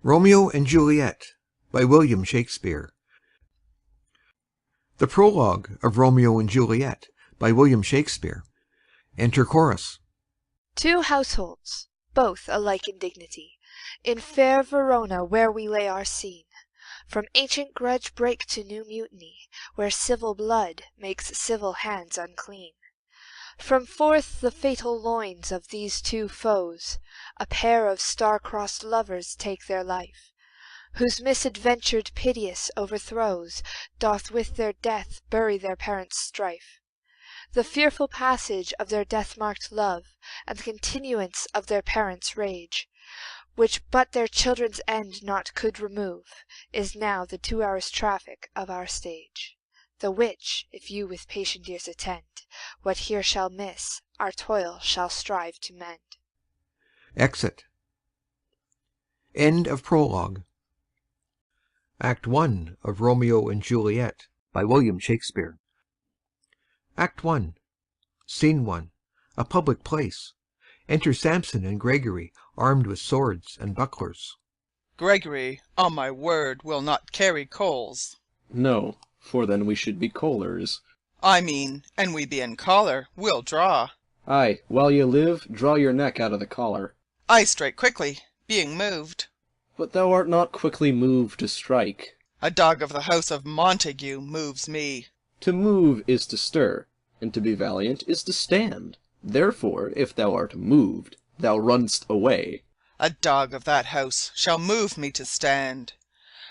Romeo and Juliet by William Shakespeare. The Prologue of Romeo and Juliet by William Shakespeare. Enter chorus. Two households, both alike in dignity, in fair Verona where we lay our scene, from ancient grudge break to new mutiny, where civil blood makes civil hands unclean. From forth the fatal loins of these two foes, a pair of star-crossed lovers take their life, whose misadventured piteous overthrows doth with their death bury their parents' strife. The fearful passage of their death-marked love, and continuance of their parents' rage, which but their children's end not could remove, is now the 2 hours' traffic of our stage. The which, if you with patient ears attend, what here shall miss, our toil shall strive to mend. Exit. End of Prologue. Act 1 of Romeo and Juliet by William Shakespeare. Act 1. Scene 1. A public place. Enter Samson and Gregory, armed with swords and bucklers. Gregory, on my word, will not carry coals. No, for then we should be chollers. I mean, an we be in collar, we'll draw. Aye, while ye live, draw your neck out of the collar. I strike quickly, being moved. But thou art not quickly moved to strike. A dog of the house of Montague moves me. To move is to stir, and to be valiant is to stand. Therefore, if thou art moved, thou runn'st away. A dog of that house shall move me to stand.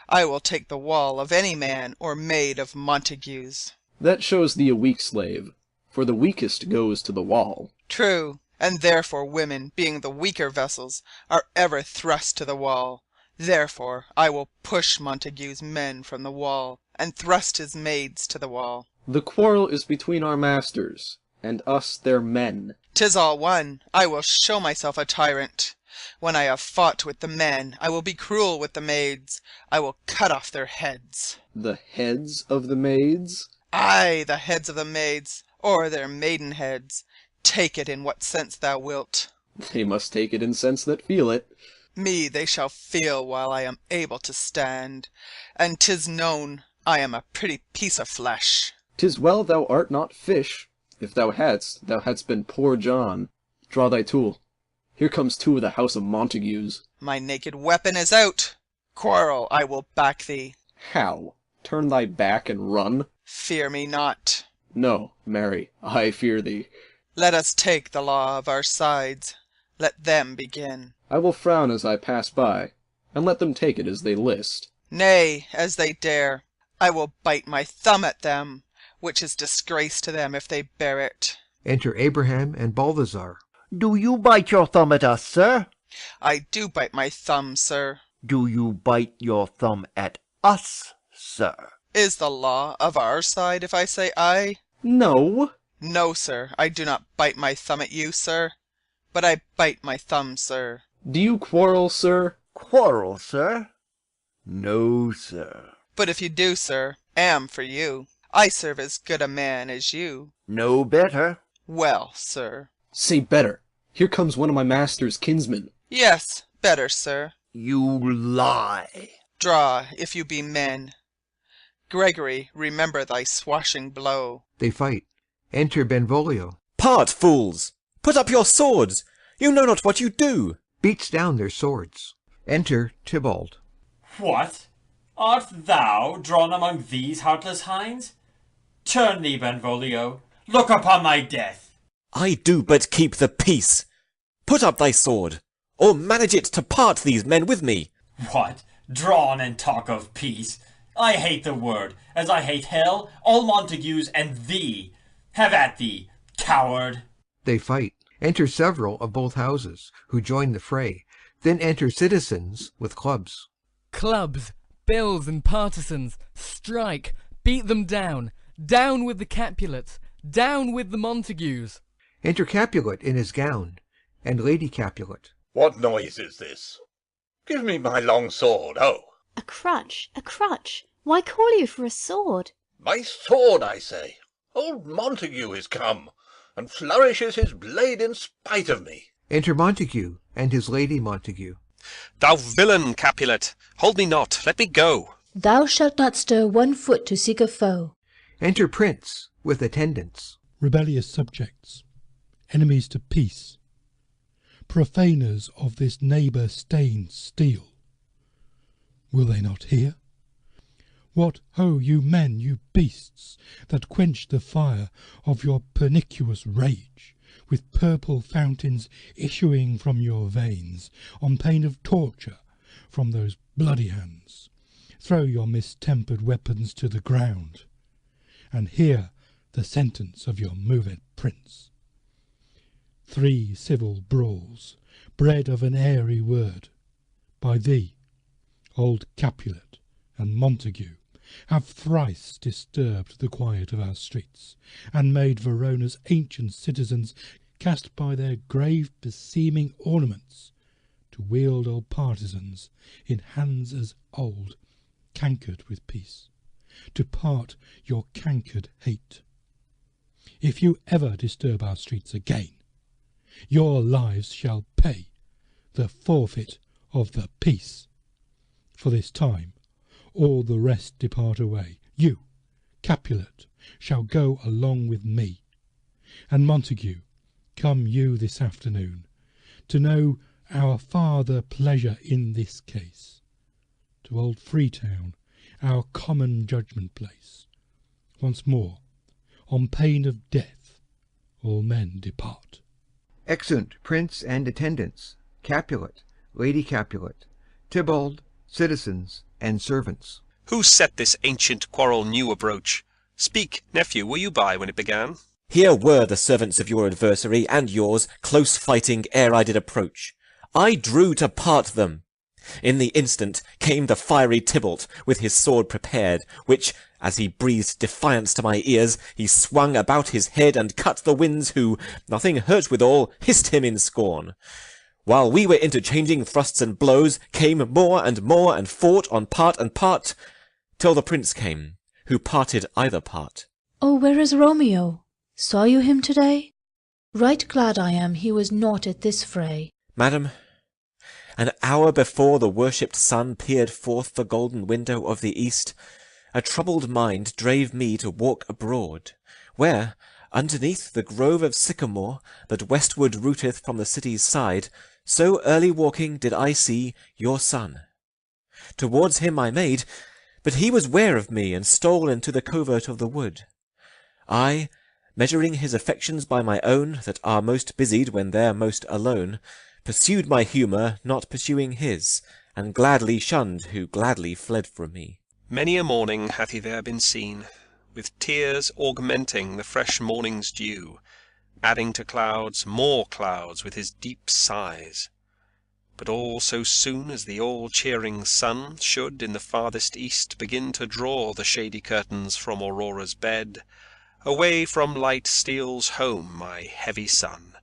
I will take the wall of any man or maid of Montague's. That shows thee a weak slave, for the weakest goes to the wall. True, and therefore women, being the weaker vessels, are ever thrust to the wall. Therefore I will push Montague's men from the wall, and thrust his maids to the wall. The quarrel is between our masters, and us their men. 'Tis all one. I will show myself a tyrant. When I have fought with the men, I will be cruel with the maids. I will cut off their heads. The heads of the maids? Aye, the heads of the maids, or their maiden heads. Take it in what sense thou wilt. They must take it in sense that feel it. Me they shall feel while I am able to stand. And 'tis known I am a pretty piece of flesh. 'Tis well thou art not fish. If thou hadst, thou hadst been poor John. Draw thy tool. Here comes two of the house of Montagues. My naked weapon is out. Quarrel, I will back thee. How? Turn thy back and run? Fear me not. No, marry, I fear thee. Let us take the law of our sides. Let them begin. I will frown as I pass by, and let them take it as they list. Nay, as they dare. I will bite my thumb at them, which is disgrace to them if they bear it. Enter Abraham and Balthazar. Do you bite your thumb at us, sir? I do bite my thumb, sir. Do you bite your thumb at us, sir? Is the law of our side if I say aye? No. No, sir, I do not bite my thumb at you, sir. But I bite my thumb, sir. Do you quarrel, sir? Quarrel, sir? No, sir. But if you do, sir, am for you. I serve as good a man as you. No better. Well, sir. Say better. Here comes one of my master's kinsmen. Yes, better, sir. You lie. Draw, if you be men. Gregory, remember thy swashing blow. They fight. Enter Benvolio. Part, fools! Put up your swords! You know not what you do! Beats down their swords. Enter Tybalt. What? Art thou drawn among these heartless hinds? Turn thee, Benvolio. Look upon thy death. I do but keep the peace. Put up thy sword, or manage it to part these men with me. What? Drawn and talk of peace? I hate the word, as I hate hell, all Montagues, and thee. Have at thee, coward. They fight. Enter several of both houses, who join the fray. Then enter citizens with clubs. Clubs, bills, and partisans, strike, beat them down. Down with the Capulets, down with the Montagues. Enter Capulet in his gown, and Lady Capulet. What noise is this? Give me my long sword, ho! A crutch, a crutch. Why call you for a sword? My sword, I say. Old Montague is come, and flourishes his blade in spite of me. Enter Montague and his Lady Montague. Thou villain, Capulet, hold me not, let me go. Thou shalt not stir 1 foot to seek a foe. Enter Prince with attendants. Rebellious subjects, enemies to peace, profaners of this neighbour-stained steel. Will they not hear? What, ho, you men, you beasts, that quench the fire of your pernicious rage, with purple fountains issuing from your veins, on pain of torture from those bloody hands. Throw your mistempered weapons to the ground, and hear the sentence of your moved prince. 3 civil brawls, bred of an airy word, by thee, old Capulet and Montague, have thrice disturbed the quiet of our streets, and made Verona's ancient citizens cast by their grave beseeming ornaments, to wield old partisans in hands as old, cankered with peace, to part your cankered hate. If you ever disturb our streets again, your lives shall pay the forfeit of the peace. For this time all the rest depart away. You, Capulet, shall go along with me, and Montague, come you this afternoon, to know our farther pleasure in this case. To old Freetown, our common judgment place. Once more, on pain of death, all men depart. Exeunt Prince and attendants, Capulet, Lady Capulet, Tybalt, citizens, and servants. Who set this ancient quarrel new abroach? Speak, nephew, were you by when it began? Here were the servants of your adversary and yours, close fighting ere I did approach. I drew to part them. In the instant came the fiery Tybalt, with his sword prepared, which, as he breathed defiance to my ears, he swung about his head and cut the winds, who, nothing hurt withal, hissed him in scorn. While we were interchanging thrusts and blows, came more, and fought on part and part, till the prince came, who parted either part. Oh, where is Romeo? Saw you him to-day? Right glad I am he was not at this fray. Madam, an hour before the worshipped sun peered forth the golden window of the east, a troubled mind drave me to walk abroad, where, underneath the grove of sycamore that westward rooteth from the city's side, so early walking did I see your son. Towards him I made, but he was ware of me, and stole into the covert of the wood. I, measuring his affections by my own, that are most busied when they're most alone, pursued my humour, not pursuing his, and gladly shunned who gladly fled from me. Many a morning hath he there been seen, with tears augmenting the fresh morning's dew, adding to clouds more clouds with his deep sighs. But all so soon as the all-cheering sun should in the farthest east begin to draw the shady curtains from Aurora's bed, away from light steals home my heavy son,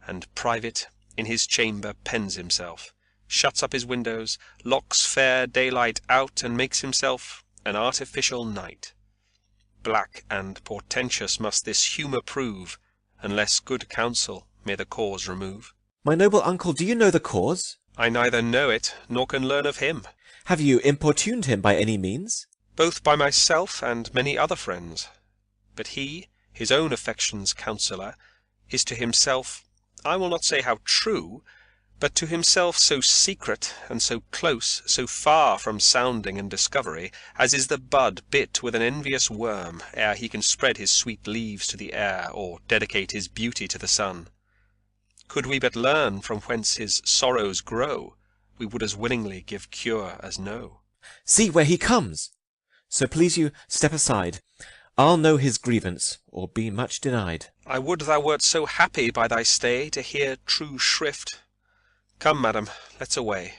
and private in his chamber pens himself, shuts up his windows, locks fair daylight out, and makes himself an artificial night. Black and portentous must this humour prove, unless good counsel may the cause remove. My noble uncle, do you know the cause? I neither know it, nor can learn of him. Have you importuned him by any means? Both by myself and many other friends. But he, his own affection's counsellor, is to himself, I will not say how true, but to himself so secret and so close, so far from sounding and discovery, as is the bud bit with an envious worm, ere he can spread his sweet leaves to the air, or dedicate his beauty to the sun. Could we but learn from whence his sorrows grow, we would as willingly give cure as no. See where he comes! So please you, step aside. I'll know his grievance, or be much denied. I would thou wert so happy by thy stay to hear true shrift. Come, madam, let's away.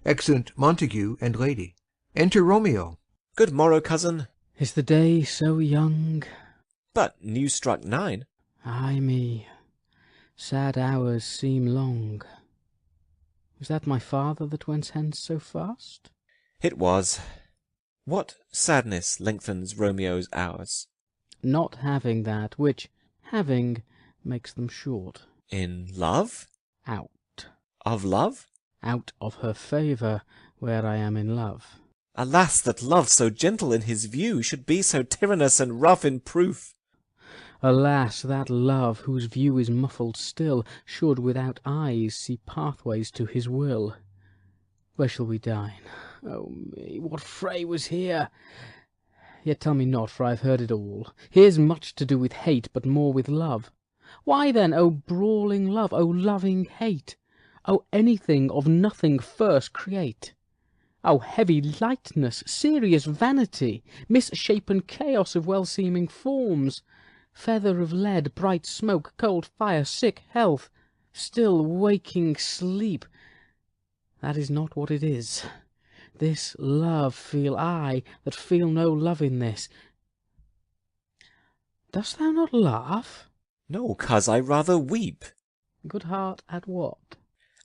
Exeunt Montague and Lady. Enter Romeo. Good morrow, cousin. Is the day so young? But news struck 9. Ay me, sad hours seem long. Was that my father that went hence so fast? It was. What sadness lengthens Romeo's hours? Not having that which, having, makes them short. In love? Out. Of love? out of her favour where I am in love. Alas, that love so gentle in his view should be so tyrannous and rough in proof. Alas, that love, whose view is muffled still, should without eyes see pathways to his will. Where shall we dine? Oh me, what fray was here? Yet tell me not, for I have heard it all. Here's much to do with hate, but more with love. Why then, O brawling love, O loving hate? O anything of nothing first create? O heavy lightness, serious vanity, misshapen chaos of well-seeming forms, feather of lead, bright smoke, cold fire, sick health, still waking sleep. That is not what it is. This love feel I, that feel no love in this. Dost thou not laugh? No, coz, I rather weep. Good heart, at what?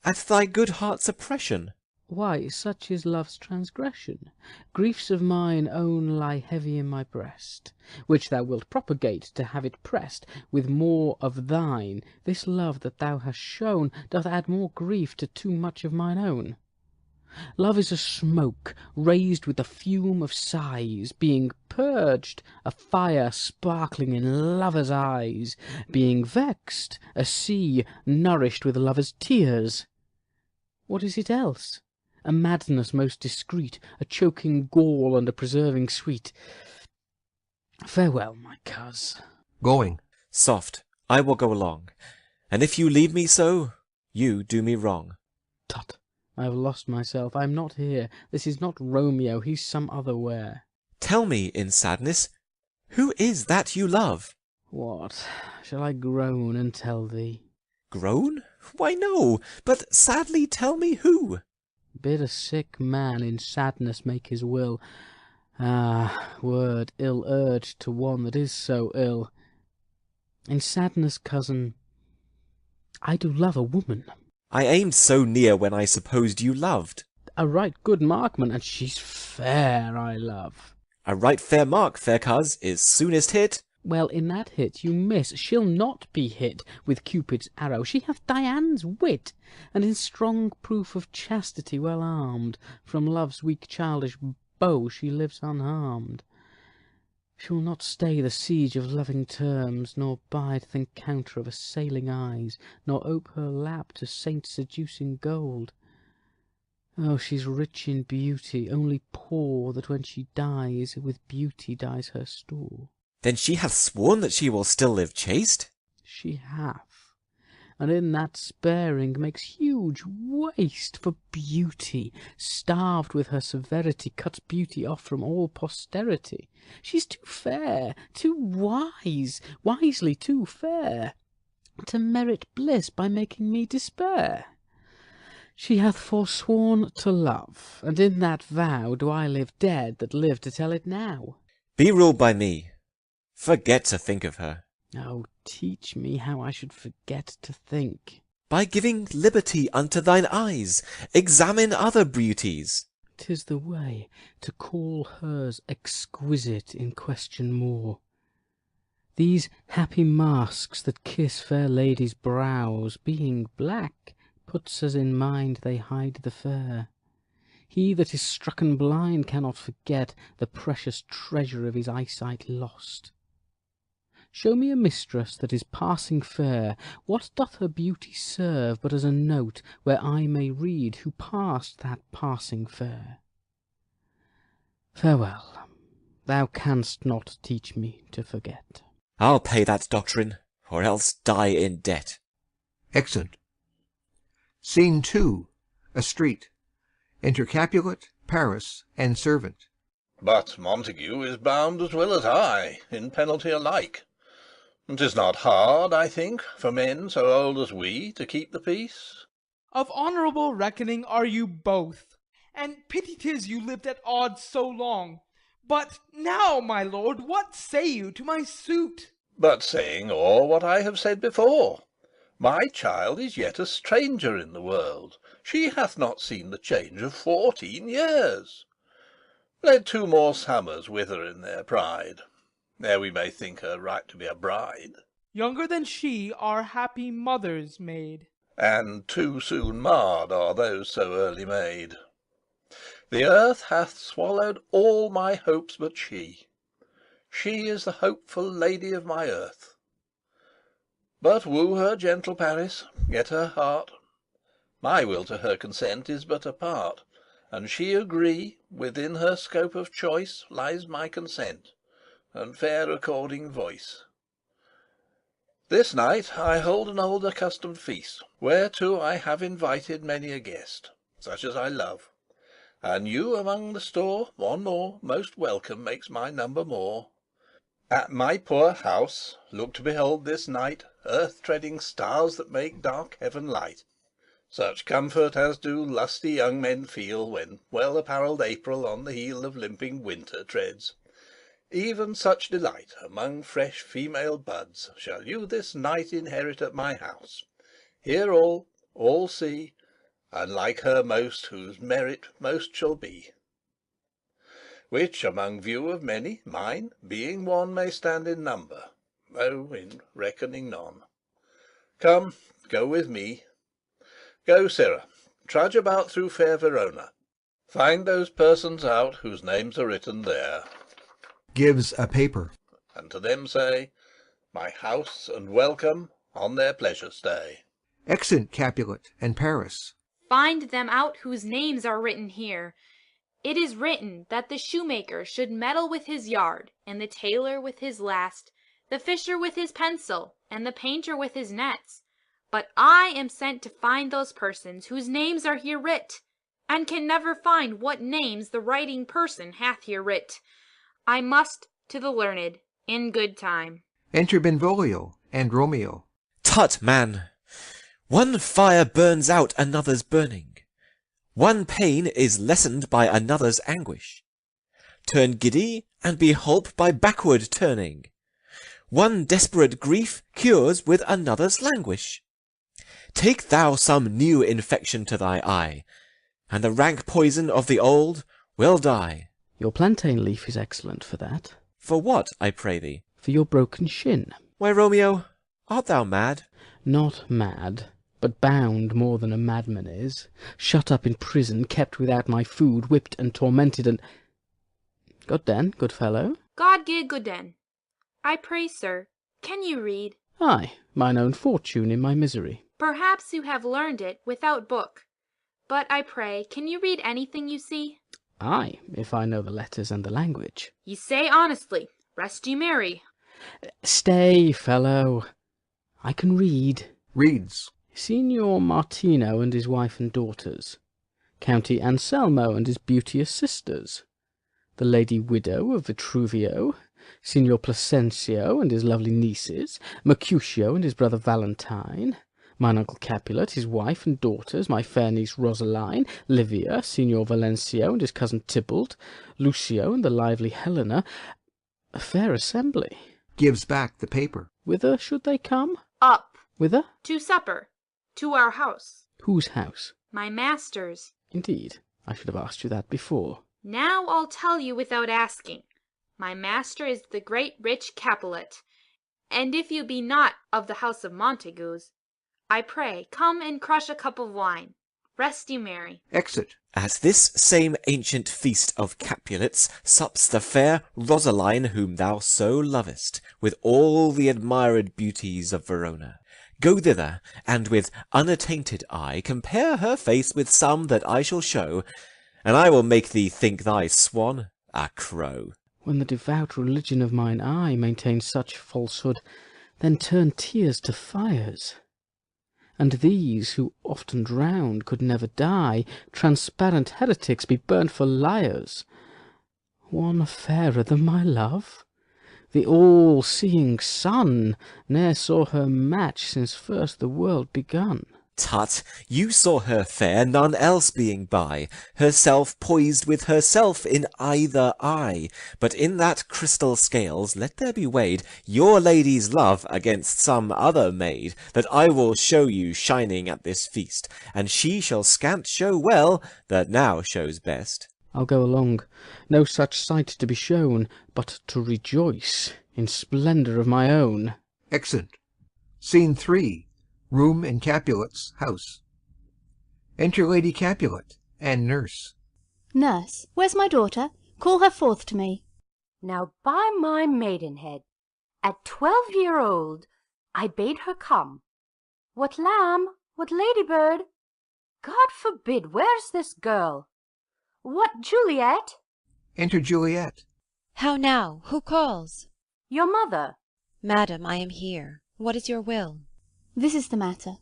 At thy good heart's oppression. Why, such is love's transgression. Griefs of mine own lie heavy in my breast, which thou wilt propagate to have it pressed with more of thine. This love that thou hast shown doth add more grief to too much of mine own. Love is a smoke raised with the fume of sighs, being purged, a fire sparkling in lovers' eyes, being vexed, a sea nourished with lovers' tears. What is it else? A madness most discreet, a choking gall under preserving sweet. Farewell, my coz. Going. Soft, I will go along, and if you leave me so, you do me wrong. Tut, I have lost myself, I am not here, this is not Romeo, he's some other where. Tell me, in sadness, who is that you love? What, shall I groan and tell thee? Groan? Why no, but sadly tell me who. Bid a sick man in sadness make his will. Ah, word ill urged to one that is so ill. In sadness, cousin, I do love a woman. I aimed so near when I supposed you loved. A right good markman, and she's fair, I love. A right fair mark, fair coz, is soonest hit. Well, in that hit you miss. She'll not be hit with Cupid's arrow. She hath Dian's wit, and in strong proof of chastity well armed, from love's weak childish bow she lives unharmed. She will not stay the siege of loving terms, nor bide th' encounter of assailing eyes, nor ope her lap to saint-seducing gold. Oh, she's rich in beauty, only poor that when she dies, with beauty dies her store. Then she hath sworn that she will still live chaste? She hath, and in that sparing makes huge waste for beauty, starved with her severity, cuts beauty off from all posterity. She's too fair, too wise, wisely too fair, to merit bliss by making me despair. She hath forsworn to love, and in that vow do I live dead that live to tell it now. Be ruled by me. Forget to think of her. Oh, teach me how I should forget to think. By giving liberty unto thine eyes, examine other beauties. 'Tis the way to call hers exquisite in question more. These happy masks that kiss fair ladies' brows, being black, puts us in mind they hide the fair. He that is strucken blind cannot forget the precious treasure of his eyesight lost. Show me a mistress that is passing fair. What doth her beauty serve but as a note where I may read who passed that passing fair? Farewell. Thou canst not teach me to forget. I'll pay that doctrine, or else die in debt. Exit. Scene 2. A street. Enter Capulet, Paris, and servant. But Montague is bound as well as I, in penalty alike. 'Tis not hard, I think, for men so old as we to keep the peace. Of honourable reckoning are you both, and pity 'tis you lived at odds so long. But now, my lord, what say you to my suit? But saying all what I have said before. My child is yet a stranger in the world. She hath not seen the change of 14 years. Let 2 more summers wither in their pride, ere we may think her right to be a bride. Younger than she our happy mother's maid. and too soon marred are those so early made. The earth hath swallowed all my hopes but she. She is the hopeful lady of my earth. But woo her, gentle Paris, get her heart. My will to her consent is but a part, and she agree, within her scope of choice lies my consent, and fair according voice. This night I hold an old accustomed feast, whereto I have invited many a guest, such as I love. And you among the store, one more, most welcome makes my number more. At my poor house look to behold this night earth-treading stars that make dark heaven light. Such comfort as do lusty young men feel when well-apparelled April on the heel of limping winter treads. Even such delight among fresh female buds shall you this night inherit at my house. Hear all see, and like her most whose merit most shall be. Which among view of many, mine, being one, may stand in number, though in reckoning none. Come, go with me. Go, Sirrah, trudge about through fair Verona. Find those persons out whose names are written there. Gives a paper. And to them say, my house and welcome on their pleasure stay. Exeunt Capulet and Paris. Find them out whose names are written here. It is written that the shoemaker should meddle with his yard, and the tailor with his last, the fisher with his pencil, and the painter with his nets. But I am sent to find those persons whose names are here writ, and can never find what names the writing person hath here writ. I must to the learned, in good time. Enter Benvolio and Romeo. Tut, man! One fire burns out another's burning. One pain is lessened by another's anguish. Turn giddy, and be holp by backward turning. One desperate grief cures with another's languish. Take thou some new infection to thy eye, and the rank poison of the old will die. Your plantain leaf is excellent for that. For what, I pray thee? For your broken shin. Why, Romeo, art thou mad? Not mad, but bound more than a madman is, shut up in prison, kept without my food, whipped and tormented, and— God den, good fellow. God give good den. I pray, sir, can you read? Ay, mine own fortune in my misery. Perhaps you have learned it without book. But I pray, can you read anything you see? Ay, if I know the letters and the language. Ye say honestly, rest ye merry. Stay, fellow. I can read. Reads. Signor Martino and his wife and daughters. County Anselmo and his beauteous sisters. The lady widow of Vitruvio. Signor Placencio and his lovely nieces. Mercutio and his brother Valentine. Mine uncle Capulet, his wife and daughters, my fair niece Rosaline, Livia, Signor Valencio and his cousin Tybalt, Lucio and the lively Helena. A fair assembly. Gives back the paper. Whither should they come? Up. Whither? To supper. To our house. Whose house? My master's. Indeed, I should have asked you that before. Now I'll tell you without asking. My master is the great rich Capulet, and if you be not of the house of Montagues, I pray, come and crush a cup of wine. Rest ye merry. Exit. At this same ancient feast of Capulets sups the fair Rosaline, whom thou so lovest, with all the admired beauties of Verona. Go thither, and with unattainted eye compare her face with some that I shall show, and I will make thee think thy swan a crow. When the devout religion of mine eye maintains such falsehood, then turn tears to fires. And these, who often drowned, could never die, transparent heretics, be burnt for liars. One fairer than my love? The all-seeing sun ne'er saw her match since first the world begun. Tut, you saw her fair, none else being by, herself poised with herself in either eye. But in that crystal scales let there be weighed your lady's love against some other maid, that I will show you shining at this feast, and she shall scant show well that now shows best. I'll go along, no such sight to be shown, but to rejoice in splendour of my own. Exeunt. Scene 3. Room in Capulet's house. Enter Lady Capulet and nurse. Nurse, where's my daughter? Call her forth to me. Now by my maidenhead, at 12-year-old, I bade her come. What lamb? What ladybird? God forbid, where's this girl? What, Juliet? Enter Juliet. How now? Who calls? Your mother. Madam, I am here. What is your will? This is the matter.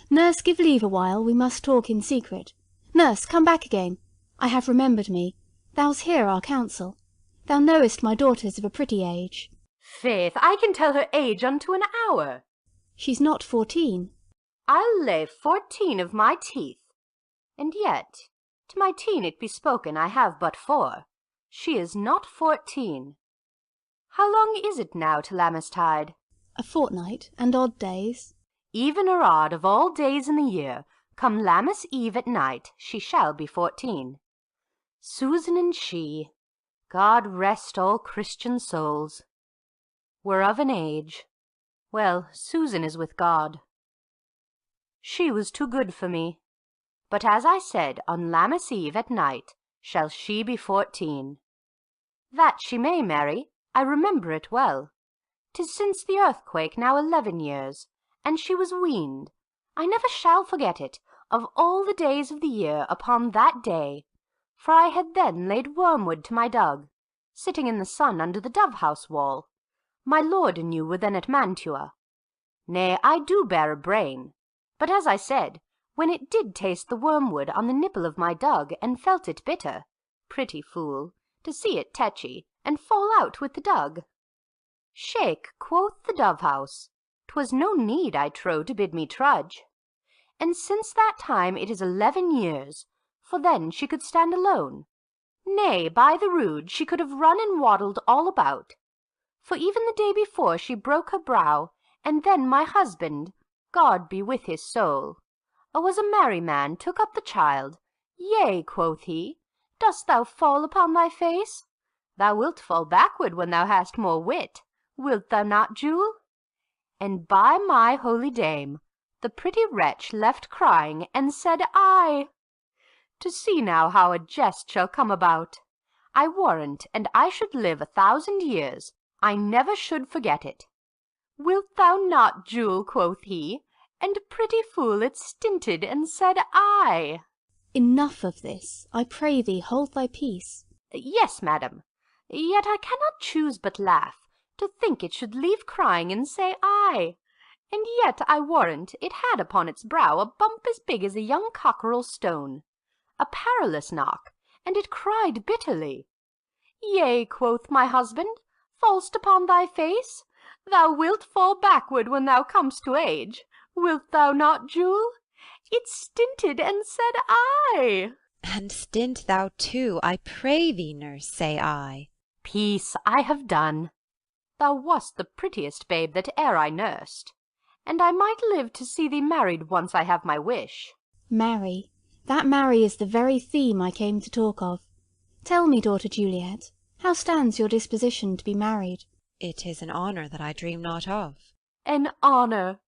Nurse, give leave a while, we must talk in secret. Nurse, come back again. I have remembered me. Thou's hear our counsel. Thou knowest my daughter's of a pretty age. Faith, I can tell her age unto an hour. She's not 14. I'll lay 14 of my teeth. And yet, to my teen it be spoken, I have but 4. She is not 14. How long is it now to Lammastide? A fortnight, and odd days. Even or odd of all days in the year, come Lammas Eve at night, she shall be 14. Susan and she, God rest all Christian souls, were of an age. Well, Susan is with God. She was too good for me. But as I said, on Lammas Eve at night shall she be 14. That she may, Mary, I remember it well. 'Tis since the earthquake now 11 years, and she was weaned. I never shall forget it, of all the days of the year, upon that day, for I had then laid wormwood to my dug, sitting in the sun under the dove-house wall. My lord and you were then at Mantua. Nay, I do bear a brain, but as I said, when it did taste the wormwood on the nipple of my dug, and felt it bitter, pretty fool, to see it tetchy, and fall out with the dug. Shake, quoth the dove-house, 'twas no need, I trow, to bid me trudge. And since that time it is 11 years, for then she could stand alone. Nay, by the rood, she could have run and waddled all about. For even the day before she broke her brow, and then my husband, God be with his soul, was a merry man, took up the child. Yea, quoth he, dost thou fall upon thy face? Thou wilt fall backward when thou hast more wit, wilt thou not, Jule? And by my holy dame, the pretty wretch left crying, and said, I. To see now how a jest shall come about. I warrant, and I should live 1,000 years, I never should forget it. Wilt thou not, Jule, quoth he, and pretty fool it stinted, and said, I. Enough of this. I pray thee, hold thy peace. Yes, madam, yet I cannot choose but laugh, to think it should leave crying and say I. And yet I warrant it had upon its brow a bump as big as a young cockerel stone, a perilous knock, and it cried bitterly. Yea, quoth my husband, fall'st upon thy face? Thou wilt fall backward when thou comest to age. Wilt thou not, Jule? It stinted and said I. And stint thou too, I pray thee, nurse, say I. Peace, I have done. Thou wast the prettiest babe that e'er I nursed, and I might live to see thee married once I have my wish. Marry, that marry is the very theme I came to talk of. Tell me, daughter Juliet, how stands your disposition to be married? It is an honour that I dream not of. An honour!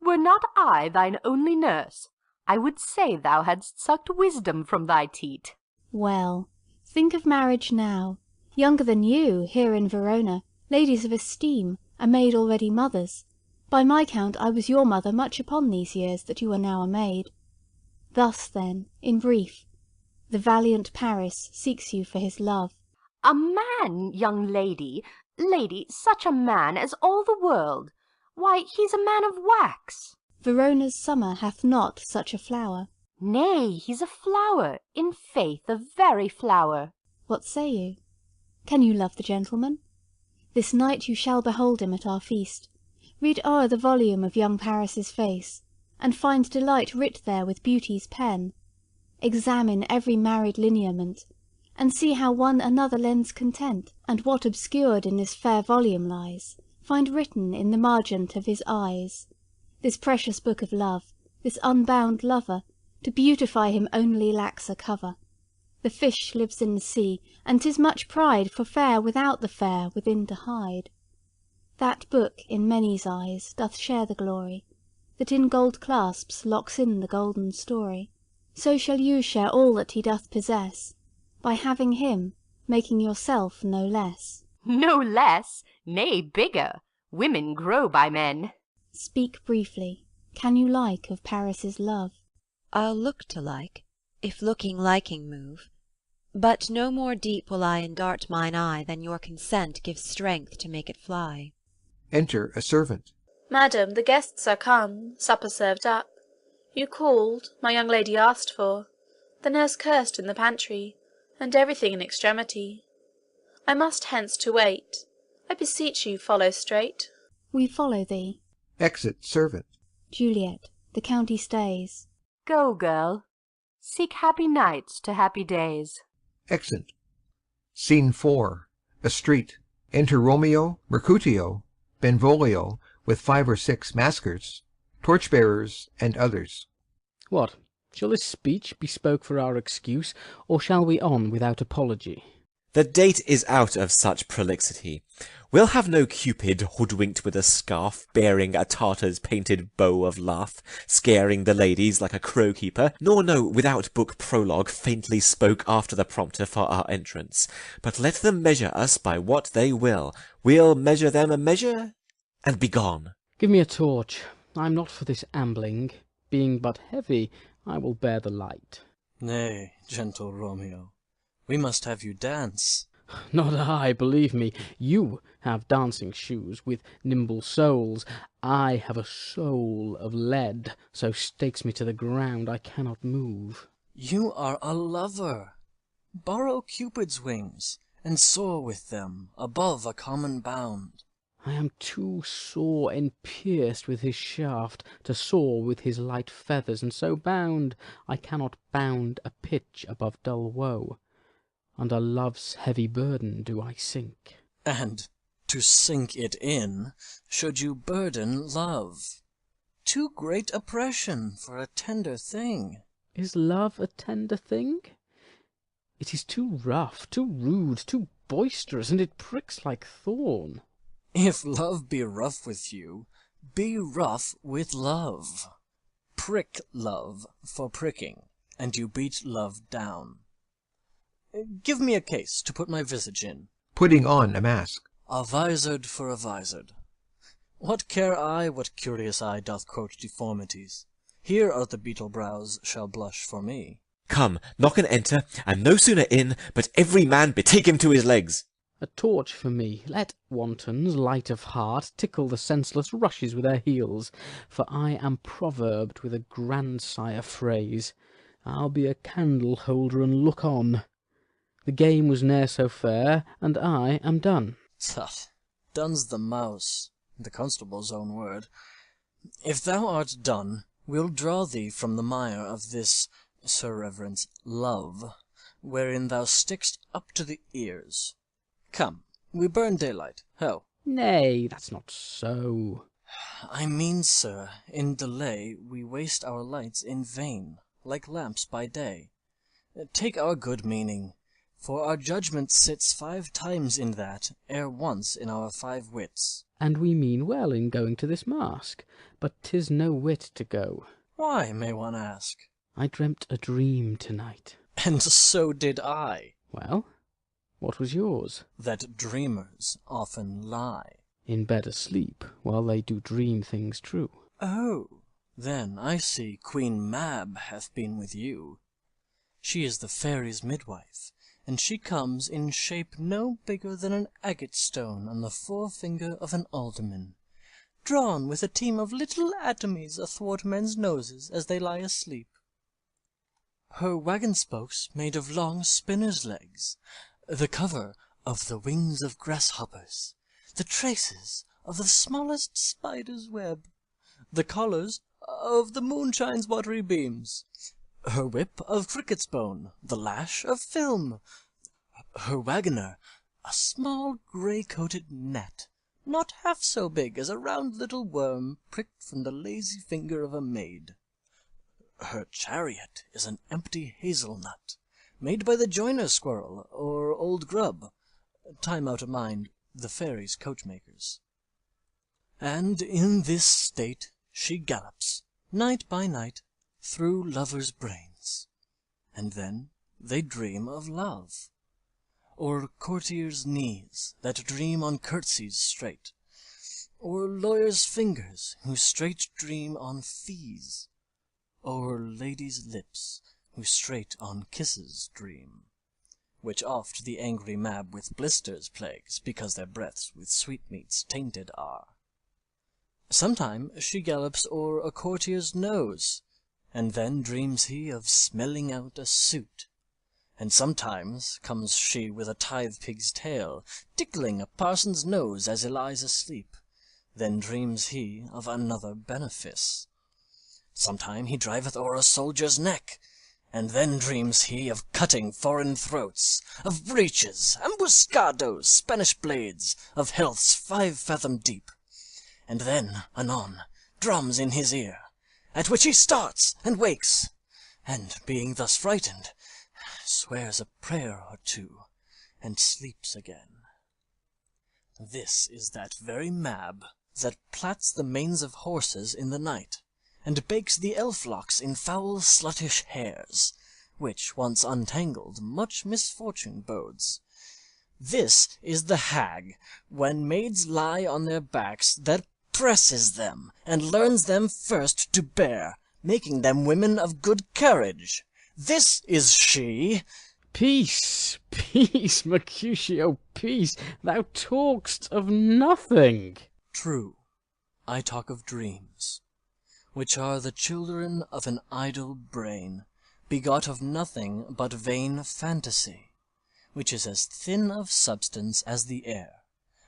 Were not I thine only nurse, I would say thou hadst sucked wisdom from thy teat. Well, think of marriage now. Younger than you, here in Verona, ladies of esteem, are made already mothers. By my count, I was your mother much upon these years that you are now a maid. Thus, then, in brief, the valiant Paris seeks you for his love. A man, young lady, such a man as all the world. Why, he's a man of wax. Verona's summer hath not such a flower. Nay, he's a flower, in faith, a very flower. What say you? Can you love the gentleman? This night you shall behold him at our feast. Read o'er the volume of young Paris's face, and find delight writ there with beauty's pen. Examine every married lineament, and see how one another lends content, and what obscured in this fair volume lies, find written in the margent of his eyes. This precious book of love, this unbound lover, to beautify him only lacks a cover. The fish lives in the sea, and 'tis much pride for fair without the fair within to hide. That book in many's eyes doth share the glory, that in gold clasps locks in the golden story. So shall you share all that he doth possess, by having him, making yourself no less. No less, nay, bigger. Women grow by men. Speak briefly. Can you like of Paris's love? I'll look to like, if looking liking move. But no more deep will I endart mine eye than your consent gives strength to make it fly. Enter a servant. Madam, the guests are come, supper served up. You called, my young lady asked for, the nurse cursed in the pantry, and everything in extremity. I must hence to wait. I beseech you follow straight. We follow thee. Exit servant. Juliet, the county stays. Go, girl. Seek happy nights to happy days. Exit. Scene 4. A street. Enter Romeo, Mercutio, Benvolio, with 5 or 6 maskers, torchbearers, and others. What? Shall this speech be spoke for our excuse, or shall we on without apology? The date is out of such prolixity. We'll have no Cupid hoodwinked with a scarf, bearing a Tartar's painted bow of laugh, scaring the ladies like a crow-keeper, nor no without-book prologue faintly spoke after the prompter for our entrance. But let them measure us by what they will. We'll measure them a measure, and be gone. Give me a torch. I'm not for this ambling. Being but heavy, I will bear the light. Nay, gentle Romeo, we must have you dance. Not I, believe me. You have dancing shoes with nimble soles. I have a soul of lead, so stakes me to the ground I cannot move. You are a lover. Borrow Cupid's wings, and soar with them above a common bound. I am too sore and pierced with his shaft to soar with his light feathers, and so bound I cannot bound a pitch above dull woe. Under love's heavy burden do I sink. And to sink it in, should you burden love. Too great oppression for a tender thing. Is love a tender thing? It is too rough, too rude, too boisterous, and it pricks like thorn. If love be rough with you, be rough with love. Prick love for pricking, and you beat love down. Give me a case to put my visage in. Putting on a mask. A vizard for a vizard. What care I what curious eye doth quote deformities? Here are the beetle brows shall blush for me. Come, knock and enter, and no sooner in, but every man betake him to his legs. A torch for me. Let wantons, light of heart, tickle the senseless rushes with their heels, for I am proverbed with a grandsire phrase. I'll be a candle holder and look on. The game was ne'er so fair, and I am done. Tut, done's the mouse, the constable's own word. If thou art done, we'll draw thee from the mire of this, Sir Reverence, love, wherein thou stick'st up to the ears. Come, we burn daylight. Ho! Nay, that's not so. I mean, sir, in delay we waste our lights in vain, like lamps by day. Take our good meaning, for our judgment sits 5 times in that, ere once in our 5 wits. And we mean well in going to this mask, but 'tis no wit to go. Why, may one ask? I dreamt a dream tonight. And so did I. Well, what was yours? That dreamers often lie. In bed asleep, while they do dream things true. Oh, then I see Queen Mab hath been with you. She is the fairy's midwife, and she comes in shape no bigger than an agate stone on the forefinger of an alderman, drawn with a team of little atomies athwart men's noses as they lie asleep. Her waggon spokes made of long spinner's legs, the cover of the wings of grasshoppers, the traces of the smallest spider's web, the collars of the moonshine's watery beams, her whip of cricket's bone, the lash of film, her waggoner a small grey-coated gnat, not half so big as a round little worm pricked from the lazy finger of a maid. Her chariot is an empty hazelnut, made by the joiner squirrel or old grub, time out of mind the fairies' coachmakers. And in this state she gallops, night by night, through lovers' brains, and then they dream of love, or courtiers' knees that dream on curtsies straight, or lawyers' fingers who straight dream on fees, or ladies' lips who straight on kisses dream, which oft the angry Mab with blisters plagues, because their breaths with sweetmeats tainted are. Sometime she gallops o'er a courtier's nose, and then dreams he of smelling out a suit. And sometimes comes she with a tithe pig's tail, tickling a parson's nose as he lies asleep. Then dreams he of another benefice. Sometime he driveth o'er a soldier's neck, and then dreams he of cutting foreign throats, of breaches, ambuscados, Spanish blades, of healths 5 fathom deep. And then, anon, drums in his ear, at which he starts and wakes, and, being thus frightened, swears a prayer or two, and sleeps again. This is that very Mab that plats the manes of horses in the night, and bakes the elf-locks in foul sluttish hairs, which, once untangled, much misfortune bodes. This is the hag, when maids lie on their backs, that presses them, and learns them first to bear, making them women of good carriage. This is she. Peace, peace, Mercutio, peace. Thou talk'st of nothing. True, I talk of dreams, which are the children of an idle brain, begot of nothing but vain fantasy, which is as thin of substance as the air,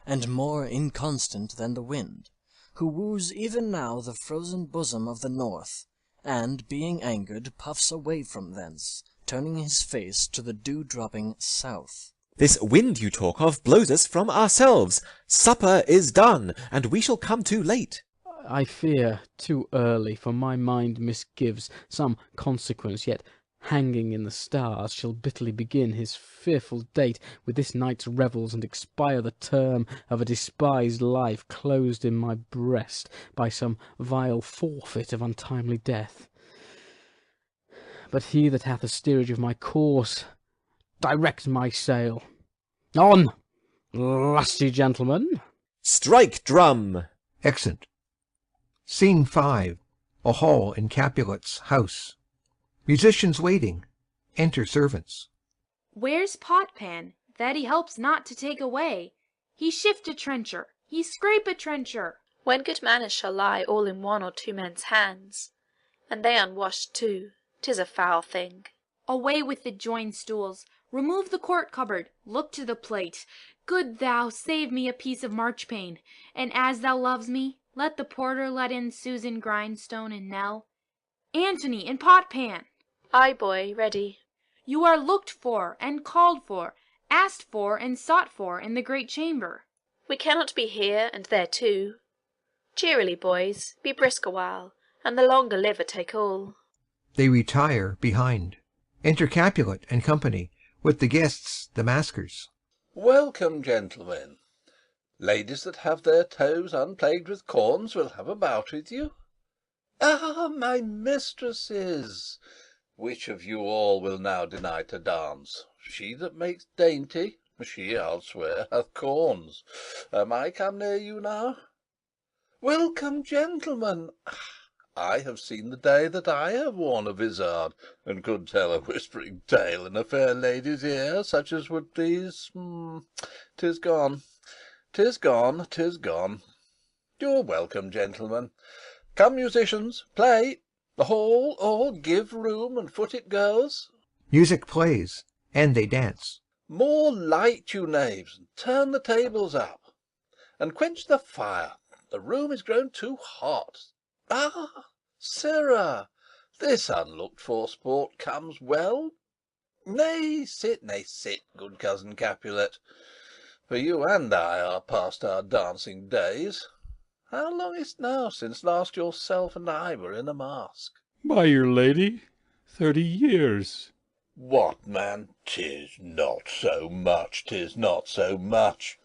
and more inconstant than the wind, who woos even now the frozen bosom of the north, and, being angered, puffs away from thence, turning his face to the dew-dropping south. This wind you talk of blows us from ourselves. Supper is done, and we shall come too late. I fear too early, for my mind misgives some consequence, yet hanging in the stars shall bitterly begin his fearful date with this night's revels, and expire the term of a despised life closed in my breast by some vile forfeit of untimely death. But he that hath the steerage of my course, direct my sail. On, lusty gentlemen! Strike drum! Exit. Scene 5. A hall in Capulet's house. Musicians waiting. Enter servants. Where's Potpan, that he helps not to take away? He shift a trencher, he scrape a trencher. When good manners shall lie all in 1 or 2 men's hands, and they unwashed too, 'tis a foul thing. Away with the joined stools, remove the court cupboard, look to the plate. Good thou, save me a piece of marchpane, and as thou loves me, let the porter let in Susan Grindstone and Nell. Antony and Potpan! Aye, boy, ready. You are looked for and called for, asked for and sought for in the great chamber. We cannot be here and there too. Cheerily, boys, be brisk a while, and the longer liver take all. They retire behind. Enter Capulet and company, with the guests, the maskers. Welcome, gentlemen. Ladies that have their toes unplagued with corns will have a bout with you. Ah, my mistresses! Which of you all will now deny to dance? She that makes dainty, she, I'll swear, hath corns. Am I come near you now? Welcome, gentlemen. I have seen the day that I have worn a vizard, and could tell a whispering tale in a fair lady's ear, such as would please. 'Tis gone, 'tis gone, 'tis gone. You're welcome, gentlemen. Come, musicians, play. All give room, and foot it goes. Music plays, and they dance. More light, you knaves, and turn the tables up, and quench the fire. The room is grown too hot. Ah, sirrah, this unlooked-for sport comes well. Nay, sit, good cousin Capulet, for you and I are past our dancing days. How long is't now since last yourself and I were in a mask? By your lady, 30 years. What, man? 'Tis not so much, 'tis not so much.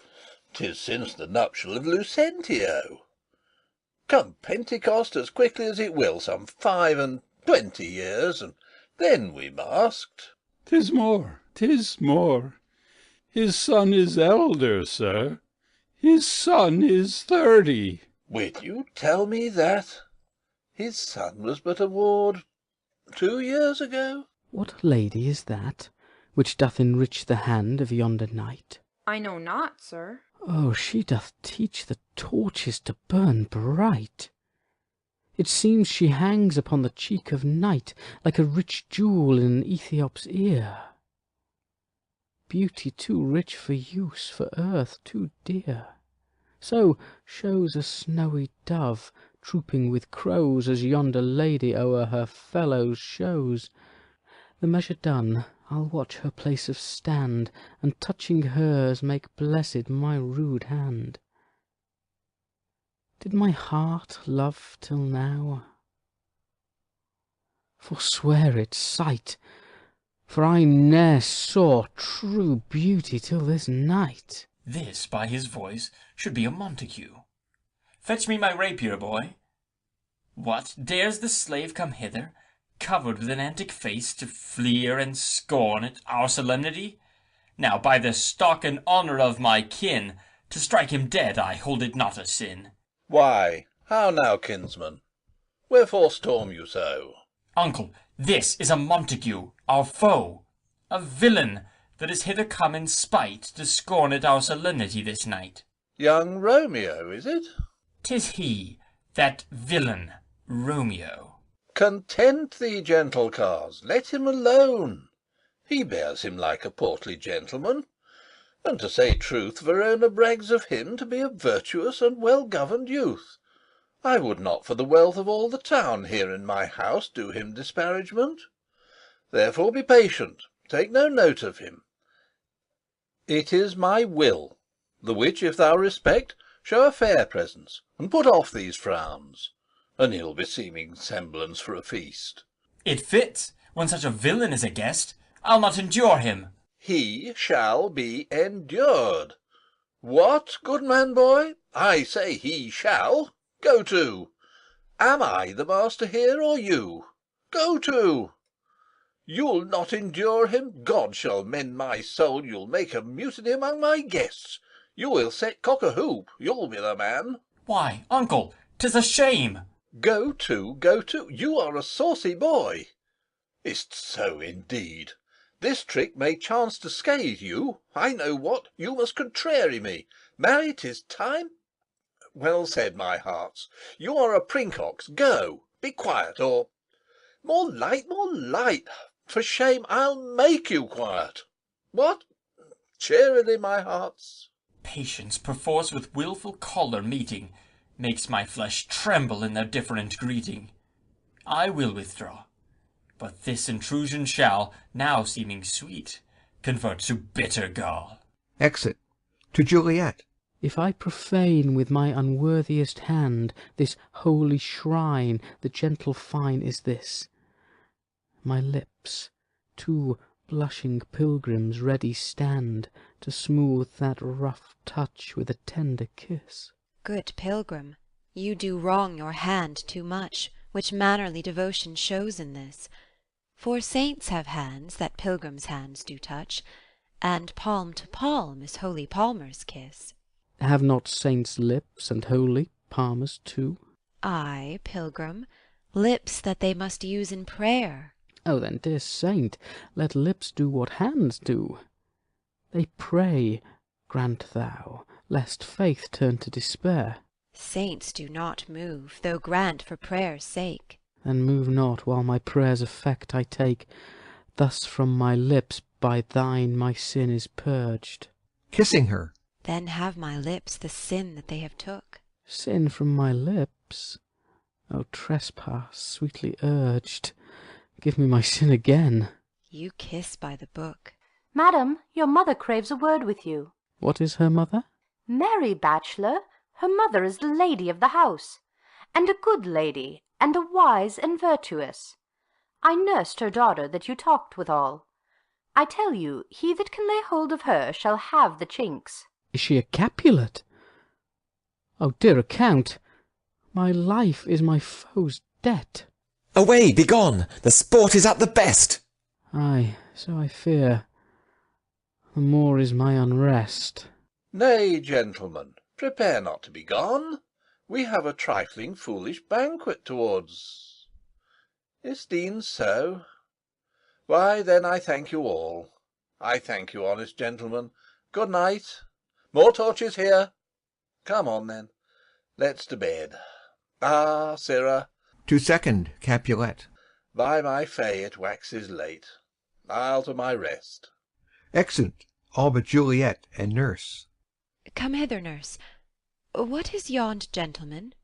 'Tis since the nuptial of Lucentio. Come Pentecost as quickly as it will, some 25 years, and then we masked. 'Tis more, 'tis more. His son is elder, sir. His son is 30. Will you tell me that? His son was but a ward 2 years ago. What lady is that, which doth enrich the hand of yonder knight? I know not, sir. Oh, she doth teach the torches to burn bright. It seems she hangs upon the cheek of night, like a rich jewel in an Ethiop's ear. Beauty too rich for use, for earth too dear. So shows a snowy dove, trooping with crows, as yonder lady o'er her fellows shows. The measure done, I'll watch her place of stand, and touching hers make blessed my rude hand. Did my heart love till now? Forswear its sight, for I ne'er saw true beauty till this night. This, by his voice, should be a Montague. Fetch me my rapier, boy. What, dares the slave come hither, covered with an antic face, to fleer and scorn at our solemnity? Now, by the stock and honour of my kin, to strike him dead I hold it not a sin. Why, how now, kinsman? Wherefore storm you so? Uncle, this is a Montague, our foe, a villain that is hither come in spite to scorn at our solemnity this night. Young Romeo, is it? 'Tis he, that villain, Romeo. Content thee, gentle cars, let him alone. He bears him like a portly gentleman, and to say truth, Verona brags of him to be a virtuous and well-governed youth. I would not for the wealth of all the town here in my house do him disparagement. Therefore be patient, take no note of him. It is my will, the which if thou respect, show a fair presence, and put off these frowns, an ill-beseeming semblance for a feast. It fits, when such a villain is a guest. I'll not endure him. He shall be endured. What, goodman boy? I say he shall. Go to. Am I the master here, or you? Go to. You'll not endure him? God shall mend my soul, you'll make a mutiny among my guests. You will set cock-a-hoop, you'll be the man. Why, uncle, 'tis a shame. Go to, go to. You are a saucy boy. Is't so, indeed? This trick may chance to scathe you. I know what, you must contrary me. Marry, 'tis time. Well said, my hearts. You are a princox. Go, be quiet, or... More light, more light. For shame, I'll make you quiet. What? Charily, my hearts. Patience, perforce with wilful choler meeting, makes my flesh tremble in their different greeting. I will withdraw, but this intrusion shall, now seeming sweet, convert to bitter gall. Exit. To Juliet. If I profane with my unworthiest hand this holy shrine, the gentle fine is this: my lips, two blushing pilgrims, ready stand to smooth that rough touch with a tender kiss. Good pilgrim, you do wrong your hand too much, which mannerly devotion shows in this. For saints have hands that pilgrims' hands do touch, and palm to palm is holy palmer's kiss. Have not saints lips, and holy palmers too? Ay, pilgrim, lips that they must use in prayer. Oh, then, dear saint, let lips do what hands do. They pray, grant thou, lest faith turn to despair. Saints do not move, though grant for prayer's sake. Then move not, while my prayer's effect I take. Thus from my lips by thine my sin is purged. Kissing her. Then have my lips the sin that they have took. Sin from my lips? O trespass, sweetly urged, give me my sin again. You kiss by the book. Madam, your mother craves a word with you. What is her mother? Mary, bachelor, her mother is the lady of the house, and a good lady, and a wise and virtuous. I nursed her daughter that you talked withal. I tell you, he that can lay hold of her shall have the chinks. Is she a Capulet? Oh, dear account! My life is my foe's debt. Away, begone! The sport is at the best. Ay, so I fear. The more is my unrest. Nay, gentlemen, prepare not to be gone. We have a trifling foolish banquet towards. Is deemed so? Why, then I thank you all. I thank you, honest gentlemen. Good night. More torches here. Come on, then. Let's to bed. Ah, sirrah. To second Capulet. By my fay, it waxes late. I'll to my rest. Exeunt all but Juliet and Nurse. Come hither, nurse. What is yond gentleman?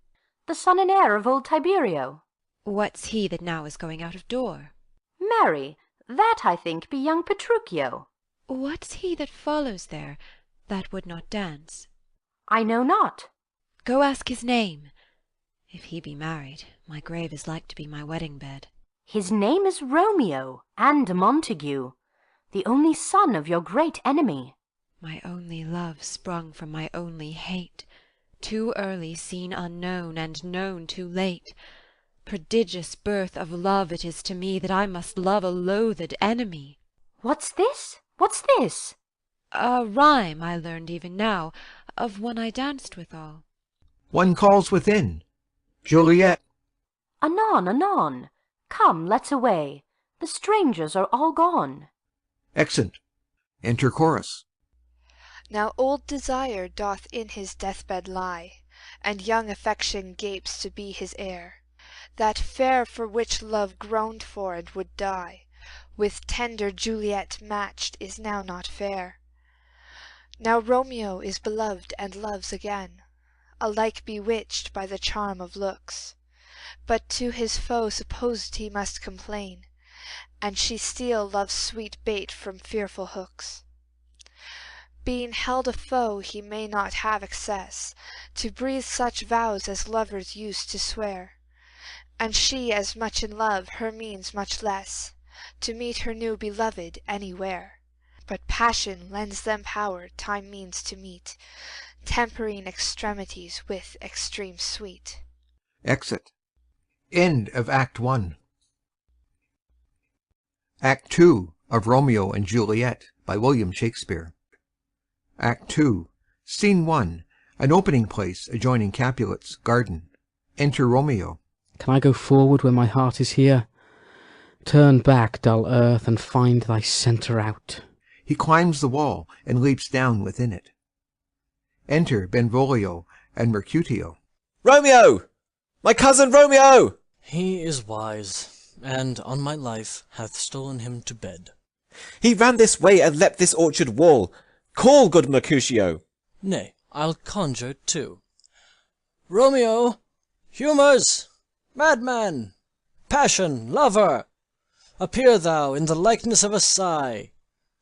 The son and heir of old Tiberio. What's he that now is going out of door? Marry, that I think be young Petruchio. What's he that follows there, that would not dance? I know not. Go ask his name. If he be married, my grave is like to be my wedding bed. His name is Romeo, and a Montague, the only son of your great enemy. My only love sprung from my only hate, too early seen unknown, and known too late. Prodigious birth of love it is to me, that I must love a loathed enemy. What's this? What's this? A rhyme I learned even now, of one I danced withal. One calls within. Juliet. Anon, anon. Come, let's away. The strangers are all gone. Exeunt. Enter Chorus. Now old Desire doth in his deathbed lie, and young Affection gapes to be his heir. That fair for which Love groaned for and would die, with tender Juliet matched is now not fair. Now Romeo is beloved and loves again, alike bewitched by the charm of looks, but to his foe supposed he must complain, and she steal Love's sweet bait from fearful hooks. Being held a foe he may not have access to breathe such vows as lovers used to swear, and she as much in love, her means much less, to meet her new beloved anywhere. But passion lends them power time means to meet, tempering extremities with extreme sweet. Exit. End of Act 1. Act 2 of Romeo and Juliet by William Shakespeare. Act 2, Scene 1, an opening place adjoining Capulet's garden. Enter Romeo. Can I go forward when my heart is here? Turn back, dull earth, and find thy centre out. He climbs the wall and leaps down within it. Enter Benvolio and Mercutio. Romeo! My cousin Romeo! He is wise, and on my life hath stolen him to bed. He ran this way and leapt this orchard wall. Call, good Mercutio. Nay, I'll conjure too. Romeo! Humours! Madman! Passion! Lover! Appear thou in the likeness of a sigh.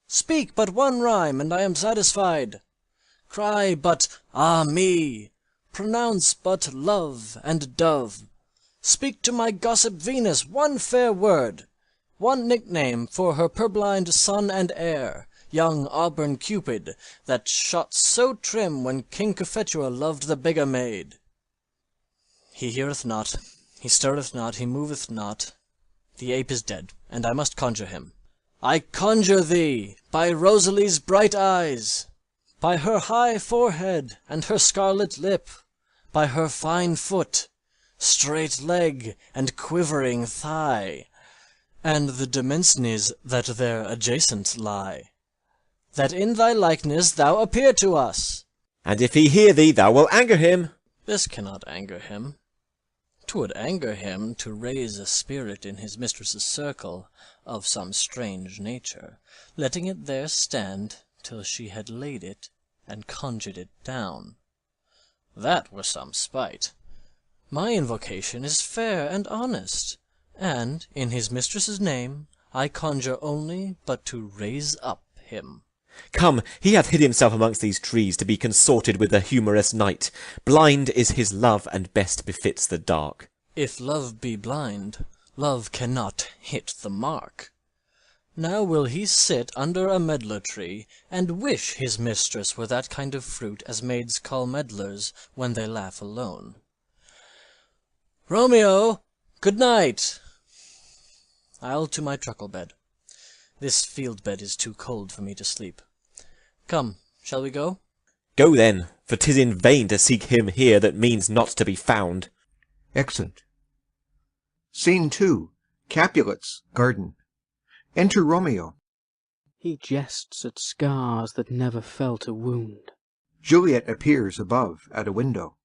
Speak but one rhyme, and I am satisfied. Cry but ah me! Pronounce but love and dove. Speak to my gossip Venus one fair word, one nickname for her purblind son and heir, young auburn Cupid, that shot so trim when King Cophetua loved the bigger maid. He heareth not, he stirreth not, he moveth not. The ape is dead, and I must conjure him. I conjure thee, by Rosalie's bright eyes, by her high forehead and her scarlet lip, by her fine foot, straight leg, and quivering thigh, and the demesnes that there adjacent lie, that in thy likeness thou appear to us. And if he hear thee, thou wilt anger him. This cannot anger him. 'Twould anger him to raise a spirit in his mistress's circle of some strange nature, letting it there stand till she had laid it and conjured it down. That were some spite. My invocation is fair and honest, and in his mistress's name I conjure only but to raise up him. Come, he hath hid himself amongst these trees, to be consorted with the humorous night. Blind is his love, and best befits the dark. If love be blind, love cannot hit the mark. Now will he sit under a medlar tree, and wish his mistress were that kind of fruit as maids call medlars when they laugh alone. Romeo, good night. I'll to my truckle bed. This field bed is too cold for me to sleep. Come, shall we go? Go then, for 'tis in vain to seek him here that means not to be found. Exit. Scene 2. Capulet's garden. Enter Romeo. He jests at scars that never felt a wound. Juliet appears above at a window.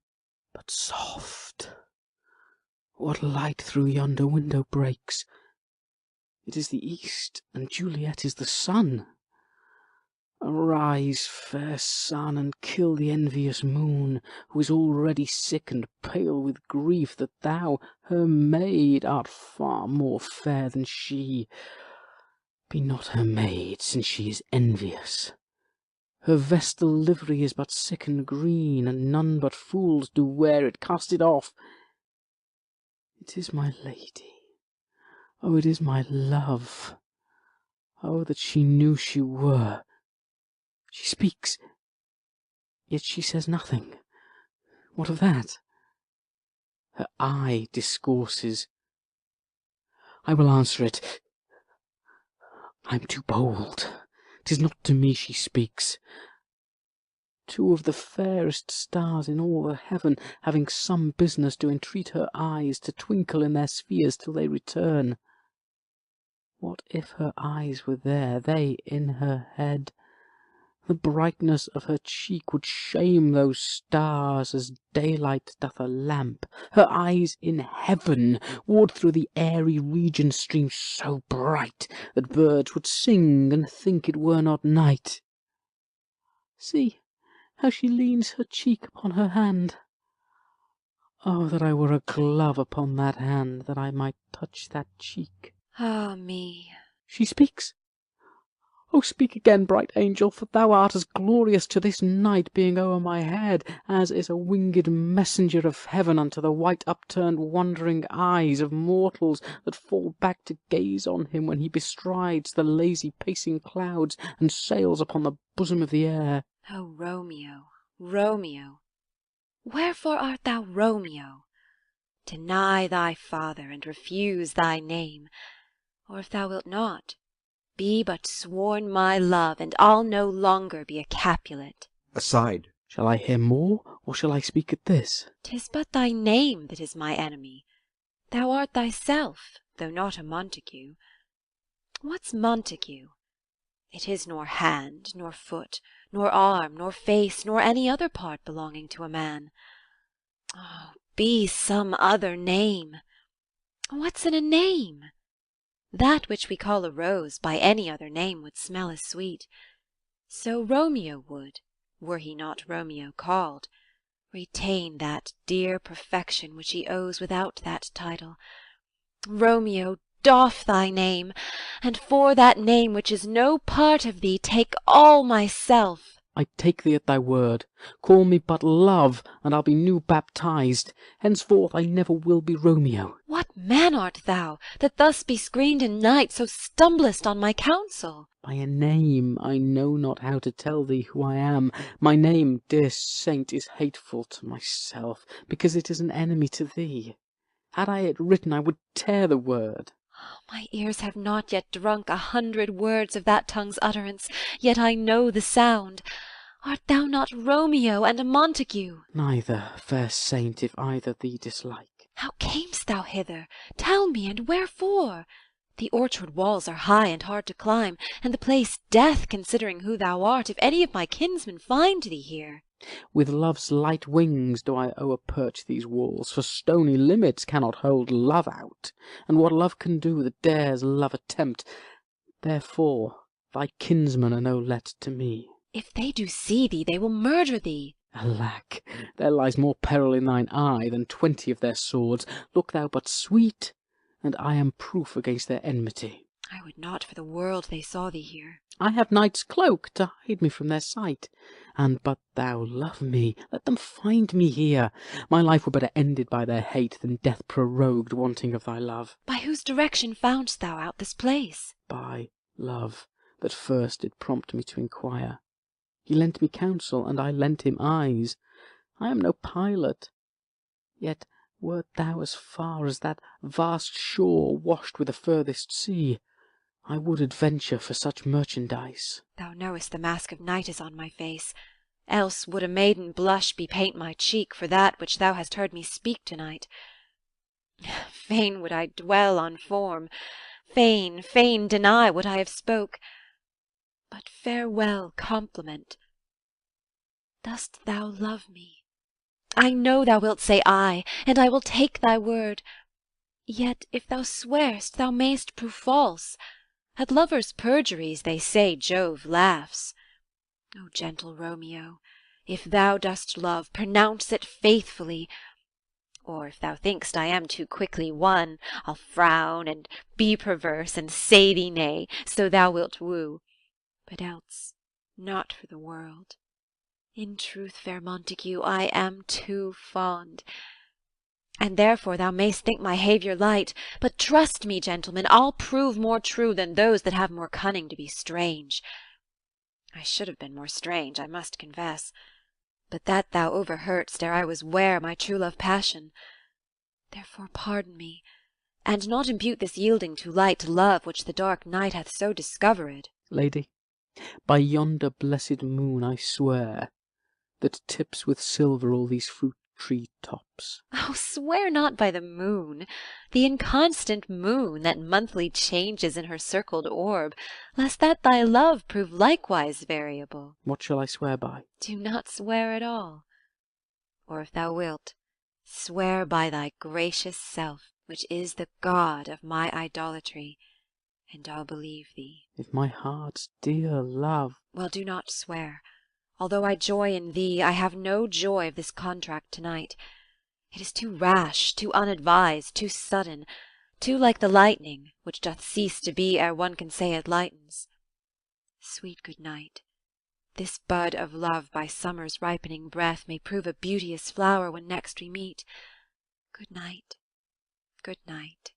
But soft! What light through yonder window breaks? It is the east, and Juliet is the sun. Arise, fair sun, and kill the envious moon, who is already sick and pale with grief that thou, her maid, art far more fair than she. Be not her maid, since she is envious. Her vestal livery is but sick and green, and none but fools do wear it. Cast it off. It is my lady. Oh, it is my love. Oh, that she knew she were. She speaks, yet she says nothing. What of that? Her eye discourses. I will answer it. I am too bold. 'Tis not to me she speaks. Two of the fairest stars in all the heaven, having some business, do entreat her eyes to twinkle in their spheres till they return. What if her eyes were there, they in her head? The brightness of her cheek would shame those stars as daylight doth a lamp. Her eyes in heaven would through the airy region stream so bright that birds would sing and think it were not night. See how she leans her cheek upon her hand. Oh, that I were a glove upon that hand, that I might touch that cheek. Ah me! She speaks. Oh, speak again, bright angel, for thou art as glorious to this night being o'er my head, as is a winged messenger of heaven unto the white upturned wondering eyes of mortals that fall back to gaze on him when he bestrides the lazy pacing clouds and sails upon the bosom of the air. O Romeo, Romeo, wherefore art thou Romeo? Deny thy father, and refuse thy name, or if thou wilt not, be but sworn my love, and I'll no longer be a Capulet. Aside. Shall I hear more, or shall I speak at this? 'Tis but thy name that is my enemy. Thou art thyself, though not a Montague. What's Montague? It is nor hand, nor foot, nor arm, nor face, nor any other part belonging to a man. Oh, be some other name. What's in a name? That which we call a rose by any other name would smell as sweet. So Romeo would, were he not Romeo called, retain that dear perfection which he owes without that title. Romeo, doff thy name, and for that name which is no part of thee, take all myself. I take thee at thy word. Call me but Love, and I'll be new baptized. Henceforth I never will be Romeo. What man art thou, that thus bescreened in night so stumblest on my counsel? By a name I know not how to tell thee who I am. My name, dear saint, is hateful to myself, because it is an enemy to thee. Had I it written, I would tear the word. My ears have not yet drunk 100 words of that tongue's utterance, yet I know the sound. Art thou not Romeo and a Montague? Neither, fair saint, if either thee dislike. How camest thou hither? Tell me, and wherefore? The orchard walls are high and hard to climb, and the place death, considering who thou art, if any of my kinsmen find thee here. With love's light wings do I o'erperch these walls, for stony limits cannot hold love out, and what love can do that dares love attempt. Therefore thy kinsmen are no let to me. If they do see thee, they will murder thee. Alack, there lies more peril in thine eye than 20 of their swords. Look thou but sweet, and I am proof against their enmity. I would not for the world they saw thee here. I have night's cloak to hide me from their sight. And but thou love me, let them find me here. My life were better ended by their hate than death prorogued wanting of thy love. By whose direction foundst thou out this place? By love, that first did prompt me to inquire. He lent me counsel, and I lent him eyes. I am no pilot, yet Wert thou as far as that vast shore washed with the furthest sea, I would adventure for such merchandise. Thou knowest the mask of night is on my face, else would a maiden blush bepaint my cheek for that which thou hast heard me speak to-night. Fain would I dwell on form, fain deny what I have spoke. But farewell compliment. Dost thou love me? I know thou wilt say aye, and I will take thy word. Yet if thou swear'st, thou mayst prove false. At lovers' perjuries they say Jove laughs. O gentle Romeo, if thou dost love, pronounce it faithfully. Or if thou think'st I am too quickly won, I'll frown and be perverse and say thee nay, so thou wilt woo. But else, not for the world. In truth, fair Montague, I am too fond. And therefore thou mayst think my haviour light, but trust me, gentleman, I'll prove more true than those that have more cunning to be strange. I should have been more strange, I must confess, but that thou overheardst ere I was ware my true love passion. Therefore pardon me, and not impute this yielding too light to love which the dark night hath so discovered. Lady, by yonder blessed moon I swear, that tips with silver all these fruit-tree tops. Oh, swear not by the moon, the inconstant moon that monthly changes in her circled orb, lest that thy love prove likewise variable. What shall I swear by? Do not swear at all. Or if thou wilt, swear by thy gracious self, which is the god of my idolatry, and I'll believe thee. If my heart's dear love... Well, do not swear. Although I joy in thee, I have no joy of this contract to-night. It is too rash, too unadvised, too sudden, too like the lightning, which doth cease to be ere one can say it lightens. Sweet good night. This bud of love by summer's ripening breath may prove a beauteous flower when next we meet. Good night, good night.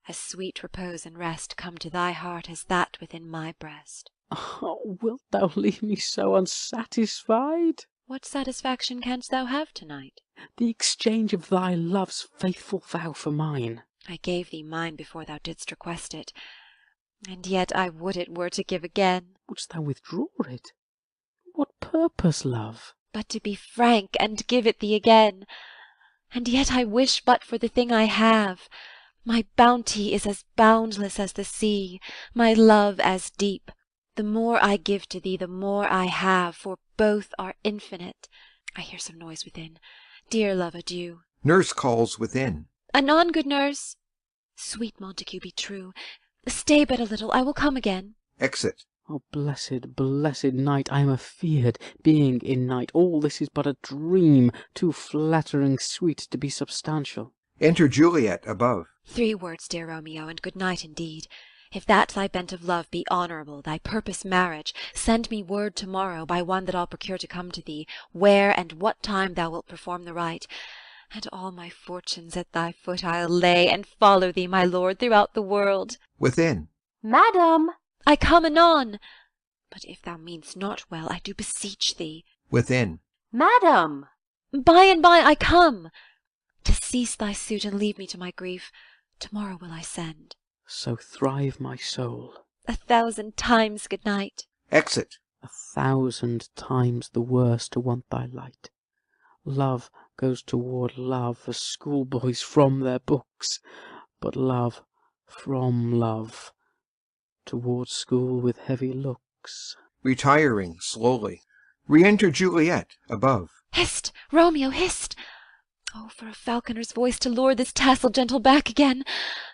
As sweet repose and rest come to thy heart as that within my breast. Oh, wilt thou leave me so unsatisfied? What satisfaction canst thou have to-night? The exchange of thy love's faithful vow for mine. I gave thee mine before thou didst request it, and yet I would it were to give again. Wouldst thou withdraw it? What purpose, love? But to be frank and give it thee again. And yet I wish but for the thing I have. My bounty is as boundless as the sea, my love as deep. The more I give to thee, the more I have, for both are infinite. I hear some noise within. Dear love, adieu. Nurse calls within. Anon, good nurse. Sweet Montague, be true. Stay but a little, I will come again. Exit. Oh, blessed, blessed night, I am afeard, being in night. All this is but a dream, too flattering sweet to be substantial. Enter Juliet above. 3 words, dear Romeo, and good night indeed. If that thy bent of love be honourable, thy purpose marriage, send me word to-morrow by one that I'll procure to come to thee, where and what time thou wilt perform the rite, and all my fortunes at thy foot I'll lay, and follow thee, my lord, throughout the world. Within. Madam, I come anon. But if thou mean'st not well, I do beseech thee. Within. Madam, by and by I come. To cease thy suit and leave me to my grief, to-morrow will I send. So thrive my soul. 1,000 times good night. Exit. 1,000 times the worse to want thy light. Love goes toward love as schoolboys from their books, but love from love toward school with heavy looks. Retiring slowly. Re-enter Juliet above. Hist, Romeo, hist! Oh, for a falconer's voice to lure this tassel gentle back again!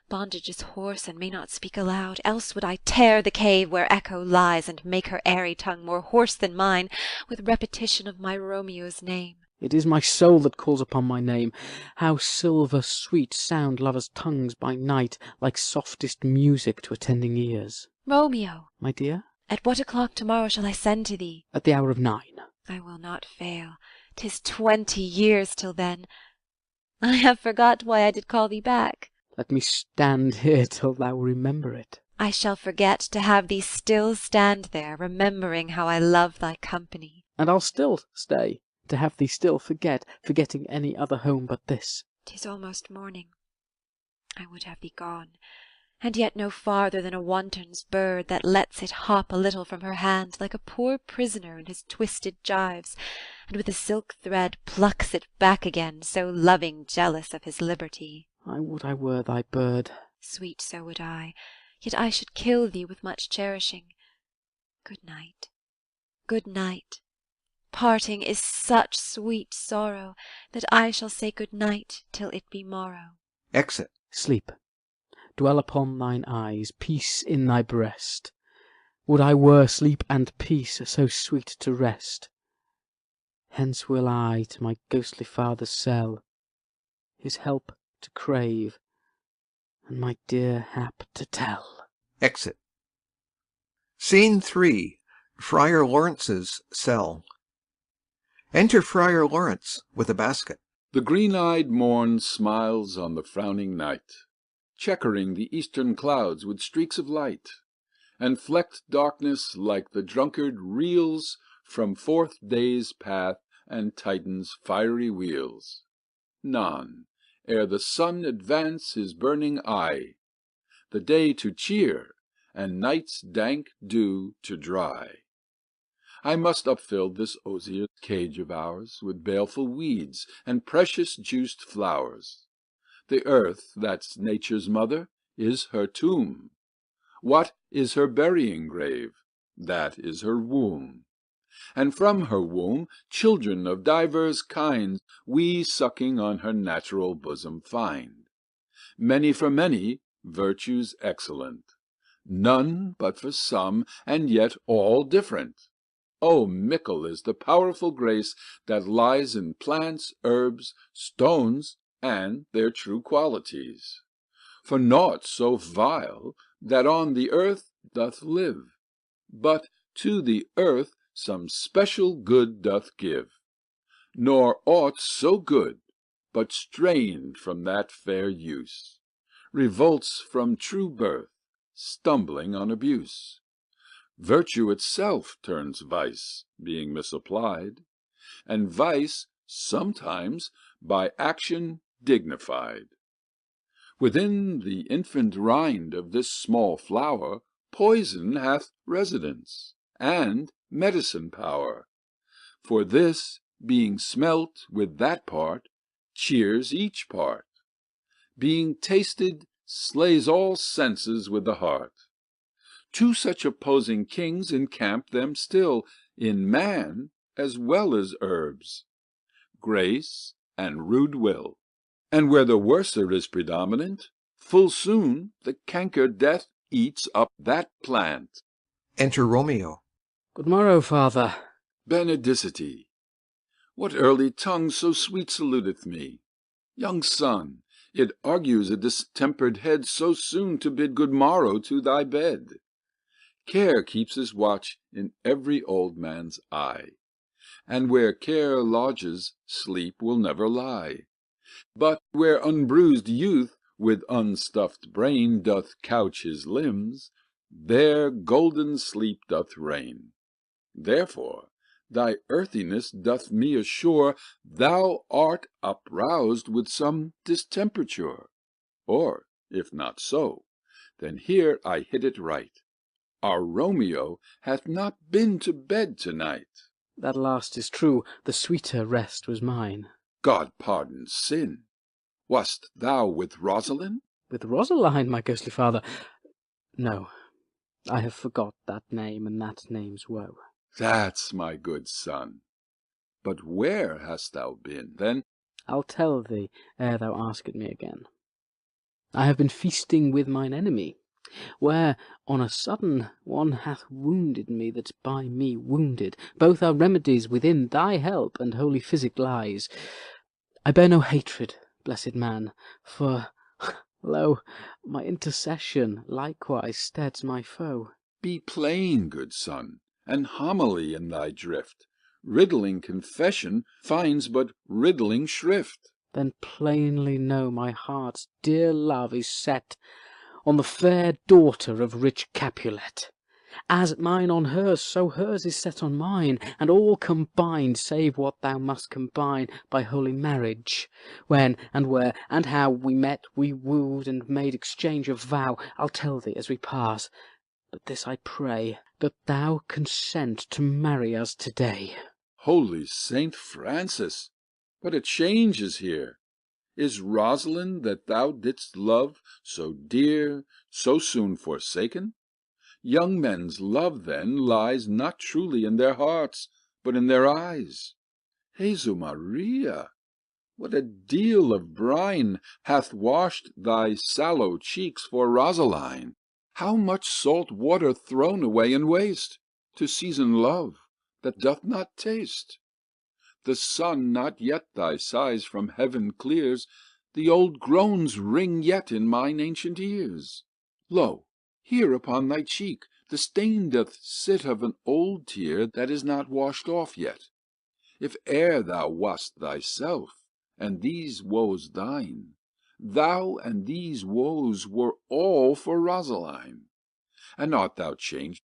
Bondage is hoarse and may not speak aloud, else would I tear the cave where Echo lies, and make her airy tongue more hoarse than mine, with repetition of my Romeo's name. It is my soul that calls upon my name. How silver sweet sound lovers' tongues by night, like softest music to attending ears. Romeo! My dear? At what o'clock to-morrow shall I send to thee? At the hour of 9. I will not fail. 'Tis 20 years till then. I have forgot why I did call thee back. Let me stand here till thou remember it. I shall forget to have thee still stand there, remembering how I love thy company. And I'll still stay, to have thee still forget, forgetting any other home but this. 'Tis almost morning. I would have thee gone, and yet no farther than a wanton's bird that lets it hop a little from her hand, like a poor prisoner in his twisted gyves, and with a silk thread plucks it back again, so loving jealous of his liberty. I would I were thy bird. Sweet, so would I, yet I should kill thee with much cherishing. Good night, good night. Parting is such sweet sorrow, that I shall say good night till it be morrow. Exit. Sleep. Dwell upon thine eyes, peace in thy breast. Would I were sleep and peace, so sweet to rest. Hence will I to my ghostly father's cell, his help to crave, and my dear hap to tell. Exit. Scene 3. Friar Lawrence's cell. Enter Friar Lawrence with a basket. The green-eyed morn smiles on the frowning night, checkering the eastern clouds with streaks of light, and flecked darkness like the drunkard reels from forth day's path and Titan's fiery wheels. None, ere the sun advance his burning eye, the day to cheer, and night's dank dew to dry. I must upfill this osier cage of ours with baleful weeds and precious juiced flowers. The earth, that's nature's mother, is her tomb. What is her burying grave? That is her womb. And from her womb children of divers kinds we sucking on her natural bosom find. Many for many, virtues excellent, none but for some, and yet all different. Oh, mickle is the powerful grace that lies in plants, herbs, stones, and their true qualities. For naught so vile that on the earth doth live, but to the earth some special good doth give, nor aught so good, but strained from that fair use, revolts from true birth, stumbling on abuse. Virtue itself turns vice, being misapplied, and vice sometimes by action dignified. Within the infant rind of this small flower poison hath residence, and medicine power. For this, being smelt with that part, cheers each part. Being tasted, slays all senses with the heart. Two such opposing kings encamp them still, in man as well as herbs, grace and rude will. And where the worser is predominant, full soon the canker death eats up that plant. Enter Romeo. Good morrow, father. Benedicite. What early tongue so sweet saluteth me? Young son, it argues a distempered head so soon to bid good morrow to thy bed. Care keeps his watch in every old man's eye, and where care lodges, sleep will never lie. But where unbruised youth with unstuffed brain doth couch his limbs, there golden sleep doth reign. Therefore thy earthiness doth me assure thou art uproused with some distemperature. Or, if not so, then here I hit it right. Our Romeo hath not been to bed to-night. That last is true, the sweeter rest was mine. God pardon sin. Wast thou with Rosaline? With Rosaline, my ghostly father? No, I have forgot that name and that name's woe. That's my good son. But where hast thou been, then? I'll tell thee ere thou ask it me again. I have been feasting with mine enemy, where on a sudden one hath wounded me that's by me wounded. Both are remedies within thy help and holy physic lies. I bear no hatred, blessed man, for, lo, my intercession likewise steads my foe. Be plain, good son, and homily in thy drift. Riddling confession finds but riddling shrift. Then plainly know my heart's dear love is set on the fair daughter of rich Capulet, As mine on hers, so hers is set on mine, and all combined, save what thou must combine by holy marriage. When and where and how we met, we wooed and made exchange of vow, I'll tell thee as we pass. But this I pray, that thou consent to marry us today. Holy Saint Francis, what a change is here! Is Rosalind that thou didst love so dear, so soon forsaken? Young men's love, then, lies not truly in their hearts, but in their eyes. Jesu Maria, what a deal of brine hath washed thy sallow cheeks for Rosaline! How much salt water thrown away in waste, to season love that doth not taste! The sun not yet thy sighs from heaven clears, the old groans ring yet in mine ancient ears. Lo, here upon thy cheek the stain doth sit of an old tear that is not washed off yet. If e'er thou wast thyself, and these woes thine, thou and these woes were all for Rosaline. And art thou changed?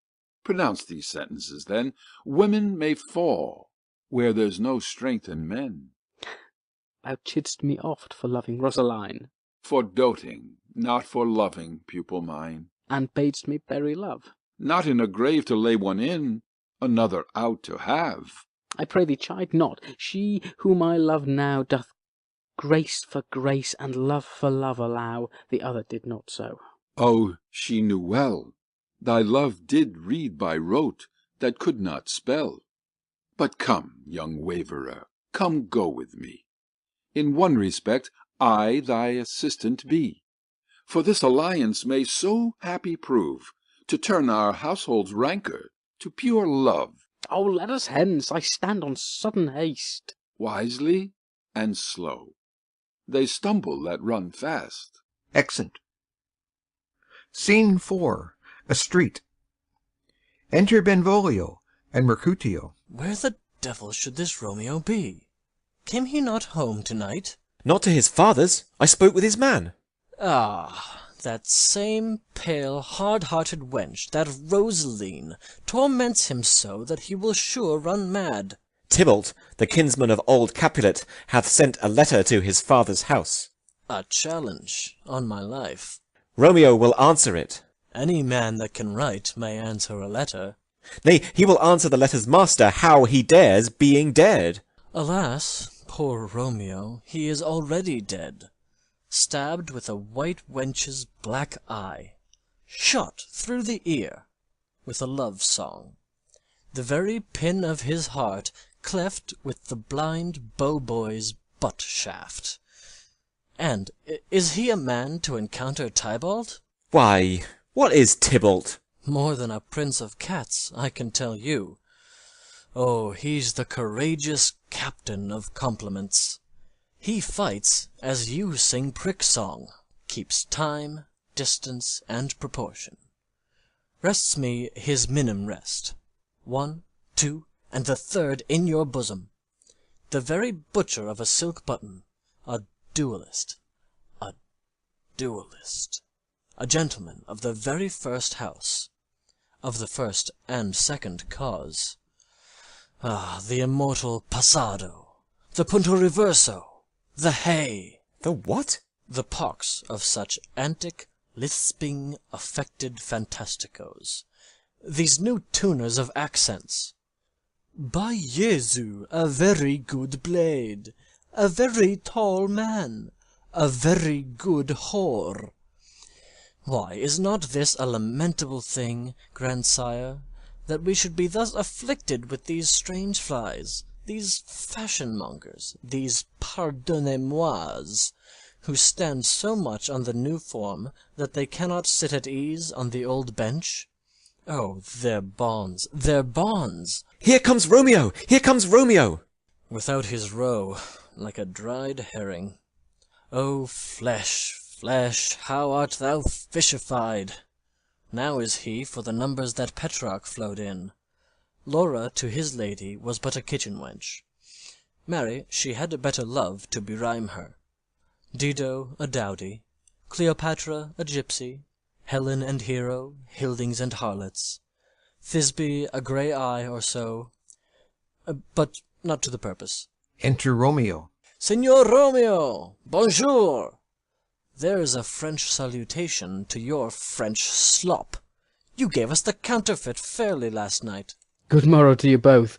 Pronounce these sentences, then. Women may fall where there's no strength in men. Thou chidst me oft for loving Rosaline, For doting, not for loving, pupil mine. and badest me bury love. Not in a grave to lay one in, another out to have. I pray thee chide not. She whom I love now doth grace for grace and love for love allow. The other did not so. Oh, she knew well. Thy love did read by rote that could not spell. But come, young waverer, come go with me. In one respect I thy assistant be, for this alliance may so happy prove, to turn our household's rancour to pure love. Oh, let us hence, I stand on sudden haste. Wisely and slow. They stumble that run fast. Exeunt. Scene 4. A street. Enter Benvolio and Mercutio. Where the devil should this Romeo be? Came he not home to-night? Not to his father's. I spoke with his man. Ah, that same pale, hard-hearted wench, that Rosaline, torments him so that he will sure run mad. Tybalt, the kinsman of old Capulet, hath sent a letter to his father's house. A challenge, on my life. Romeo will answer it. Any man that can write may answer a letter. Nay, he will answer the letter's master how he dares, being dared. Alas, poor Romeo, he is already dead, stabbed with a white wench's black eye, shot through the ear with a love song, the very pin of his heart cleft with the blind bow-boy's butt-shaft. And is he a man to encounter Tybalt? Why, what is Tybalt? More than a prince of cats, I can tell you. Oh, he's the courageous captain of compliments. He fights as you sing prick-song, keeps time, distance, and proportion. Rests me his minim rest. 1, 2, and the third in your bosom. The very butcher of a silk button, a duellist, a gentleman of the very first house, of the first and second cause. Ah, the immortal passado, the punto reverso, the hay. The what? The pox of such antic, lisping, affected fantasticos. These new tuners of accents. By Jesu, a very good blade, a very tall man, a very good whore. Why, is not this a lamentable thing, grandsire, that we should be thus afflicted with these strange flies, these fashion-mongers, these pardonnez-mois, who stand so much on the new form that they cannot sit at ease on the old bench? Oh, their bonds, their bonds! Here comes Romeo! Here comes Romeo! Without his roe, like a dried herring. O flesh, flesh, how art thou fishified! Now is he for the numbers that Petrarch flowed in. Laura to his lady was but a kitchen wench. Marry, she had a better love to berhyme her. Dido a dowdy, Cleopatra a gypsy, Helen and Hero, Hildings and harlots. Thisbe, a grey eye or so, but not to the purpose. Enter Romeo. Signor Romeo, bonjour! There's a French salutation to your French slop. You gave us the counterfeit fairly last night. Good morrow to you both.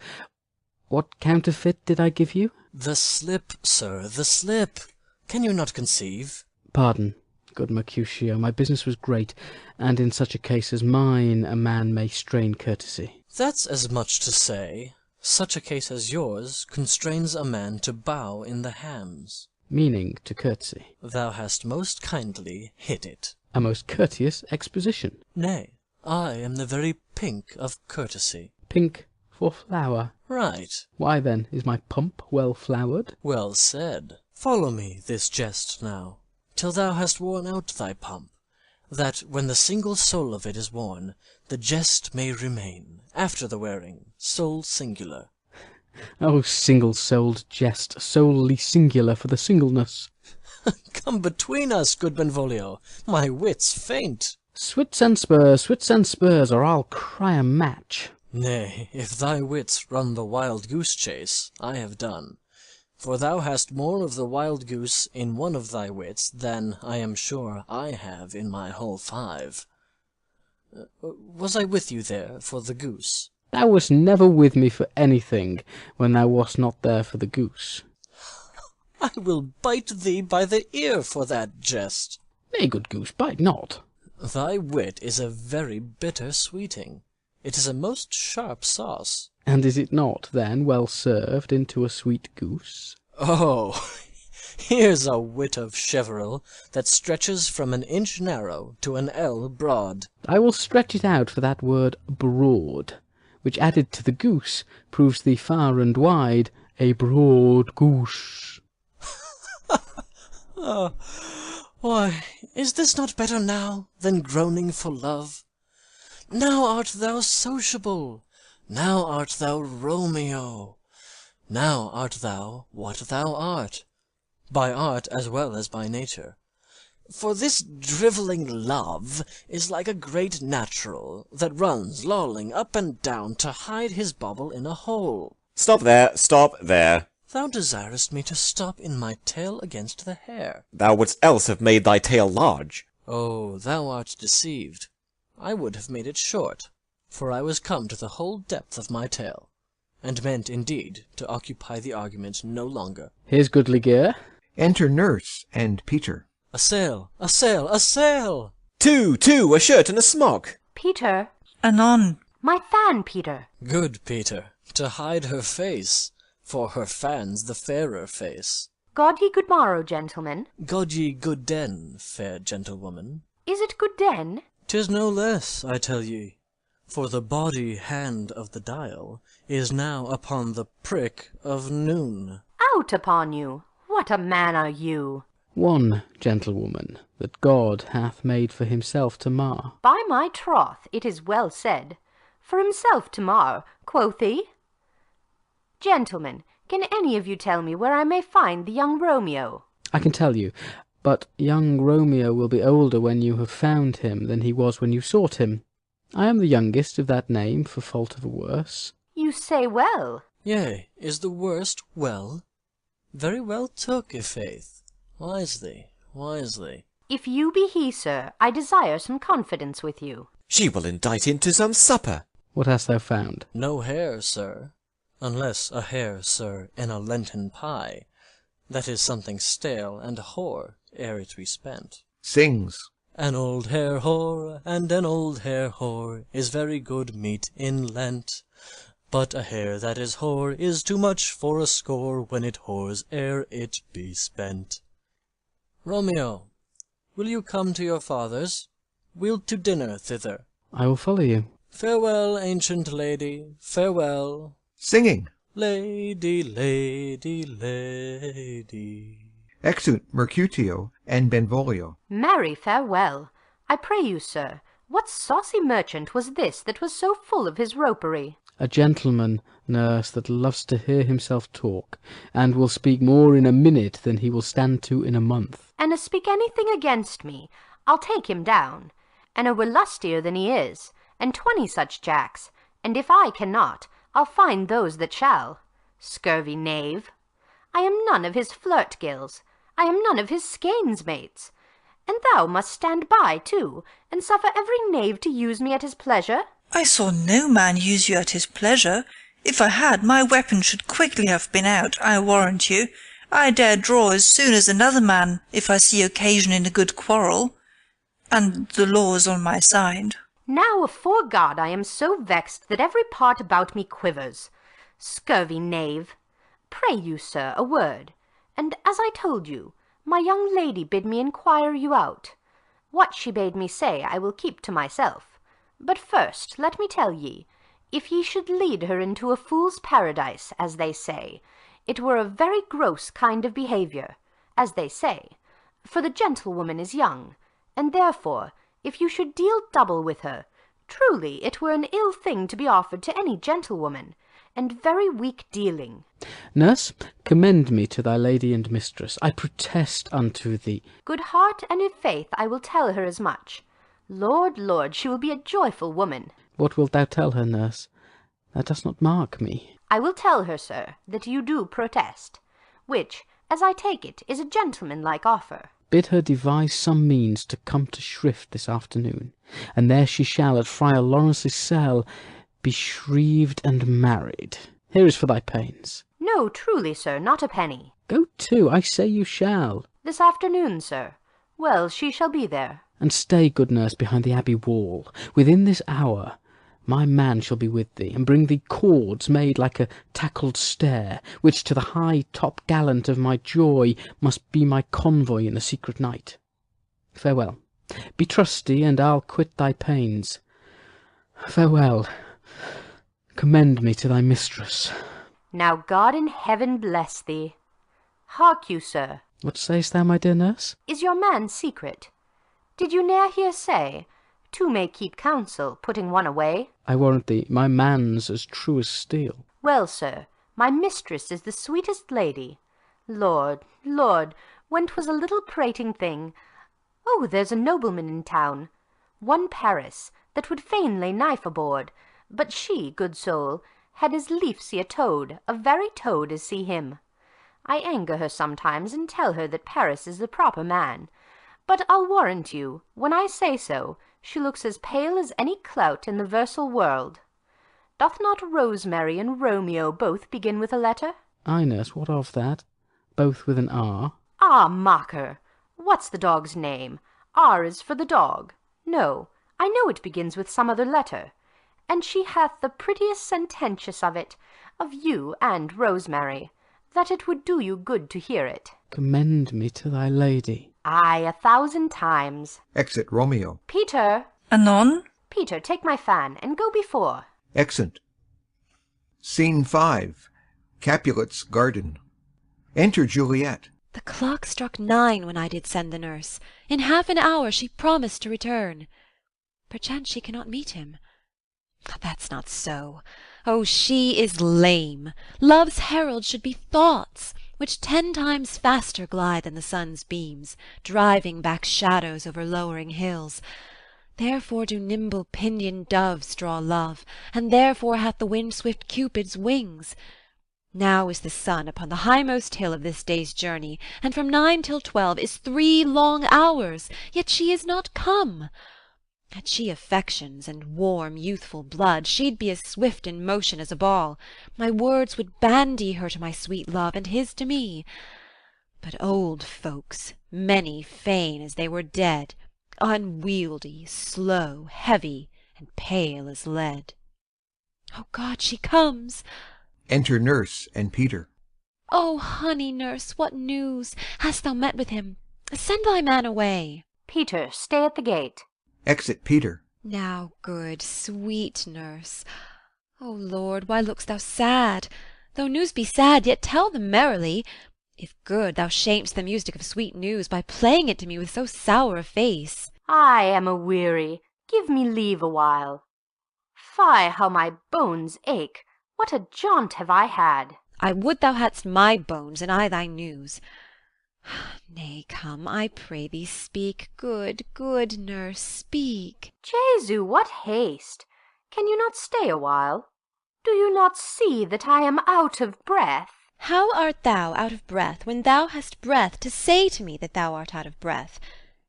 What counterfeit did I give you? The slip, sir, the slip. Can you not conceive? Pardon, good Mercutio, my business was great, and in such a case as mine a man may strain courtesy. That's as much to say, such a case as yours constrains a man to bow in the hams. Meaning to courtesy. Thou hast most kindly hit it. A most courteous exposition. Nay, I am the very pink of courtesy. Pink for flower. Right. Why then, is my pump well flowered? Well said. Follow me this jest now, till thou hast worn out thy pump, that when the single soul of it is worn, the jest may remain, after the wearing, soul singular. Oh, single-souled jest, solely singular for the singleness. Come between us, good Benvolio, my wits faint. Swits and spurs, or I'll cry a match. Nay, if thy wits run the wild goose chase, I have done. For thou hast more of the wild goose in one of thy wits than, I am sure, I have in my whole 5. Was I with you there for the goose? Thou wast never with me for anything, when thou wast not there for the goose. I will bite thee by the ear for that jest. Nay, good goose, bite not. Thy wit is a very bitter sweeting. It is a most sharp sauce. And is it not, then, well served into a sweet goose? Oh, here's a wit of Cheveril that stretches from an inch narrow to an ell broad. I will stretch it out for that word broad, which added to the goose proves thee far and wide a broad goose. Why, is this not better now than groaning for love? Now art thou sociable, now art thou Romeo, now art thou what thou art, by art as well as by nature. For this drivelling love is like a great natural that runs lolling up and down to hide his bauble in a hole. Stop there, stop there. Thou desirest me to stop in my tail against the hair. Thou wouldst else have made thy tail large. Oh, thou art deceived. I would have made it short, for I was come to the whole depth of my tail, and meant indeed to occupy the argument no longer. Here's goodly gear. Enter Nurse and Peter. A sail, a sail, a sail! Two, a shirt and a smock. Peter. Anon. My fan, Peter. Good Peter, to hide her face, for her fan's the fairer face. God ye good morrow, gentlemen. God ye good den, fair gentlewoman. Is it good den? 'Tis no less, I tell ye, for the body hand of the dial is now upon the prick of noon. Out upon you! What a man are you! One gentlewoman that God hath made for himself to mar. By my troth, it is well said. For himself to mar, quoth he. Gentlemen, can any of you tell me where I may find the young Romeo? I can tell you, but young Romeo will be older when you have found him than he was when you sought him. I am the youngest of that name, for fault of a worse. You say well. Yea, is the worst well? Very well took, i' faith. Wisely, wisely. If you be he, sir, I desire some confidence with you. She will indite him to some supper. What hast thou found? No hare, sir, unless a hare, sir, in a Lenten pie. That is something stale and hoar, ere it be spent. Sings. An old hare whore and an old hare whore is very good meat in Lent. But a hare that is whore is too much for a score when it whores ere it be spent. Romeo, will you come to your father's? We'll to dinner thither. I will follow you. Farewell, ancient lady, farewell. Singing. Lady, lady, lady. Exeunt Mercutio and Benvolio. Marry, farewell. I pray you, sir, what saucy merchant was this that was so full of his ropery? A gentleman, nurse, that loves to hear himself talk, and will speak more in a minute than he will stand to in a month. An a speak anything against me, I'll take him down. An a were lustier than he is, and 20 such jacks, and if I cannot, I'll find those that shall. Scurvy knave! I am none of his flirt-gills, I am none of his skeins-mates, and thou must stand by too, and suffer every knave to use me at his pleasure. I saw no man use you at his pleasure. If I had, my weapon should quickly have been out, I warrant you. I dare draw as soon as another man, if I see occasion in a good quarrel, and the law is on my side. Now, afore God, I am so vexed that every part about me quivers. Scurvy knave! Pray you, sir, a word, and as I told you, my young lady bid me inquire you out. What she bade me say I will keep to myself. But first let me tell ye, if ye should lead her into a fool's paradise, as they say, it were a very gross kind of behaviour, as they say, for the gentlewoman is young, and therefore, if you should deal double with her, truly it were an ill thing to be offered to any gentlewoman, and very weak dealing. Nurse, commend me to thy lady and mistress. I protest unto thee. Good heart, and in faith I will tell her as much. Lord, Lord, she will be a joyful woman. What wilt thou tell her, nurse? Thou dost not mark me. I will tell her, sir, that you do protest, which, as I take it, is a gentlemanlike offer. Bid her devise some means to come to Shrift this afternoon, and there she shall at Friar Lawrence's cell be shrived and married. Here is for thy pains. No, truly, sir, not a penny. Go to, I say you shall. This afternoon, sir. Well, she shall be there. And stay, good nurse, behind the abbey wall. Within this hour my man shall be with thee, and bring thee cords made like a tackled stair, which to the high top-gallant of my joy must be my convoy in the secret night. Farewell. Be trusty, and I'll quit thy pains. Farewell. Commend me to thy mistress. Now God in heaven bless thee. Hark you, sir. What sayst thou, my dear nurse? Is your man secret? Did you ne'er hear say, two may keep counsel, putting one away? I warrant thee, my man's as true as steel. Well, sir, my mistress is the sweetest lady. Lord, Lord, when 'twas a little prating thing. Oh, there's a nobleman in town, one Paris, that would fain lay knife aboard, but she, good soul, had as lief see a toad, a very toad, as see him. I anger her sometimes, and tell her that Paris is the proper man. But I'll warrant you, when I say so, she looks as pale as any clout in the versal world. Doth not Rosemary and Romeo both begin with a letter? Ay, nurse, what of that? Both with an R? Ah, mocker! What's the dog's name? R is for the dog. No, I know it begins with some other letter. And she hath the prettiest sententious of it, of you and Rosemary, that it would do you good to hear it. Commend me to thy lady. Ay, 1,000 times. Exit Romeo. Peter! Anon? Peter, take my fan, and go before. Exit. Scene 5. Capulet's garden. Enter Juliet. The clock struck 9 when I did send the nurse. In half an hour she promised to return. Perchance she cannot meet him. That's not so. Oh, she is lame. Love's herald should be thoughts, which 10 times faster glide than the sun's beams, driving back shadows over lowering hills. Therefore do nimble pinioned doves draw love, and therefore hath the wind-swift Cupid's wings. Now is the sun upon the high-most hill of this day's journey, and from 9 till 12 is 3 long hours, yet she is not come. Had she affections and warm youthful blood, she'd be as swift in motion as a ball. My words would bandy her to my sweet love, and his to me. But old folks, many feign as they were dead, unwieldy, slow, heavy, and pale as lead. Oh God, she comes! Enter Nurse and Peter. Oh, honey nurse, what news? Hast thou met with him? Send thy man away. Peter, stay at the gate. Exit Peter. Now, good, sweet nurse. O Lord, why look'st thou sad? Though news be sad, yet tell them merrily. If good, thou shamest the music of sweet news by playing it to me with so sour a face. I am a-weary. Give me leave a while. Fie, how my bones ache! What a jaunt have I had! I would thou hadst my bones, and I thy news. Nay, come, I pray thee, speak, good, good nurse, speak. Jesu, what haste! Can you not stay a while? Do you not see that I am out of breath? How art thou out of breath, when thou hast breath to say to me that thou art out of breath?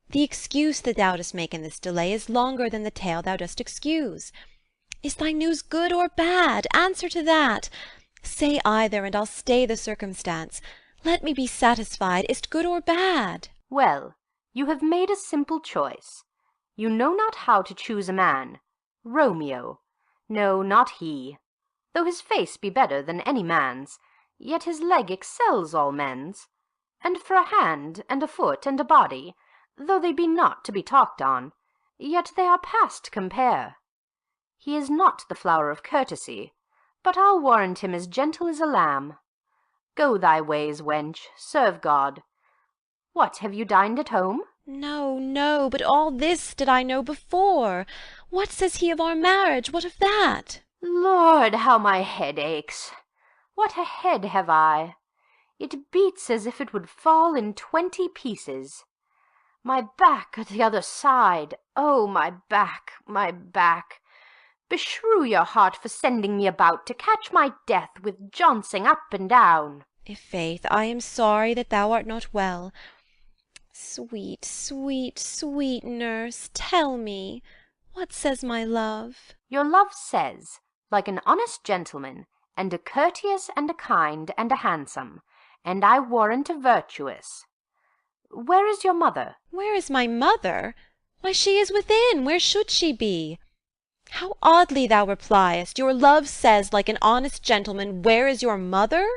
The excuse that thou dost make in this delay is longer than the tale thou dost excuse. Is thy news good or bad? Answer to that. Say either, and I'll stay the circumstance. Let me be satisfied. Is't good or bad? Well, you have made a simple choice. You know not how to choose a man. Romeo. No, not he. Though his face be better than any man's, yet his leg excels all men's. And for a hand, and a foot, and a body, though they be not to be talked on, yet they are past compare. He is not the flower of courtesy, but I'll warrant him as gentle as a lamb. Go thy ways, wench, serve God. What, have you dined at home? No, no, but all this did I know before. What says he of our marriage? What of that? Lord, how my head aches! What a head have I! It beats as if it would fall in 20 pieces. My back at the other side. Oh, my back, my back! Beshrew your heart for sending me about to catch my death with jouncing up and down. I'faith, I am sorry that thou art not well. Sweet, sweet, sweet nurse, tell me, what says my love? Your love says, like an honest gentleman, and a courteous, and a kind, and a handsome, and I warrant a virtuous. Where is your mother? Where is my mother? Why, she is within. Where should she be? How oddly thou repliest! Your love says, like an honest gentleman, where is your mother?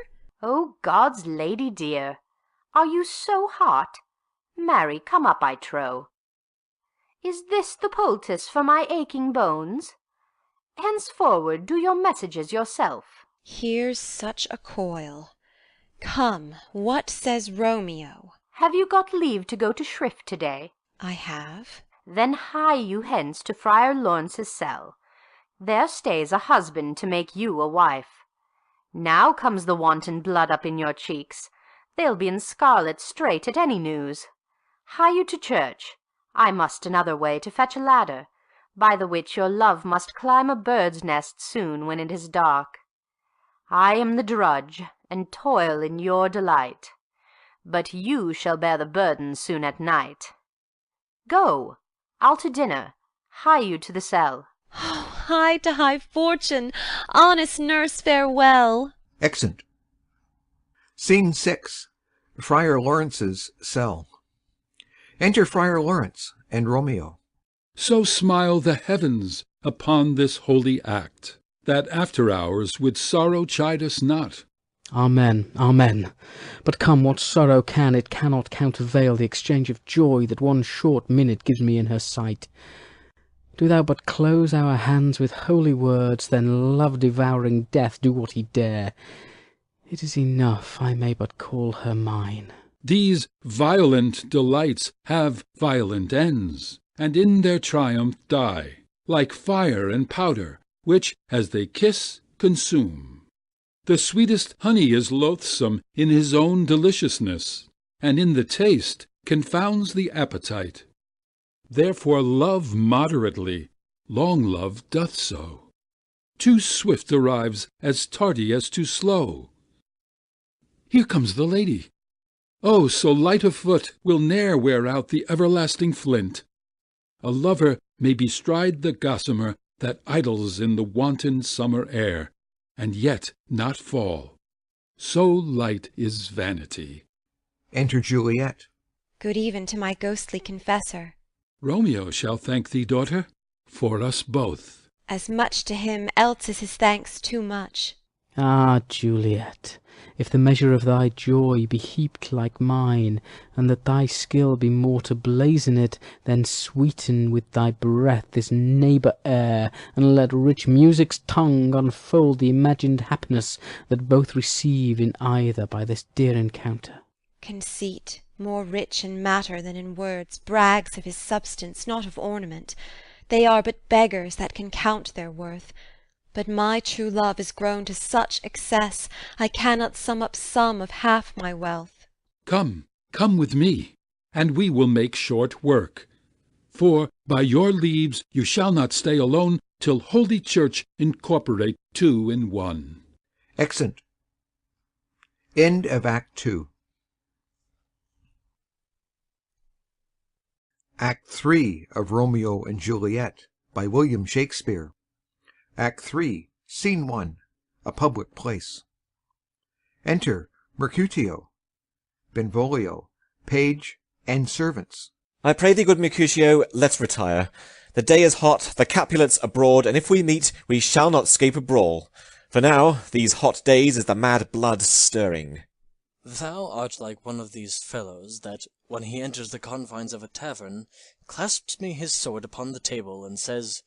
O God's lady dear, are you so hot? Marry, come up, I trow. Is this the poultice for my aching bones? Henceforward do your messages yourself. Here's such a coil. Come, what says Romeo? Have you got leave to go to shrift to-day? I have. Then hie you hence to Friar Lawrence's cell. There stays a husband to make you a wife. Now comes the wanton blood up in your cheeks. They'll be in scarlet straight at any news. Hie you to church. I must another way to fetch a ladder, by the which your love must climb a bird's nest soon when it is dark. I am the drudge, and toil in your delight, but you shall bear the burden soon at night. Go, I'll to dinner. Hie you to the cell. Oh, hie to high fortune! Honest nurse, farewell! Exeunt. Scene 6. Friar Lawrence's cell. Enter Friar Lawrence and Romeo. So smile the heavens upon this holy act, that after hours with sorrow chide us not. Amen, amen. But come what sorrow can, it cannot countervail the exchange of joy that one short minute gives me in her sight. Do thou but close our hands with holy words, then love-devouring death do what he dare. It is enough I may but call her mine. These violent delights have violent ends, and in their triumph die, like fire and powder, which, as they kiss, consume. The sweetest honey is loathsome in his own deliciousness, and in the taste confounds the appetite. Therefore love moderately, long love doth so. Too swift arrives as tardy as too slow. Here comes the lady. Oh, so light of foot will ne'er wear out the everlasting flint. A lover may bestride the gossamer that idles in the wanton summer air, and yet not fall. So light is vanity. Enter Juliet. Good even to my ghostly confessor. Romeo shall thank thee, daughter, for us both. As much to him, else is his thanks too much. Ah, Juliet, if the measure of thy joy be heaped like mine, and that thy skill be more to blazon it, then sweeten with thy breath this neighbour air, and let rich music's tongue unfold the imagined happiness that both receive in either by this dear encounter. Conceit, more rich in matter than in words, brags of his substance, not of ornament. They are but beggars that can count their worth. But my true love is grown to such excess, I cannot sum up sum of half my wealth. Come, come with me, and we will make short work. For by your leaves you shall not stay alone, till Holy Church incorporate two in one. Exeunt. End of Act 2. Act 3 of Romeo and Juliet by William Shakespeare. Act 3, Scene 1, a public place. Enter Mercutio, Benvolio, page, and servants. I pray thee, good Mercutio, let's retire. The day is hot, the Capulets abroad, and if we meet, we shall not scape a brawl. For now, these hot days is the mad blood stirring. Thou art like one of these fellows that, when he enters the confines of a tavern, clasps me his sword upon the table, and says,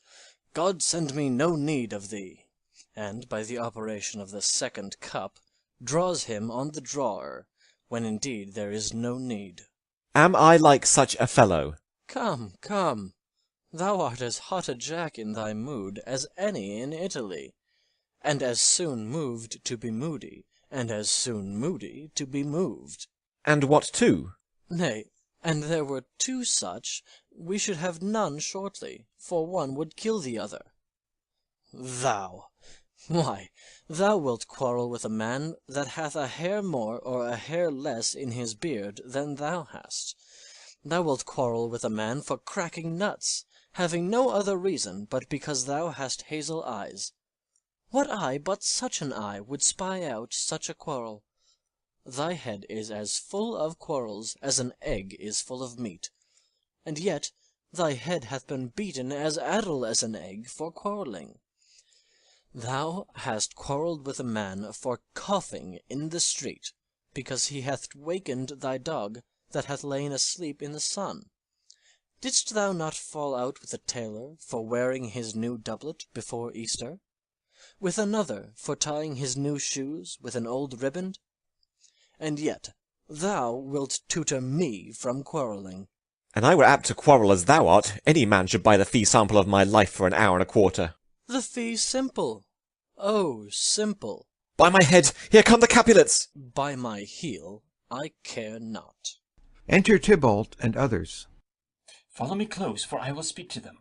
God send me no need of thee, and, by the operation of the second cup, draws him on the drawer, when indeed there is no need. Am I like such a fellow? Come, come, thou art as hot a jack in thy mood as any in Italy, and as soon moved to be moody, and as soon moody to be moved. And what two? Nay, and there were two such, we should have none shortly, for one would kill the other. Thou! Why, thou wilt quarrel with a man that hath a hair more or a hair less in his beard than thou hast. Thou wilt quarrel with a man for cracking nuts, having no other reason but because thou hast hazel eyes. What eye but such an eye would spy out such a quarrel? Thy head is as full of quarrels as an egg is full of meat, and yet thy head hath been beaten as addle as an egg for quarrelling. Thou hast quarrelled with a man for coughing in the street, because he hath wakened thy dog that hath lain asleep in the sun. Didst thou not fall out with a tailor for wearing his new doublet before Easter? With another for tying his new shoes with an old riband? And yet thou wilt tutor me from quarrelling. An I were apt to quarrel as thou art, any man should buy the fee sample of my life for an hour and a quarter. The fee simple. Oh, simple. By my head, here come the Capulets! By my heel, I care not. Enter Tybalt and others. Follow me close, for I will speak to them.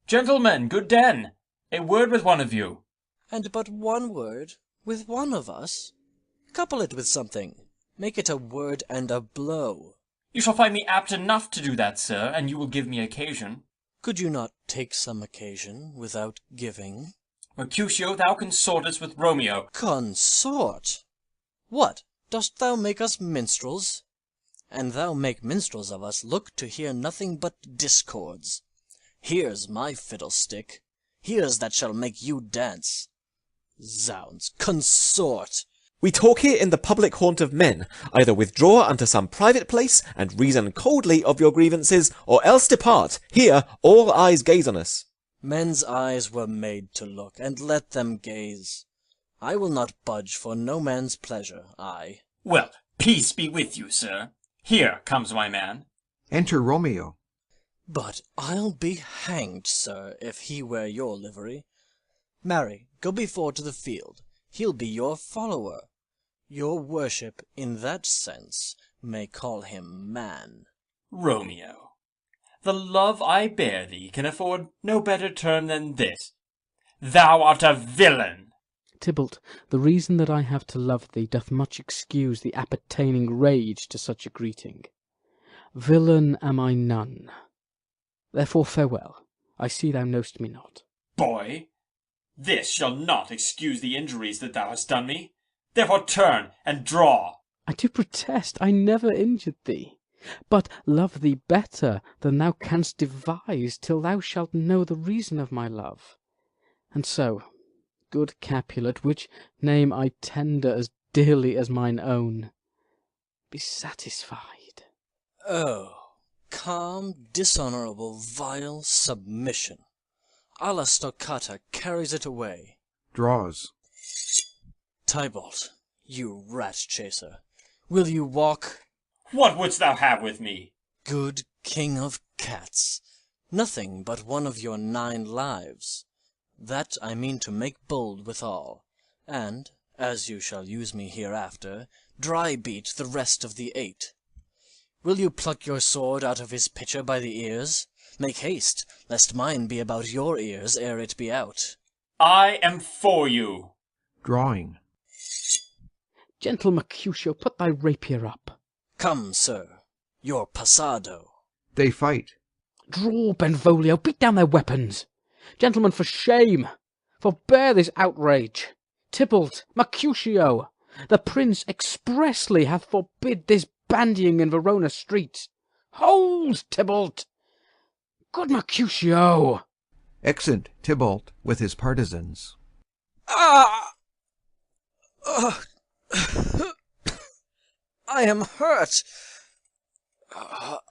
Gentlemen, good den, a word with one of you. And but one word with one of us? Couple it with something. Make it a word and a blow. You shall find me apt enough to do that, sir, and you will give me occasion. Could you not take some occasion without giving? Mercutio, thou consortest with Romeo. Consort? What, dost thou make us minstrels? And thou make minstrels of us look to hear nothing but discords. Here's my fiddlestick. Here's that shall make you dance. Zounds, consort! We talk here in the public haunt of men. Either withdraw unto some private place, and reason coldly of your grievances, or else depart. Here all eyes gaze on us. Men's eyes were made to look, and let them gaze. I will not budge for no man's pleasure, I. Well, peace be with you, sir. Here comes my man. Enter Romeo. But I'll be hanged, sir, if he wear your livery. Marry, go before to the field. He'll be your follower. Your worship, in that sense, may call him man. Romeo, the love I bear thee can afford no better term than this. Thou art a villain. Tybalt, the reason that I have to love thee doth much excuse the appertaining rage to such a greeting. Villain am I none. Therefore farewell. I see thou know'st me not. Boy, this shall not excuse the injuries that thou hast done me. Therefore turn and draw. I do protest I never injured thee, but love thee better than thou canst devise, till thou shalt know the reason of my love. And so, good Capulet, which name I tender as dearly as mine own, be satisfied. Oh, calm, dishonourable, vile submission. Alla stoccata carries it away. Draws. Tybalt, you rat-chaser, will you walk? What wouldst thou have with me? Good king of cats, nothing but one of your 9 lives. That I mean to make bold withal, and, as you shall use me hereafter, dry beat the rest of the 8. Will you pluck your sword out of his pitcher by the ears? Make haste, lest mine be about your ears ere it be out. I am for you. Drawing. Gentle Mercutio, put thy rapier up. Come, sir, your passado. They fight. Draw, Benvolio, beat down their weapons. Gentlemen, for shame! Forbear this outrage. Tybalt, Mercutio, the prince expressly hath forbid this bandying in Verona streets. Hold, Tybalt! Good Mercutio! Exeunt Tybalt with his partisans. Ah! I am hurt.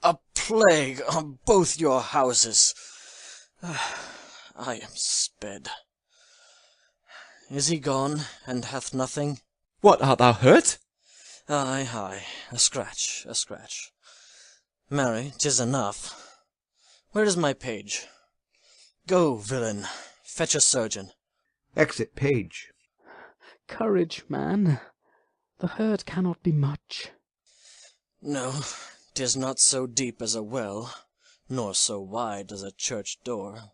A plague on both your houses. I am sped. Is he gone, and hath nothing? What, art thou hurt? Ay, ay, a scratch, a scratch. Marry, 'tis enough. Where is my page? Go, villain, fetch a surgeon. Exit page. Courage, man. The hurt cannot be much. No, 'tis not so deep as a well, nor so wide as a church door,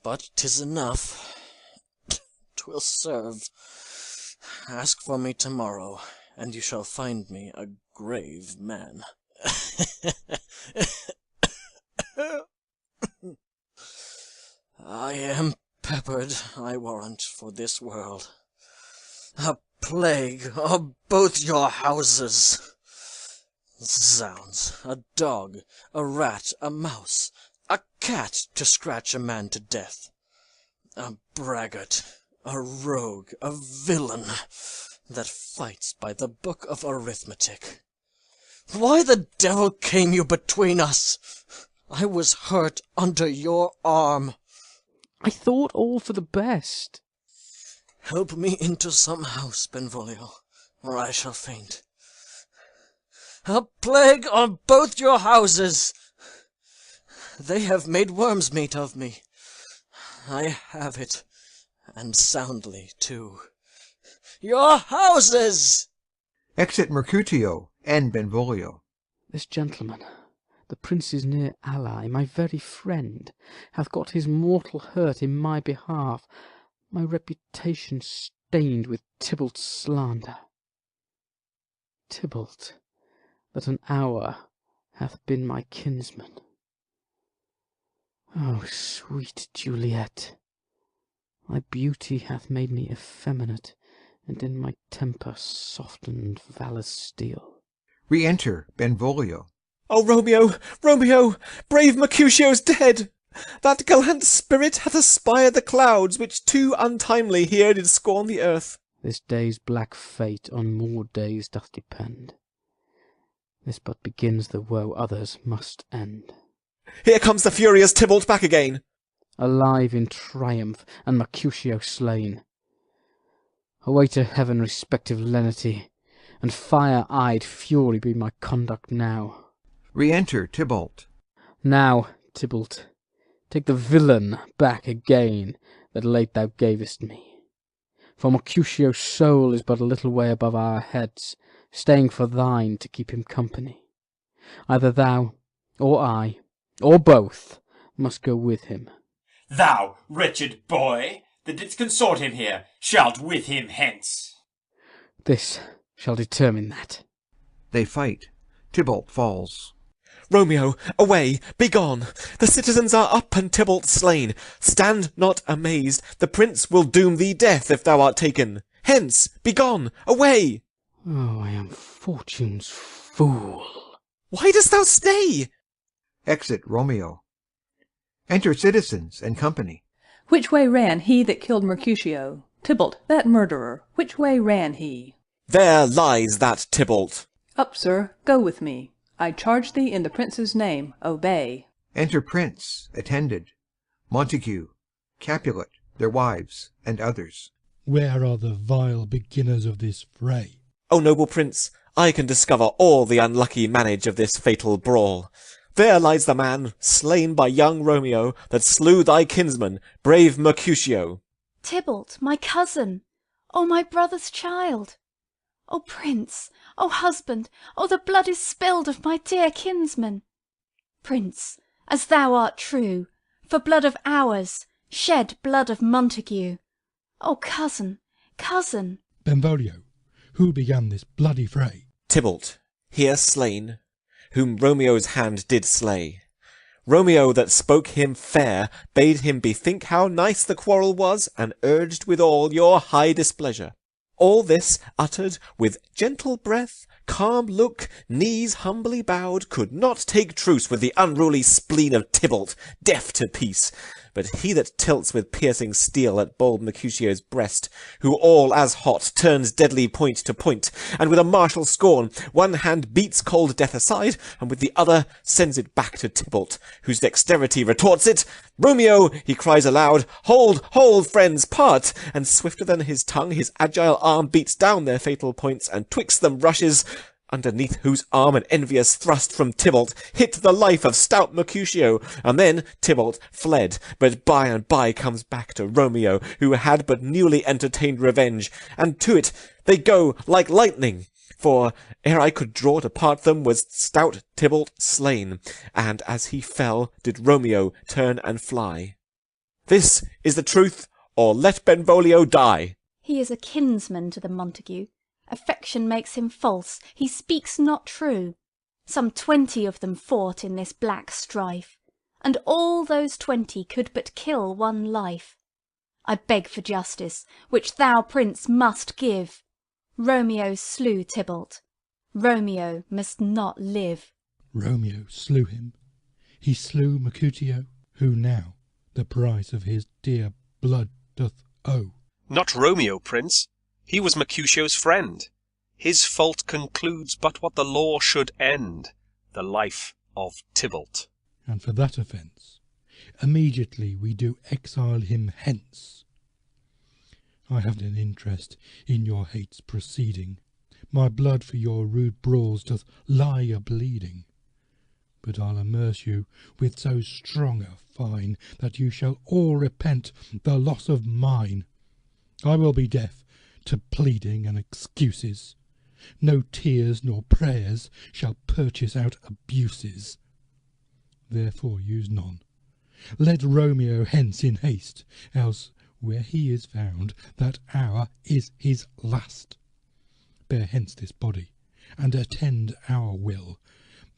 but 'tis enough. 'Twill serve. Ask for me tomorrow, and you shall find me a grave man. I am peppered, I warrant, for this world. A plague of both your houses. Zounds, a dog, a rat, a mouse, a cat to scratch a man to death. A braggart, a rogue, a villain, that fights by the book of arithmetic. Why the devil came you between us? I was hurt under your arm. I thought all for the best. Help me into some house, Benvolio, or I shall faint. A plague on both your houses! They have made worm's meat of me. I have it, and soundly too. Your houses! Exit Mercutio and Benvolio. This gentleman, the prince's near ally, my very friend, hath got his mortal hurt in my behalf, my reputation stained with Tybalt's slander. Tybalt, that an hour hath been my kinsman. Oh, sweet Juliet, thy beauty hath made me effeminate, and in my temper softened valor's steel. Re-enter Benvolio. O Romeo, Romeo, brave Mercutio's dead! That gallant spirit hath aspired the clouds, which too untimely here did scorn the earth. This day's black fate on more days doth depend. This but begins the woe others must end. Here comes the furious Tybalt back again. Alive in triumph, and Mercutio slain. Away to heaven respective lenity, and fire-eyed fury be my conduct now. Re-enter Tybalt. Now, Tybalt, take the villain back again that late thou gavest me. For Mercutio's soul is but a little way above our heads, staying for thine to keep him company. Either thou, or I, or both, must go with him. Thou, wretched boy, that didst consort him here, shalt with him hence. This shall determine that. They fight. Tybalt falls. Romeo, away, begone! The citizens are up, and Tybalt slain. Stand not amazed, the prince will doom thee death if thou art taken. Hence, begone, away! Oh, I am fortune's fool. Why dost thou stay? Exit Romeo. Enter citizens and company. Which way ran he that killed Mercutio? Tybalt, that murderer, which way ran he? There lies that Tybalt. Up, sir, go with me. I charge thee in the prince's name, obey. Enter Prince, attended, Montague, Capulet, their wives, and others. Where are the vile beginners of this fray? O noble prince, I can discover all the unlucky manage of this fatal brawl. There lies the man, slain by young Romeo, that slew thy kinsman, brave Mercutio. Tybalt, my cousin! O my brother's child! O prince! O husband! O the blood is spilled of my dear kinsman! Prince, as thou art true, for blood of ours, shed blood of Montague. O cousin, cousin! Benvolio, who began this bloody fray? Tybalt, here slain, whom Romeo's hand did slay. Romeo that spoke him fair bade him bethink how nice the quarrel was, and urged withal your high displeasure. All this uttered with gentle breath, calm look, knees humbly bowed, could not take truce with the unruly spleen of Tybalt, deaf to peace. But he that tilts with piercing steel at bold Mercutio's breast, who all as hot turns deadly point to point, and with a martial scorn one hand beats cold death aside, and with the other sends it back to Tybalt, whose dexterity retorts it. Romeo, he cries aloud, hold, hold, friends, part! And swifter than his tongue his agile arm beats down their fatal points, and twixt them rushes, underneath whose arm an envious thrust from Tybalt hit the life of stout Mercutio, and then Tybalt fled, but by and by comes back to Romeo, who had but newly entertained revenge, and to it they go like lightning. For ere I could draw to part them was stout Tybalt slain, and as he fell did Romeo turn and fly. This is the truth, or let Benvolio die. He is a kinsman to the Montague. Affection makes him false, he speaks not true. Some 20 of them fought in this black strife, and all those 20 could but kill one life. I beg for justice, which thou, prince, must give. Romeo slew Tybalt. Romeo must not live. Romeo slew him. He slew Mercutio, who now the price of his dear blood doth owe. Not Romeo, prince. He was Mercutio's friend. His fault concludes but what the law should end, the life of Tybalt. And for that offence, immediately we do exile him hence. I have an interest in your hate's proceeding. My blood for your rude brawls doth lie a-bleeding. But I'll immerse you with so strong a fine, that you shall all repent the loss of mine. I will be deaf to pleading and excuses. No tears nor prayers shall purchase out abuses. Therefore use none. Let Romeo hence in haste, else where he is found, that hour is his last. Bear hence this body, and attend our will.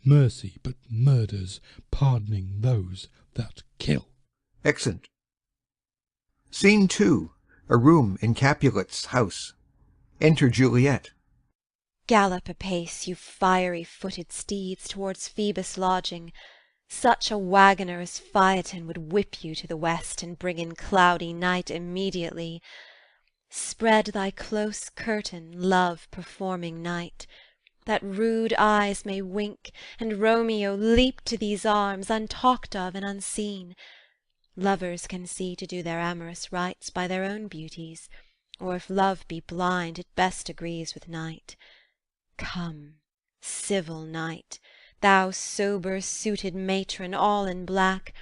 Mercy but murders, pardoning those that kill. Exeunt. Scene 2. A room in Capulet's house. Enter Juliet. Gallop apace, you fiery-footed steeds, towards Phoebus' lodging. Such a waggoner as Phaeton would whip you to the west, and bring in cloudy night immediately. Spread thy close curtain, love-performing night, that rude eyes may wink, and Romeo leap to these arms, untalked of and unseen. Lovers can see to do their amorous rites by their own beauties, or if love be blind, it best agrees with night. Come, civil night, thou sober-suited matron, all in black,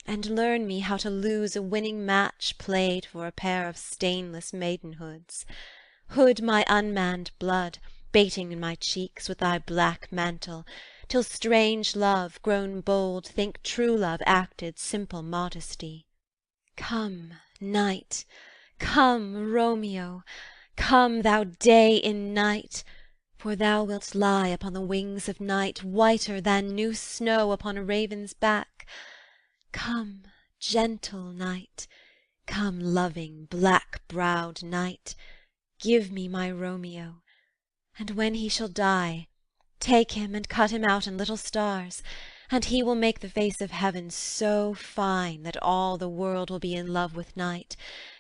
and learn me how to lose a winning match played for a pair of stainless maidenhoods. Hood my unmanned blood, bating in my cheeks with thy black mantle, till strange love, grown bold, think true love acted simple modesty. Come, night, come, Romeo, come, thou day in night, for thou wilt lie upon the wings of night, whiter than new snow upon a raven's back. Come, gentle night, come, loving, black-browed night, give me my Romeo, and when he shall die, take him and cut him out in little stars, and he will make the face of heaven so fine that all the world will be in love with night,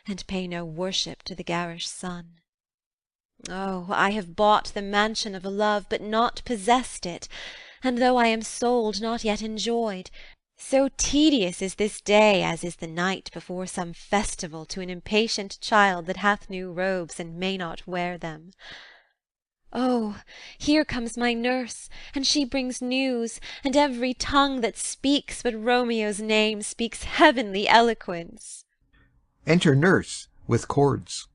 and pay no worship to the garish sun. Oh, I have bought the mansion of a love, but not possessed it, and though I am sold, not yet enjoyed. So tedious is this day as is the night before some festival to an impatient child that hath new robes and may not wear them. Oh, here comes my nurse, and she brings news, and every tongue that speaks but Romeo's name speaks heavenly eloquence. Enter Nurse with cords.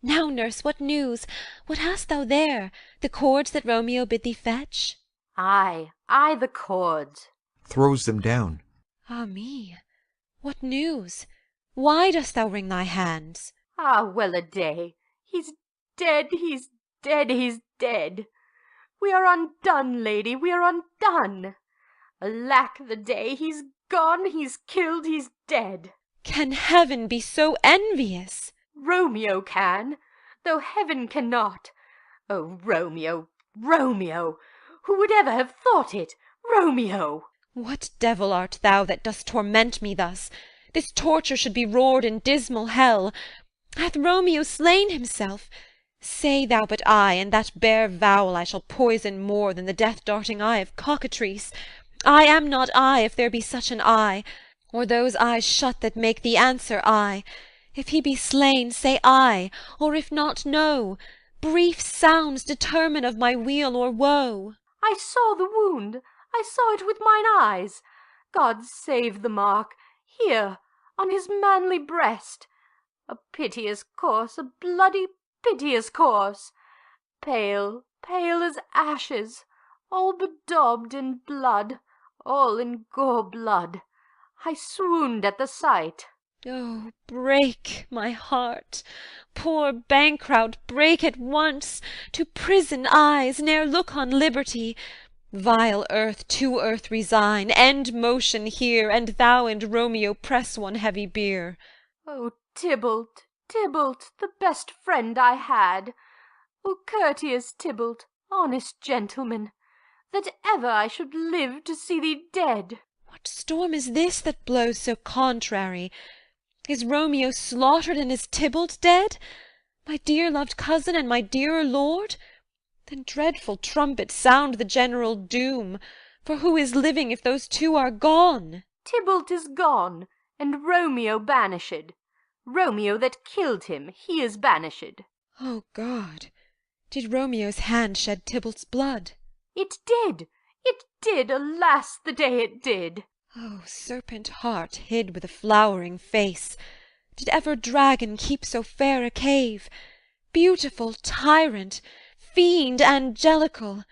Now, nurse, what news? What hast thou there? The cords that Romeo bid thee fetch? Ay, the cords. Throws them down. Ah me, what news? Why dost thou wring thy hands? Ah, well a day! He's dead, he's dead, he's dead! We are undone, lady, we are undone! Alack the day! He's gone, he's killed, he's dead! Can heaven be so envious? Romeo can, though heaven cannot. Oh, Romeo, Romeo! Who would ever have thought it? Romeo! What devil art thou that dost torment me thus? This torture should be roared in dismal hell. Hath Romeo slain himself? Say thou but aye, and that bare vowel I shall poison more than the death-darting eye of cockatrice. I am not I, if there be such an eye, or those eyes shut that make thee answer I. If he be slain, say I, or if not, no. Brief sounds determine of my weal or woe. I saw the wound, I saw it with mine eyes. God save the mark, here, on his manly breast. A piteous course, a bloody piteous course. Pale, pale as ashes, all bedaubed in blood, all in gore blood. I swooned at the sight. Oh, break, my heart! Poor Bankrout, break at once! To prison eyes, ne'er look on liberty. Vile earth, to earth resign, end motion here, and thou and Romeo press one heavy bier. O Tybalt, Tybalt, the best friend I had! O courteous Tybalt, honest gentleman, that ever I should live to see thee dead! What storm is this that blows so contrary? Is Romeo slaughtered, and is Tybalt dead? My dear loved cousin, and my dearer lord? Then dreadful trumpet, sound the general doom. For who is living if those two are gone? Tybalt is gone, and Romeo banished. Romeo that killed him, he is banished. O God! Did Romeo's hand shed Tybalt's blood? It did, alas the day it did! O serpent heart hid with a flowering face! Did ever dragon keep so fair a cave? Beautiful tyrant, fiend angelical,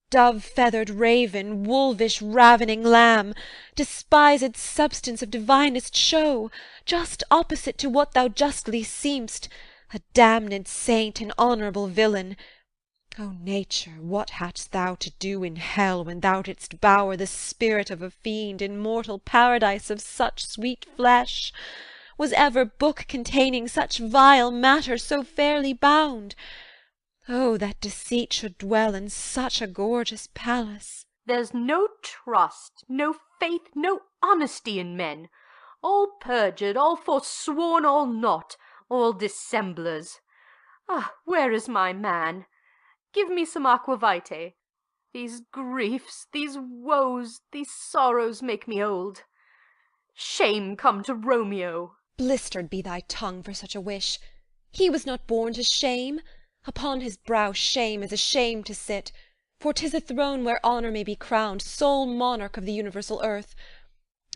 dove-feathered raven, wolvish ravening lamb, despised substance of divinest show, just opposite to what thou justly seem'st, a damned saint and honourable villain. O nature, what hadst thou to do in hell when thou didst bower the spirit of a fiend in mortal paradise of such sweet flesh? Was ever book containing such vile matter so fairly bound? Oh, that deceit should dwell in such a gorgeous palace! There's no trust, no faith, no honesty in men. All perjured, all forsworn, all naught, all dissemblers. Ah, where is my man? Give me some aqua vitae. These griefs, these woes, these sorrows make me old. Shame come to Romeo! Blistered be thy tongue for such a wish. He was not born to shame. Upon his brow shame is a shame to sit, for 'tis a throne where honour may be crowned, sole monarch of the universal earth.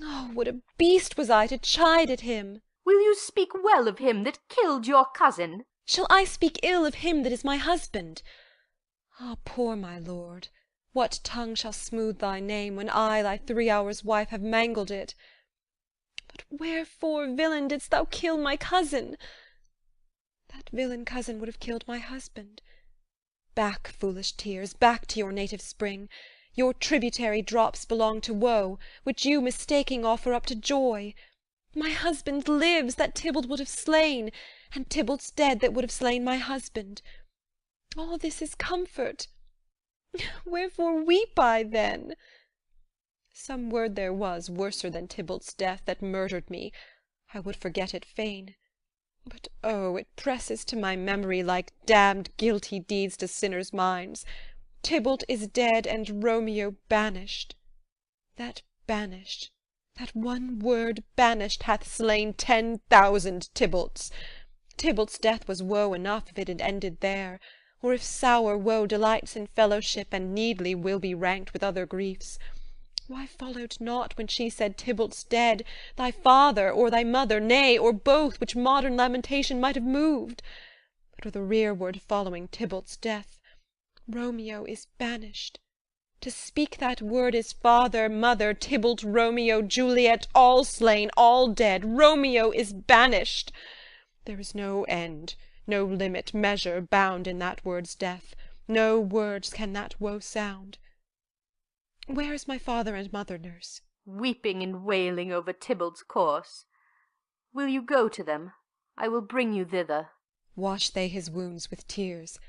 Oh, what a beast was I to chide at him! Will you speak well of him that killed your cousin? Shall I speak ill of him that is my husband? Ah, poor my lord, what tongue shall smooth thy name, when I, thy 3 hours' wife, have mangled it? But wherefore, villain, didst thou kill my cousin? That villain cousin would have killed my husband. Back, foolish tears, back to your native spring. Your tributary drops belong to woe, which you, mistaking, offer up to joy. My husband lives, that Tybalt would have slain, and Tybalt's dead, that would have slain my husband. All this is comfort. Wherefore weep I then? Some word there was, worser than Tybalt's death, that murdered me. I would forget it fain. But oh, it presses to my memory like damned guilty deeds to sinners' minds. Tybalt is dead, and Romeo banished. That banished, that one word banished, hath slain 10,000 Tybalts. Tybalt's death was woe enough if it had ended there, or if sour woe delights in fellowship, and needly will be ranked with other griefs. Why followed not, when she said Tybalt's dead, thy father, or thy mother, nay, or both, which modern lamentation might have moved? But with a rearward following Tybalt's death, Romeo is banished. To speak that word is father, mother, Tybalt, Romeo, Juliet, all slain, all dead. Romeo is banished. There is no end, no limit, measure, bound in that word's death. No words can that woe sound. Where is my father and mother, nurse? Weeping and wailing over Tybalt's corse. Will you go to them? I will bring you thither. Wash they his wounds with tears.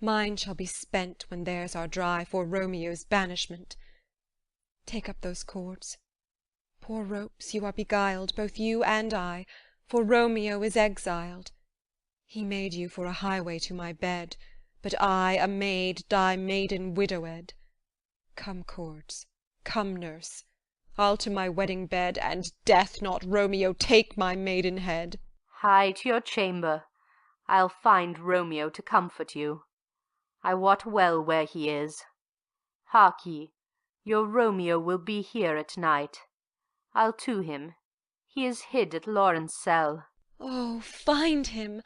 Mine shall be spent when theirs are dry for Romeo's banishment. Take up those cords. Poor ropes, you are beguiled, both you and I, for Romeo is exiled. He made you for a highway to my bed, but I, a maid, die maiden widowed. Come, cords, come, nurse, I'll to my wedding bed, and death, not Romeo, take my maiden head. Hie to your chamber. I'll find Romeo to comfort you. I wot well where he is. Hark ye, your Romeo will be here at night. I'll to him. He is hid at Lawrence' cell. Oh, find him!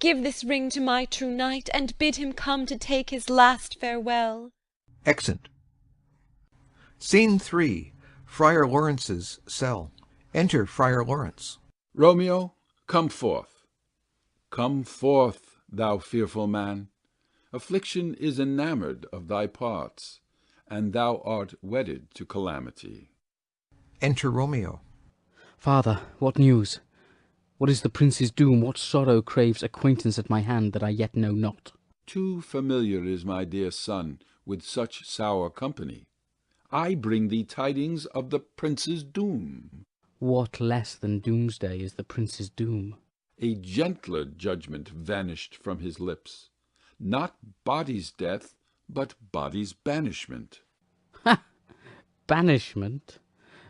Give this ring to my true knight, and bid him come to take his last farewell. Exit. Scene 3. Friar Lawrence's cell. Enter Friar Lawrence. Romeo, come forth. Come forth, thou fearful man. Affliction is enamoured of thy parts, and thou art wedded to calamity. Enter Romeo. Father, what news? What is the prince's doom? What sorrow craves acquaintance at my hand that I yet know not? Too familiar is my dear son with such sour company. I bring thee tidings of the prince's doom. What less than doomsday is the prince's doom? A gentler judgment vanished from his lips. Not body's death, but body's banishment. Ha! Banishment?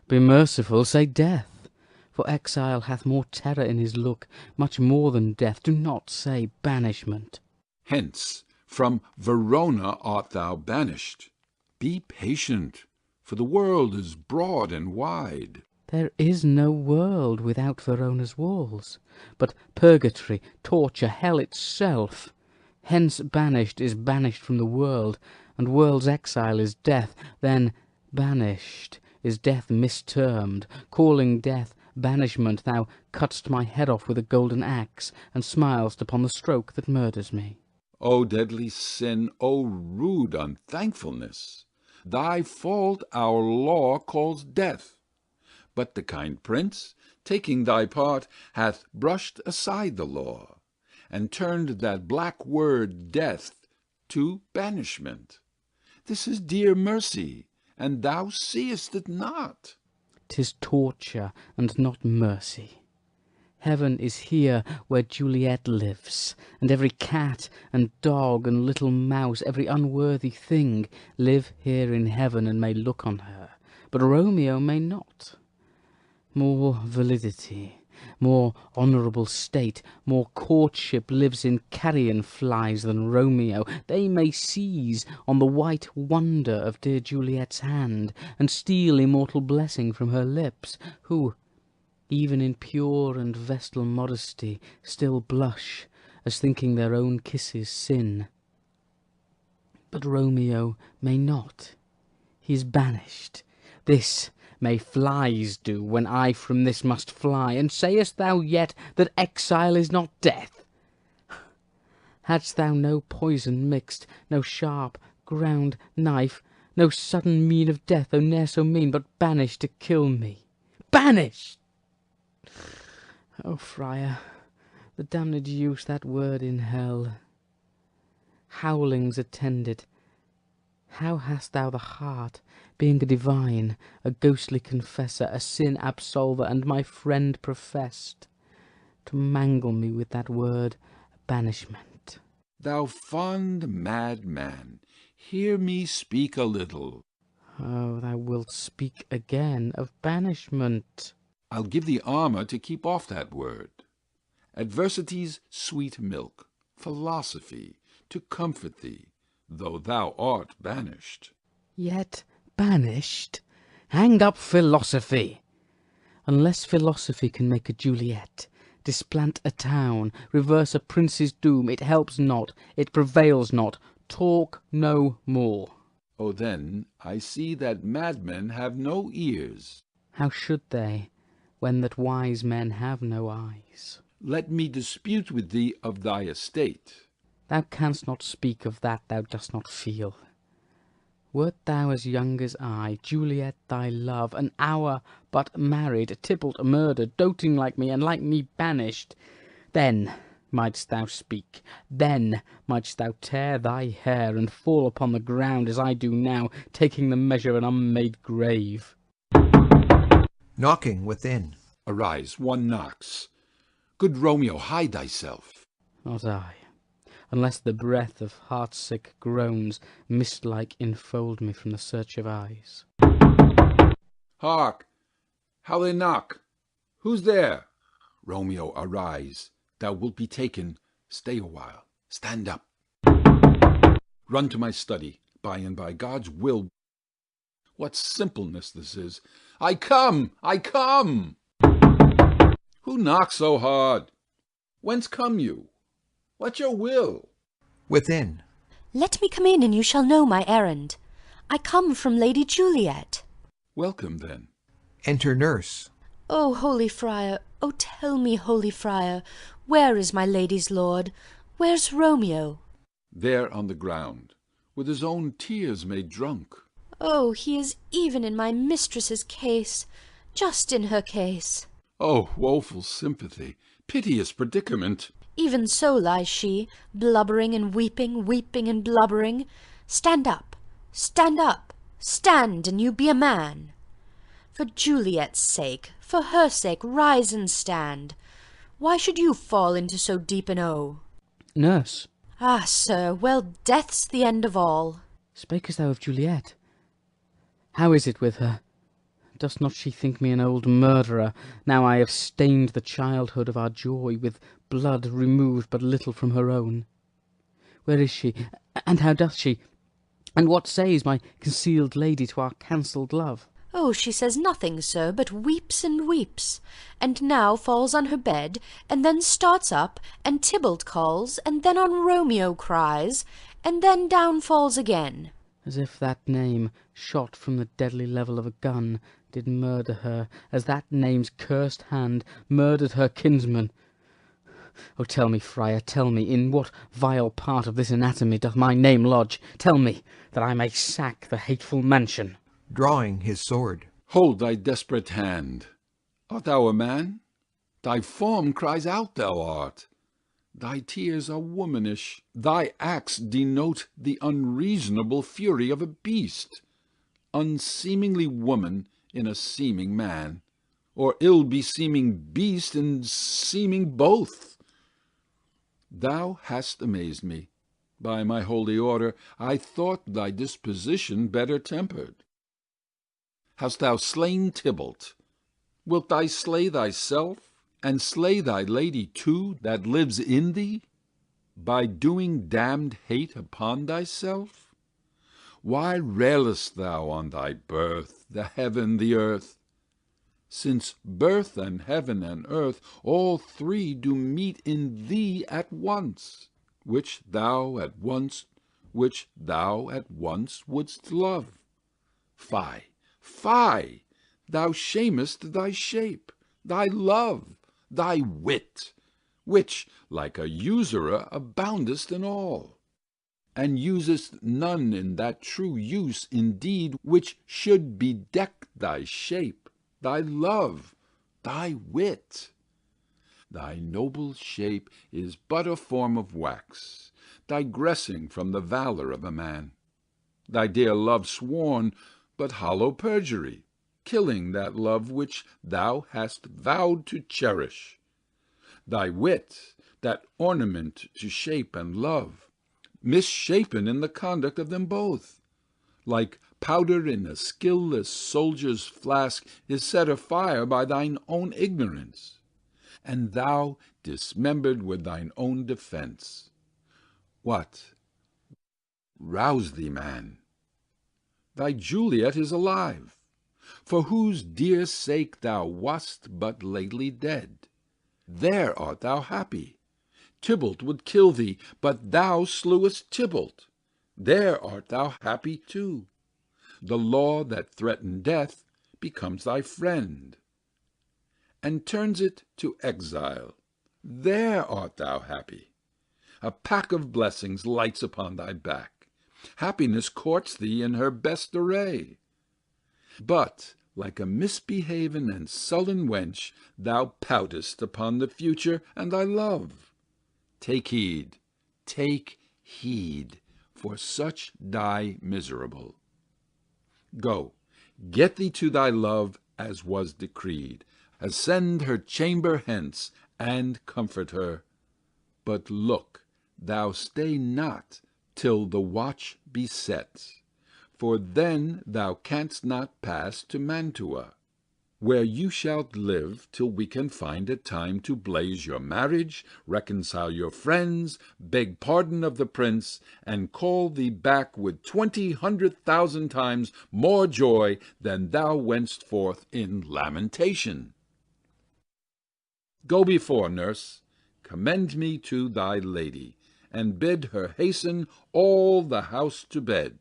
Be merciful, say death. For exile hath more terror in his look, much more than death. Do not say banishment. Hence, from Verona art thou banished. Be patient, for the world is broad and wide. There is no world without Verona's walls, but purgatory, torture, hell itself. Hence banished is banished from the world, and world's exile is death. Then banished is death mistermed, calling death banishment. Thou cutt'st my head off with a golden axe, and smilest upon the stroke that murders me. O deadly sin, O rude unthankfulness! Thy fault our law calls death. But the kind prince, taking thy part, hath brushed aside the law, and turned that black word death to banishment. This is dear mercy, and thou seest it not. 'Tis torture, and not mercy. Heaven is here where Juliet lives, and every cat and dog and little mouse, every unworthy thing, live here in heaven and may look on her, but Romeo may not. More validity, more honourable state, more courtship lives in carrion flies than Romeo. They may seize on the white wonder of dear Juliet's hand, and steal immortal blessing from her lips, who, even in pure and vestal modesty, still blush, as thinking their own kisses sin. But Romeo may not. He is banished. This may flies do, when I from this must fly. And sayest thou yet that exile is not death? Hadst thou no poison mixed, no sharp ground knife, no sudden mean of death, though ne'er so mean, but banished to kill me? Banished! O friar, the damned use that word in hell. Howlings attended. How hast thou the heart, being a divine, a ghostly confessor, a sin absolver, and my friend professed, to mangle me with that word banishment? Thou fond madman, hear me speak a little. Oh, thou wilt speak again of banishment. I'll give thee armour to keep off that word. Adversity's sweet milk, philosophy, to comfort thee, though thou art banished. Yet banished? Hang up philosophy! Unless philosophy can make a Juliet, displant a town, reverse a prince's doom, it helps not, it prevails not. Talk no more. Oh, then I see that madmen have no ears. How should they, when that wise men have no eyes? Let me dispute with thee of thy estate. Thou canst not speak of that thou dost not feel. Wert thou as young as I, Juliet thy love, an hour but married, Tybalt murdered, doting like me, and like me banished, then mightst thou speak, then mightst thou tear thy hair, and fall upon the ground as I do now, taking the measure of an unmade grave. Knocking within. Arise, one knocks. Good Romeo, hide thyself. Not I, unless the breath of heart-sick groans, mist-like, enfold me from the search of eyes. Hark! How they knock! Who's there? Romeo, arise. Thou wilt be taken. Stay a while. Stand up. Run to my study. By and by God's will. What simpleness this is! I come! I come! Who knocks so hard? Whence come you? What's your will? Within. Let me come in, and you shall know my errand. I come from Lady Juliet. Welcome, then. Enter Nurse. O holy friar, O tell me, holy friar, where is my lady's lord? Where's Romeo? There on the ground, with his own tears made drunk. Oh, he is even in my mistress's case, just in her case. Oh, woeful sympathy, piteous predicament! Even so lies she, blubbering and weeping, weeping and blubbering. Stand up, stand up, stand, and you be a man. For Juliet's sake, for her sake, rise and stand. Why should you fall into so deep an O? Nurse. Ah, sir, well, death's the end of all. Spakest thou of Juliet? How is it with her? Does not she think me an old murderer, now I have stained the childhood of our joy with blood removed but little from her own? Where is she, and how doth she, and what says my concealed lady to our cancelled love? Oh, she says nothing, sir, but weeps and weeps, and now falls on her bed, and then starts up, and Tybalt calls, and then on Romeo cries, and then down falls again. As if that name, shot from the deadly level of a gun, did murder her, as that name's cursed hand murdered her kinsman. Oh, tell me, friar, tell me, in what vile part of this anatomy doth my name lodge? Tell me, that I may sack the hateful mansion. Drawing his sword. Hold thy desperate hand. Art thou a man? Thy form cries out thou art. Thy tears are womanish. Thy acts denote the unreasonable fury of a beast. Unseemingly woman in a seeming man, or ill-beseeming beast in seeming both. Thou hast amazed me. By my holy order, I thought thy disposition better tempered. Hast thou slain Tybalt? Wilt thou slay thyself, and slay thy lady too, that lives in thee, by doing damned hate upon thyself? Why railest thou on thy birth, the heaven, the earth? Since birth and heaven and earth, all three do meet in thee at once, which thou at once wouldst love. Fie! Fie! Thou shamest thy shape, thy love, thy wit, which, like a usurer, aboundest in all, and usest none in that true use indeed which should bedeck thy shape, thy love, thy wit. Thy noble shape is but a form of wax, digressing from the valour of a man. Thy dear love sworn, but hollow perjury, killing that love which thou hast vowed to cherish. Thy wit, that ornament to shape and love, misshapen in the conduct of them both, like powder in a skilless soldier's flask, is set afire by thine own ignorance, and thou dismembered with thine own defence. What? Rouse thee, man. Thy Juliet is alive, for whose dear sake thou wast but lately dead. There art thou happy. Tybalt would kill thee, but thou slewest Tybalt. there art thou happy too. The law that threatened death becomes thy friend, and turns it to exile. There art thou happy. A pack of blessings lights upon thy back. Happiness courts thee in her best array. But, like a misbehaven and sullen wench, thou poutest upon the future and thy love. Take heed, for such die miserable. Go, get thee to thy love as was decreed. Ascend her chamber hence, and comfort her. But look, thou stay not till the watch be set, for then thou canst not pass to Mantua, where you shalt live till we can find a time to blaze your marriage, reconcile your friends, beg pardon of the prince, and call thee back with 20,000 times more joy than thou wentst forth in lamentation. Go before, nurse, commend me to thy lady, and bid her hasten all the house to bed,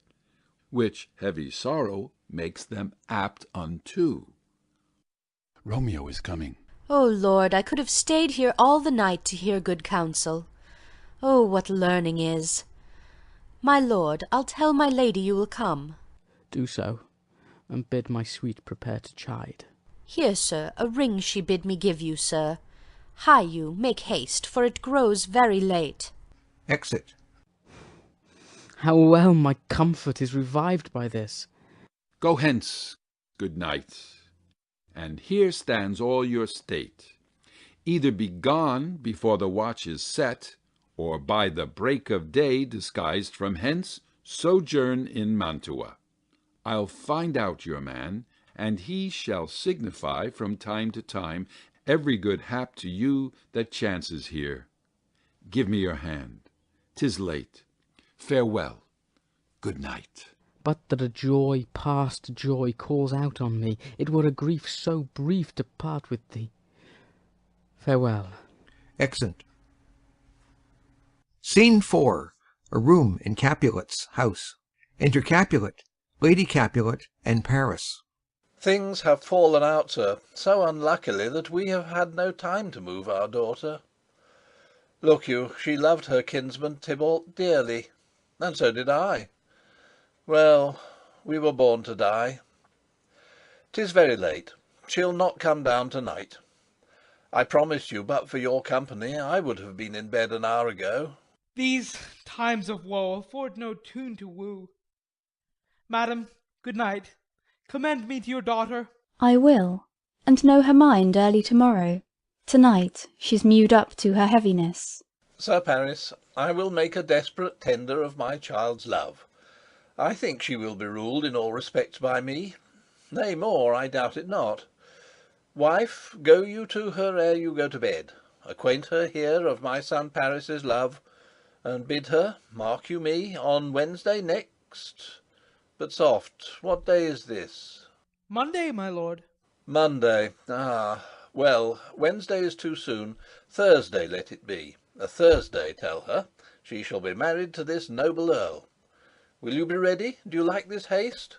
which heavy sorrow makes them apt unto. Romeo is coming. O Lord, I could have stayed here all the night to hear good counsel. Oh, what learning is! My lord, I'll tell my lady you will come. Do so, and bid my sweet prepare to chide. Here, sir, a ring she bid me give you, sir. Hie you, make haste, for it grows very late. Exit. How well my comfort is revived by this! Go hence, good knight, and here stands all your state. Either be gone before the watch is set, or by the break of day disguised from hence, sojourn in Mantua. I'll find out your man, and he shall signify from time to time every good hap to you that chances here. Give me your hand. 'Tis late. Farewell. Good night. But that a joy past joy calls out on me, it were a grief so brief to part with thee. Farewell. Exit. Scene 4. A room in Capulet's house. Enter Capulet, Lady Capulet, and Paris. Things have fallen out, sir, so unluckily that we have had no time to move our daughter. Look you, she loved her kinsman Tybalt dearly, and so did I. Well, we were born to die. 'Tis very late. She'll not come down to-night. I promised you, but for your company, I would have been in bed an hour ago. These times of woe afford no tune to woo. Madam, good night. Commend me to your daughter. I will, and know her mind early tomorrow. Tonight she's mewed up to her heaviness. Sir Paris, I will make a desperate tender of my child's love. I think she will be ruled in all respects by me. Nay, more, I doubt it not. Wife, go you to her ere you go to bed. Acquaint her here of my son Paris's love, and bid her, mark you me, on Wednesday next. But soft, what day is this? Monday, my lord. Monday. Ah, well, Wednesday is too soon. Thursday let it be. A Thursday, tell her. She shall be married to this noble earl. Will you be ready? Do you like this haste?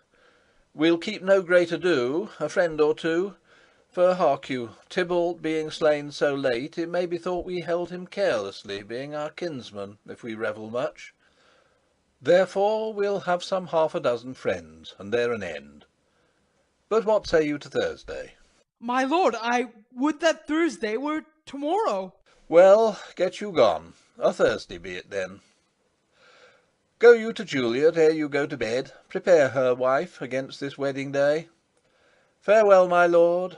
We'll keep no great ado, a friend or two. For hark you, Tybalt being slain so late, it may be thought we held him carelessly, being our kinsman, if we revel much. Therefore we'll have some 6 friends, and there an end. But what say you to Thursday? My lord, I would that Thursday were tomorrow. Well, get you gone. A Thursday be it then. Go you to Juliet ere you go to bed. Prepare her, wife, against this wedding day. Farewell, my lord.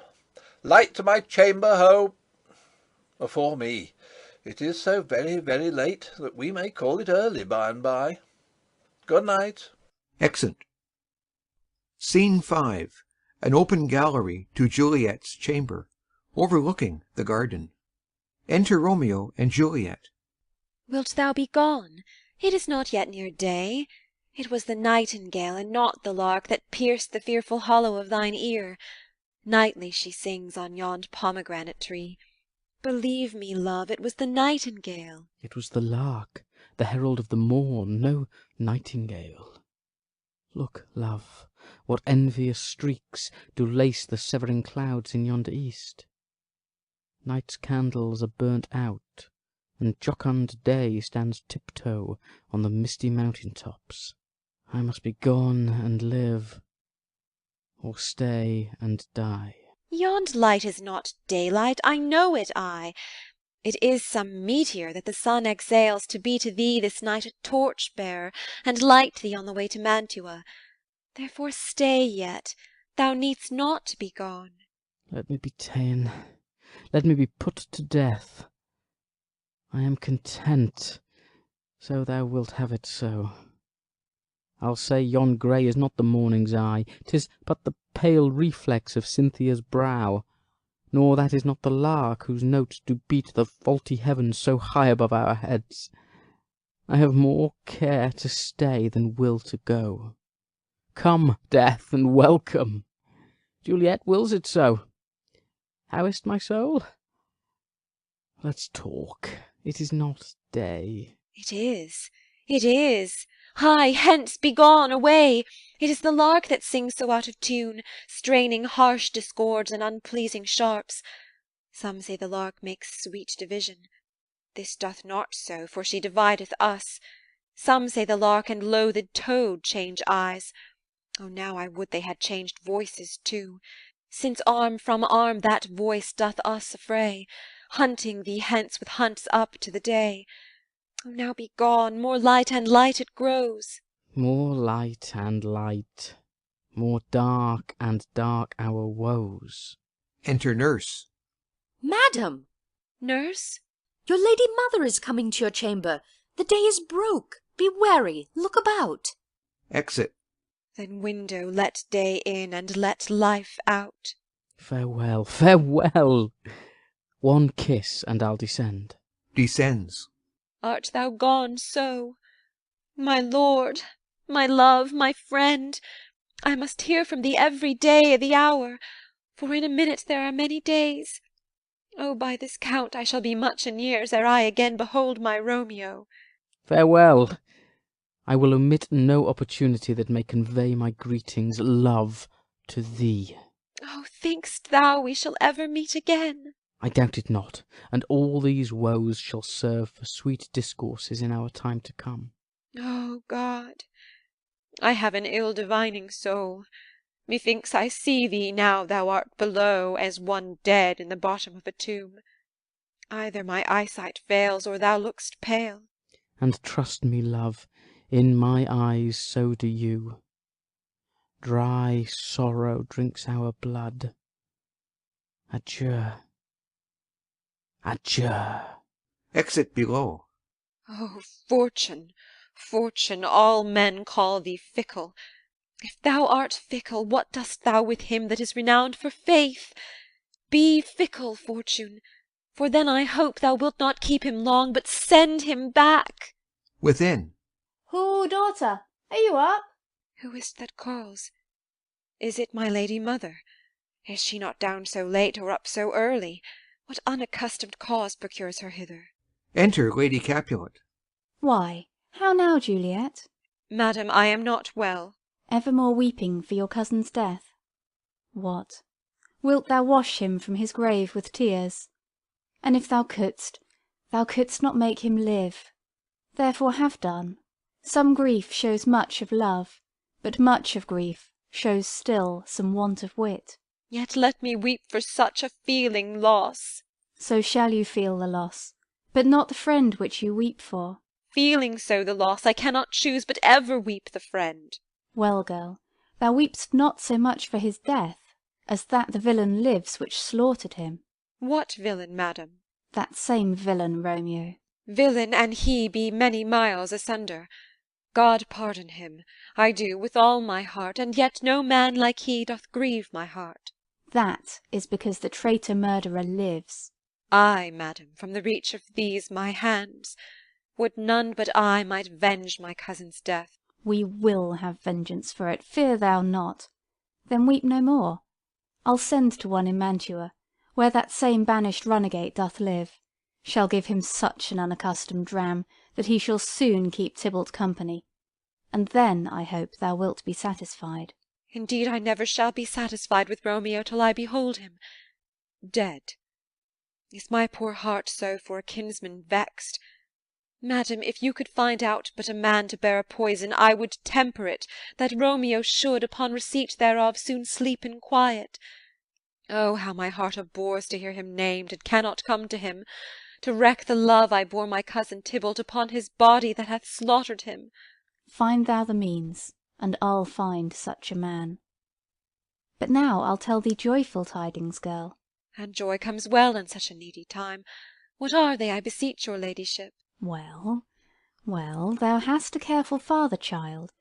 Light to my chamber, ho! Afore me, it is so very, very late that we may call it early by and by. Good night. Exit. Scene 5. An open gallery to Juliet's chamber, overlooking the garden. Enter Romeo and Juliet. Wilt thou be gone? It is not yet near day. It was the nightingale, and not the lark, that pierced the fearful hollow of thine ear. Nightly she sings on yond pomegranate tree. Believe me, love, it was the nightingale. It was the lark, the herald of the morn. No, Nightingale, look, love, what envious streaks do lace the severing clouds in yonder east. Night's candles are burnt out, and jocund day stands tiptoe on the misty mountain tops. I must be gone and live, or stay and die. Yond light is not daylight, I know it, I. It is some meteor that the sun exhales to be to thee this night a torch-bearer, and light thee on the way to Mantua. Therefore stay yet, thou needst not to be gone. Let me be ta'en, let me be put to death. I am content, so thou wilt have it so. I'll say yon grey is not the morning's eye, 'tis but the pale reflex of Cynthia's brow, nor that is not the lark whose notes do beat the vaulty heavens so high above our heads. I have more care to stay than will to go. Come, death, and welcome. Juliet wills it so. How is't, my soul? Let's talk. It is not day. It is, it is. Hie, hence, be gone, away! It is the lark that sings so out of tune, straining harsh discords and unpleasing sharps. Some say the lark makes sweet division. This doth not so, for she divideth us. Some say the lark and loathed toad change eyes. Oh, now I would they had changed voices too, since arm from arm that voice doth us affray, hunting thee hence with hunts up to the day. Oh, now be gone, more light and light it grows. More light and light, more dark and dark our woes. Enter Nurse. Madam! Nurse? Your lady mother is coming to your chamber. The day is broke. Be wary, look about. Exit. Then window let day in, and let life out. Farewell, farewell. One kiss, and I'll descend. Descends. Art thou gone so? My lord, my love, my friend, I must hear from thee every day the hour, for in a minute there are many days. Oh, by this count I shall be much in years ere I again behold my Romeo. Farewell. I will omit no opportunity that may convey my greetings, love, to thee. Oh, think'st thou we shall ever meet again? I doubt it not, and all these woes shall serve for sweet discourses in our time to come. Oh, God, I have an ill-divining soul. Methinks I see thee now thou art below, as one dead in the bottom of a tomb. Either my eyesight fails, or thou look'st pale. And trust me, love, in my eyes so do you. Dry sorrow drinks our blood. Adieu. Adieu. Exit below. Oh, Fortune, Fortune, all men call thee fickle. If thou art fickle, what dost thou with him that is renowned for faith? Be fickle, Fortune, for then I hope thou wilt not keep him long, but send him back. Within. Who, daughter, are you up? Who is't that calls? Is it my lady mother? Is she not down so late, or up so early? What unaccustomed cause procures her hither? Enter Lady Capulet. Why, how now, Juliet? Madam, I am not well. Evermore weeping for your cousin's death? What, wilt thou wash him from his grave with tears? And if thou couldst not make him live. Therefore have done. Some grief shows much of love, but much of grief shows still some want of wit. Yet let me weep for such a feeling loss. So shall you feel the loss, but not the friend which you weep for. Feeling so the loss, I cannot choose but ever weep the friend. Well, girl, thou weep'st not so much for his death, as that the villain lives which slaughtered him. What villain, madam? That same villain, Romeo. Villain and he be many miles asunder. God pardon him, I do with all my heart, and yet no man like he doth grieve my heart. That is because the traitor murderer lives. I, madam, from the reach of these my hands, would none but I might venge my cousin's death. We will have vengeance for it, fear thou not. Then weep no more. I'll send to one in Mantua, where that same banished runagate doth live, shall give him such an unaccustomed dram that he shall soon keep Tybalt company. and then, I hope, thou wilt be satisfied. Indeed, I never shall be satisfied with Romeo till I behold him dead. Is my poor heart so for a kinsman vexed? Madam, if you could find out but a man to bear a poison, I would temper it, that Romeo should, upon receipt thereof, soon sleep in quiet. Oh, how my heart abhors to hear him named, and cannot come to him, to wreak the love I bore my cousin Tybalt upon his body that hath slaughtered him. Find thou the means, and I'll find such a man. But now I'll tell thee joyful tidings, girl. And joy comes well in such a needy time. What are they, I beseech your ladyship? Well, well, thou hast a careful father, child,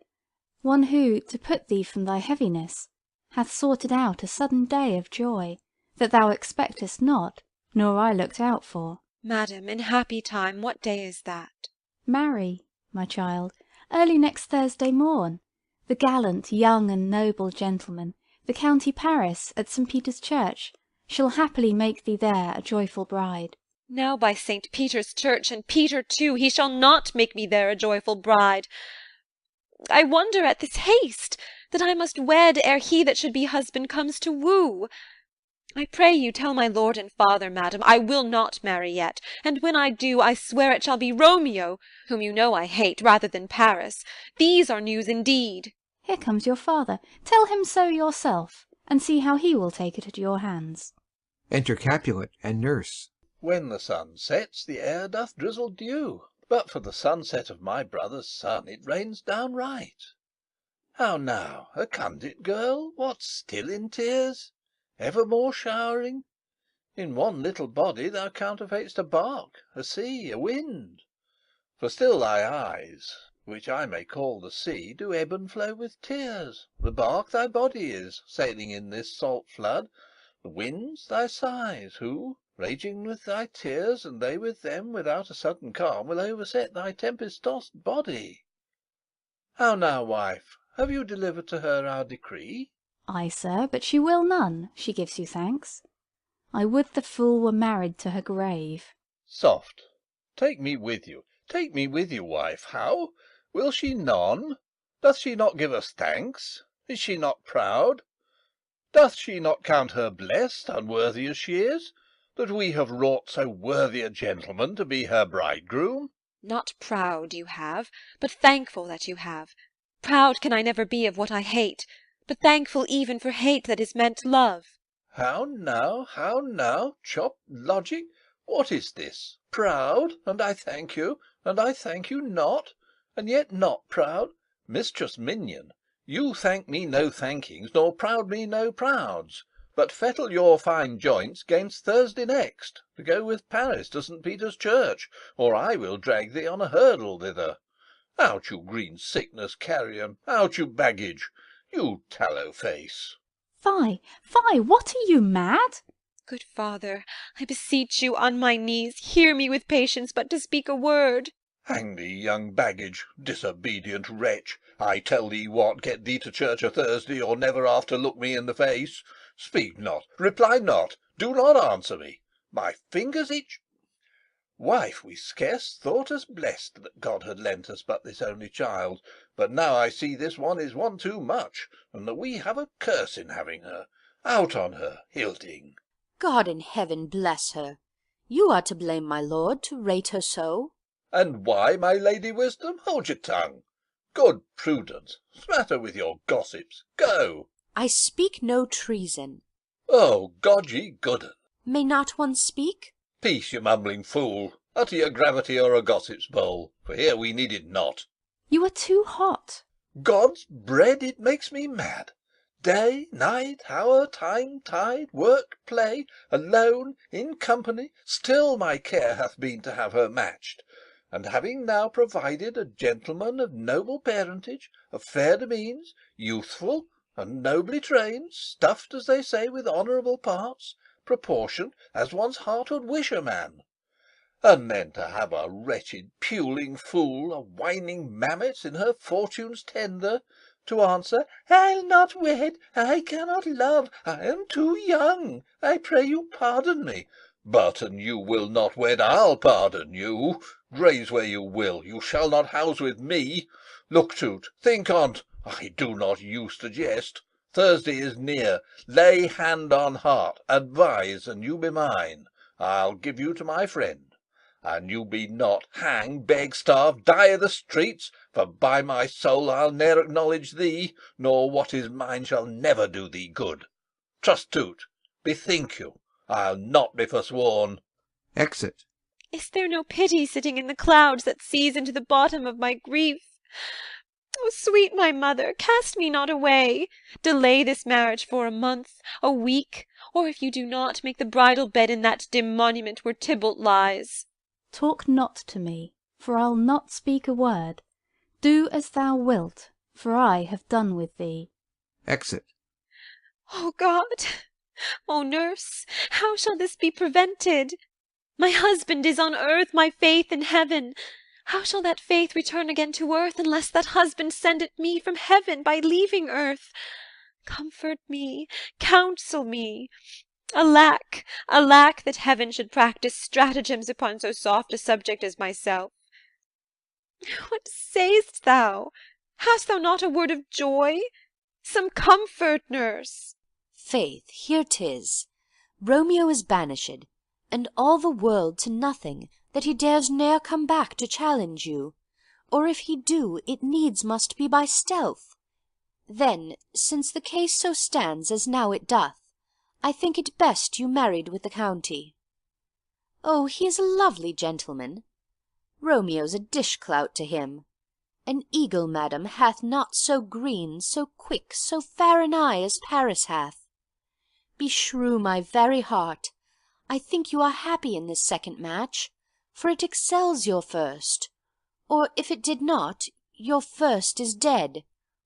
one who, to put thee from thy heaviness, hath sorted out a sudden day of joy, that thou expectest not, nor I looked out for. Madam, in happy time, what day is that? Marry, my child, early next Thursday morn, the gallant, young, and noble gentleman, the County Paris, at St. Peter's Church, shall happily make thee there a joyful bride. Now by St. Peter's Church, and Peter too, he shall not make me there a joyful bride. I wonder at this haste, that I must wed ere he that should be husband comes to woo. I pray you tell my lord and father, madam, I will not marry yet, and when I do, I swear it shall be Romeo, whom you know I hate, rather than Paris. These are news indeed. Here comes your father. Tell him so yourself, and see how he will take it at your hands. Enter Capulet and Nurse. When the sun sets, the air doth drizzle dew, but for the sunset of my brother's son it rains downright. How now, a candid girl, what still in tears? Evermore showering? In one little body thou counterfeit'st a bark, a sea, a wind. For still thy eyes, which I may call the sea, do ebb and flow with tears. The bark thy body is, sailing in this salt flood. The winds thy sighs, who, raging with thy tears, and they with them, without a sudden calm, will overset thy tempest-tossed body. How now, wife, have you delivered to her our decree? Ay, sir, but she will none, she gives you thanks. I would the fool were married to her grave. Soft, take me with you, wife. How? Will she none? Doth she not give us thanks? Is she not proud? Doth she not count her blessed, unworthy as she is, that we have wrought so worthy a gentleman to be her bridegroom? Not proud you have, but thankful that you have. Proud can I never be of what I hate, but thankful even for hate that is meant love. How now, chop logic? What is this? Proud, and I thank you not, and yet not proud? Mistress Minion, you thank me no thankings, nor proud me no prouds, but fettle your fine joints 'gainst Thursday next, to go with Paris to St. Peter's Church, or I will drag thee on a hurdle thither. Out, you green sickness carrion, out, you baggage, you tallow face. Fie, fie, what are you, mad? Good father, I beseech you on my knees, hear me with patience but to speak a word. Hang thee, young baggage, disobedient wretch! I tell thee what, get thee to church o' Thursday, or never after look me in the face. Speak not, reply not, do not answer me. My fingers itch. Wife, we scarce thought us blessed that God had lent us but this only child, but now I see this one is one too much, and that we have a curse in having her. Out on her, Hilding. God in heaven bless her! You are to blame, my lord, to rate her so. And why, my lady Wisdom? Hold your tongue. Good Prudence, smatter with your gossips. Go. I speak no treason. Oh, God ye goodden. May not one speak? Peace, you mumbling fool. Utter your gravity or a gossip's bowl, for here we need it not. You are too hot. God's bread, it makes me mad. Day, night, hour, time, tide, work, play, alone, in company, still my care hath been to have her matched. And having now provided a gentleman of noble parentage, of fair demeans, youthful, and nobly trained, stuffed, as they say, with honourable parts, proportioned as one's heart would wish a man. And then to have a wretched puling fool, a whining mammet in her fortune's tender, to answer, I'll not wed, I cannot love, I am too young, I pray you pardon me. But an you will not wed, I'll pardon you. Graze where you will, you shall not house with me. Look to't, think on't, I do not use to jest. Thursday is near. Lay hand on heart, advise, and you be mine. I'll give you to my friend. And you be not, hang, beg, starve, die i' the streets, for by my soul I'll ne'er acknowledge thee, nor what is mine shall never do thee good. Trust to't, bethink you, I'll not be forsworn. Exit. Is there no pity sitting in the clouds that sees into the bottom of my grief? O sweet my mother, cast me not away. Delay this marriage for a month, a week, or if you do not, make the bridal bed in that dim monument where Tybalt lies. Talk not to me, for I'll not speak a word. Do as thou wilt, for I have done with thee. Exit. O God! O nurse, how shall this be prevented? My husband is on earth, my faith in heaven. How shall that faith return again to earth, unless that husband send it me from heaven by leaving earth? Comfort me, counsel me. Alack, alack, that heaven should practise stratagems upon so soft a subject as myself. What say'st thou? Hast thou not a word of joy? Some comfort, nurse. Faith, here 'tis. Romeo is banished, and all the world to nothing, that he dares ne'er come back to challenge you, or if he do, it needs must be by stealth. Then, since the case so stands as now it doth, I think it best you married with the county. Oh, he is a lovely gentleman. Romeo's a dish-clout to him. An eagle, madam, hath not so green, so quick, so fair an eye as Paris hath. Beshrew my very heart, I think you are happy in this second match, for it excels your first. Or if it did not, your first is dead,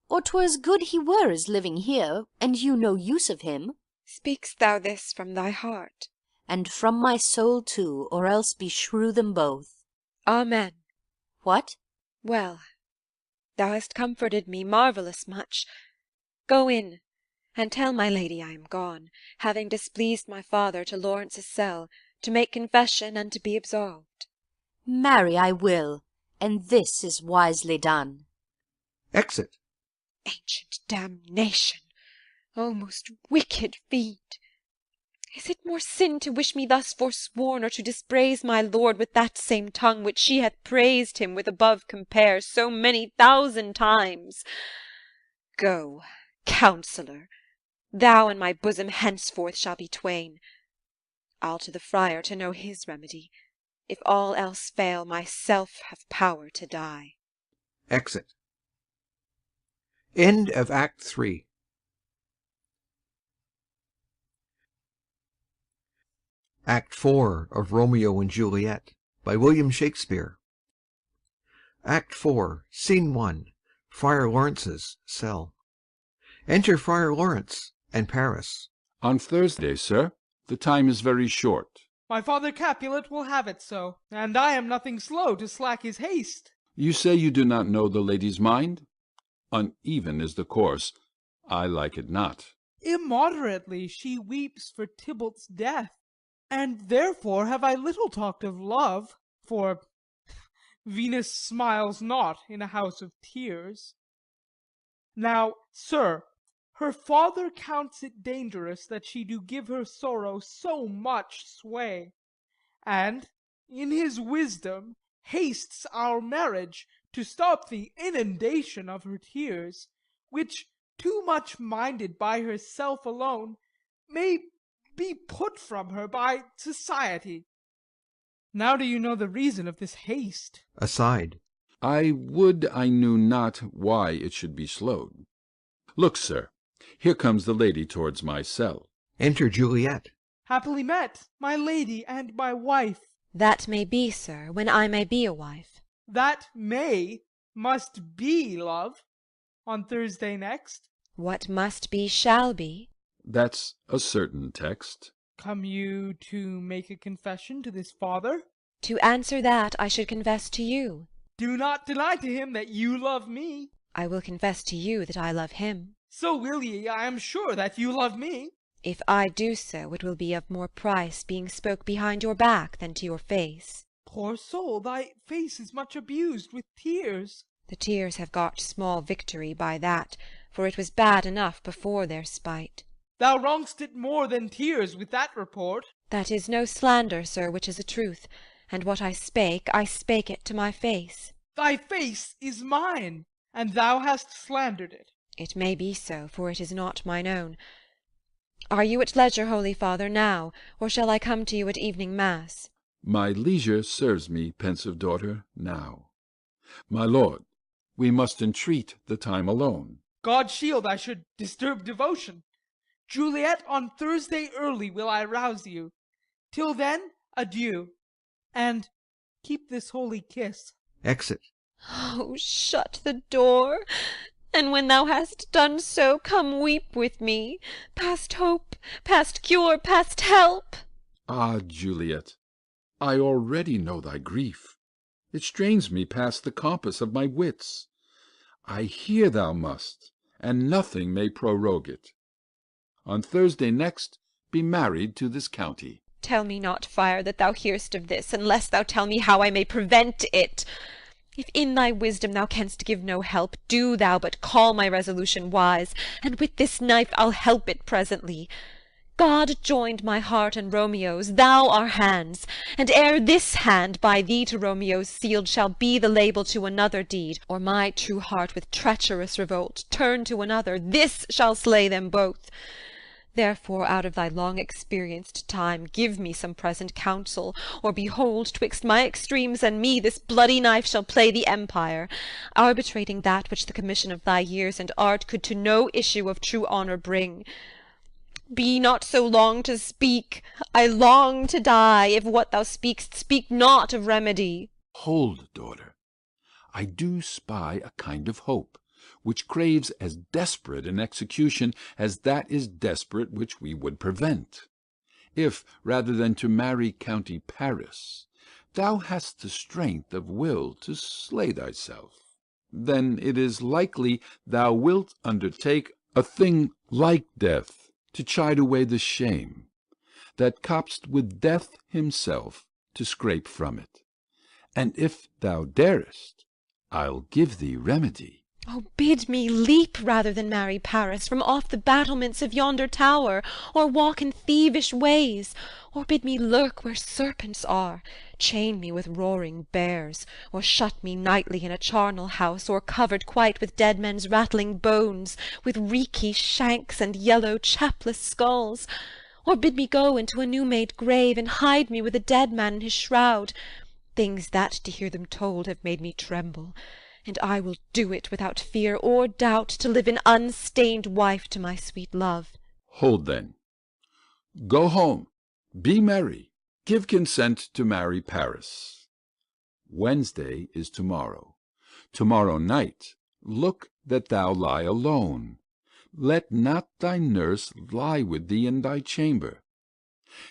or 'twere as good he were as living here, and you no use of him. Speak'st thou this from thy heart? And from my soul too, or else beshrew them both. Amen. What? Well, thou hast comforted me marvellous much. Go in, and tell my lady I am gone, having displeased my father to Lawrence's cell, to make confession and to be absolved. Marry, I will, and this is wisely done. Exit. Ancient damnation! O most wicked fiend! Is it more sin to wish me thus forsworn, or to dispraise my lord with that same tongue which she hath praised him with above compare so many thousand times? Go, counsellor, thou and my bosom henceforth shall be twain. I'll to the friar to know his remedy. If all else fail, myself have power to die. Exit. End of Act 3. Act 4 of Romeo and Juliet by William Shakespeare. Act 4, Scene 1. Friar Lawrence's cell. Enter Friar Lawrence and Paris. On Thursday, sir. The time is very short. My father Capulet will have it so, and I am nothing slow to slack his haste. You say you do not know the lady's mind? Uneven is the course. I like it not. Immoderately she weeps for Tybalt's death, and therefore have I little talked of love, for Venus smiles not in a house of tears. Now, sir, her father counts it dangerous that she do give her sorrow so much sway, and, in his wisdom, hastes our marriage to stop the inundation of her tears, which, too much minded by herself alone, may be put from her by society. Now do you know the reason of this haste? Aside. I would I knew not why it should be slowed. Look, sir, here comes the lady towards my cell. Enter Juliet. Happily met, my lady and my wife. That may be, sir, when I may be a wife. That may must be, love, on Thursday next. What must be shall be. That's a certain text. Come you to make a confession to this father? To answer that, I should confess to you. Do not deny to him that you love me. I will confess to you that I love him. So will ye, I am sure, that you love me. If I do so, it will be of more price being spoke behind your back than to your face. Poor soul, thy face is much abused with tears. The tears have got small victory by that, for it was bad enough before their spite. Thou wrong'st it more than tears with that report. That is no slander, sir, which is a truth, and what I spake it to my face. Thy face is mine, and thou hast slandered it. It may be so, for it is not mine own. Are you at leisure, holy father, now, or shall I come to you at evening mass? My leisure serves me, pensive daughter, now. My lord, we must entreat the time alone. God shield I should disturb devotion. Juliet, on Thursday early will I rouse you. Till then, adieu, and keep this holy kiss. Exit. Oh, shut the door, and when thou hast done so, come weep with me, past hope, past cure, past help. Ah, Juliet, I already know thy grief. It strains me past the compass of my wits. I hear thou must, and nothing may prorogue it. On Thursday next be married to this county. Tell me not, Fire, that thou hear'st of this, unless thou tell me how I may prevent it. If in thy wisdom thou canst give no help, do thou but call my resolution wise, and with this knife I'll help it presently. God joined my heart and Romeo's, thou our hands, and ere this hand by thee to Romeo's sealed shall be the label to another deed, or my true heart with treacherous revolt turn to another, this shall slay them both. Therefore, out of thy long experienced time, give me some present counsel, or behold, twixt my extremes and me this bloody knife shall play the empire, arbitrating that which the commission of thy years and art could to no issue of true honour bring. Be not so long to speak, I long to die, if what thou speak'st speak not of remedy. Hold, daughter, I do spy a kind of hope, which craves as desperate an execution as that is desperate which we would prevent. If, rather than to marry County Paris, thou hast the strength of will to slay thyself, then it is likely thou wilt undertake a thing like death, to chide away the shame, that copst with death himself to scrape from it. And if thou darest, I'll give thee remedy. Oh, bid me leap rather than marry Paris from off the battlements of yonder tower, or walk in thievish ways, or bid me lurk where serpents are, chain me with roaring bears, or shut me nightly in a charnel house, or covered quite with dead men's rattling bones, with reeky shanks and yellow chapless skulls, or bid me go into a new-made grave, and hide me with a dead man in his shroud, things that, to hear them told, have made me tremble. And I will do it without fear or doubt, to live an unstained wife to my sweet love. Hold then. Go home, be merry, give consent to marry Paris. Wednesday is tomorrow. Tomorrow night look that thou lie alone. Let not thy nurse lie with thee in thy chamber.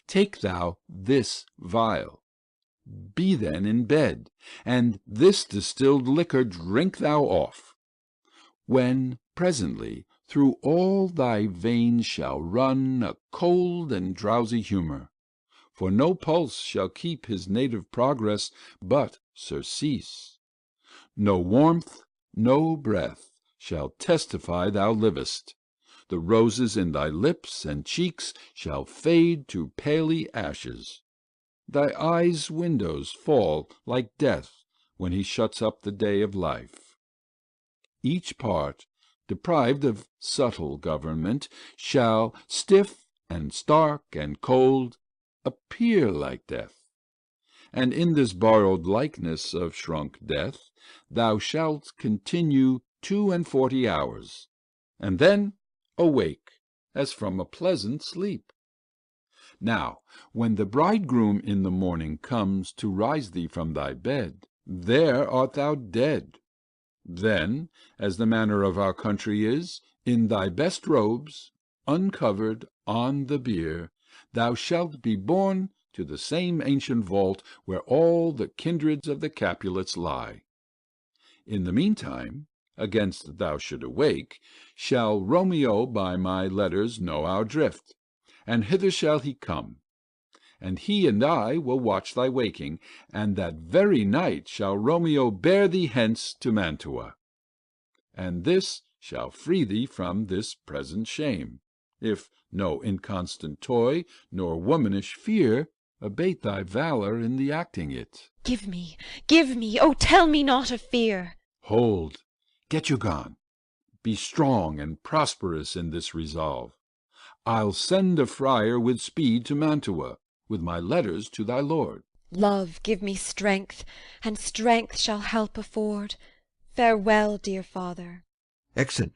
Take thou this vial. Be then in bed, and this distilled liquor drink thou off, when presently through all thy veins shall run a cold and drowsy humour, for no pulse shall keep his native progress, but surcease. No warmth, no breath shall testify thou livest. The roses in thy lips and cheeks shall fade to paly ashes. Thy eyes' windows fall like death when he shuts up the day of life. Each part, deprived of subtle government, shall, stiff and stark and cold, appear like death. And in this borrowed likeness of shrunk death thou shalt continue 42 hours, and then awake as from a pleasant sleep. Now, when the bridegroom in the morning comes to rise thee from thy bed, there art thou dead. Then, as the manner of our country is, in thy best robes, uncovered on the bier, thou shalt be borne to the same ancient vault where all the kindreds of the Capulets lie. In the meantime, against thou should awake, shall Romeo by my letters know our drift, and hither shall he come, and he and I will watch thy waking, and that very night shall Romeo bear thee hence to Mantua. And this shall free thee from this present shame, if no inconstant toy nor womanish fear abate thy valour in the acting it. Give me, oh, tell me not of fear. Hold, get you gone. Be strong and prosperous in this resolve. I'll send a friar with speed to Mantua, with my letters to thy lord. Love, give me strength, and strength shall help afford. Farewell, dear father. Exit.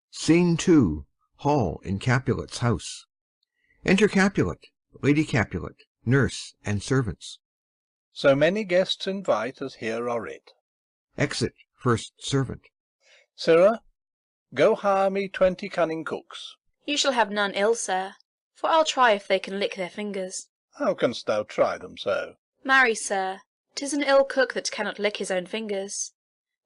Scene 2. Hall in Capulet's house. Enter Capulet, Lady Capulet, nurse, and servants. So many guests invite as here are writ. Exit first servant. Sirrah, go hire me 20 cunning cooks. You shall have none ill, sir, for I'll try if they can lick their fingers. How canst thou try them so? Marry, sir, 'tis an ill cook that cannot lick his own fingers.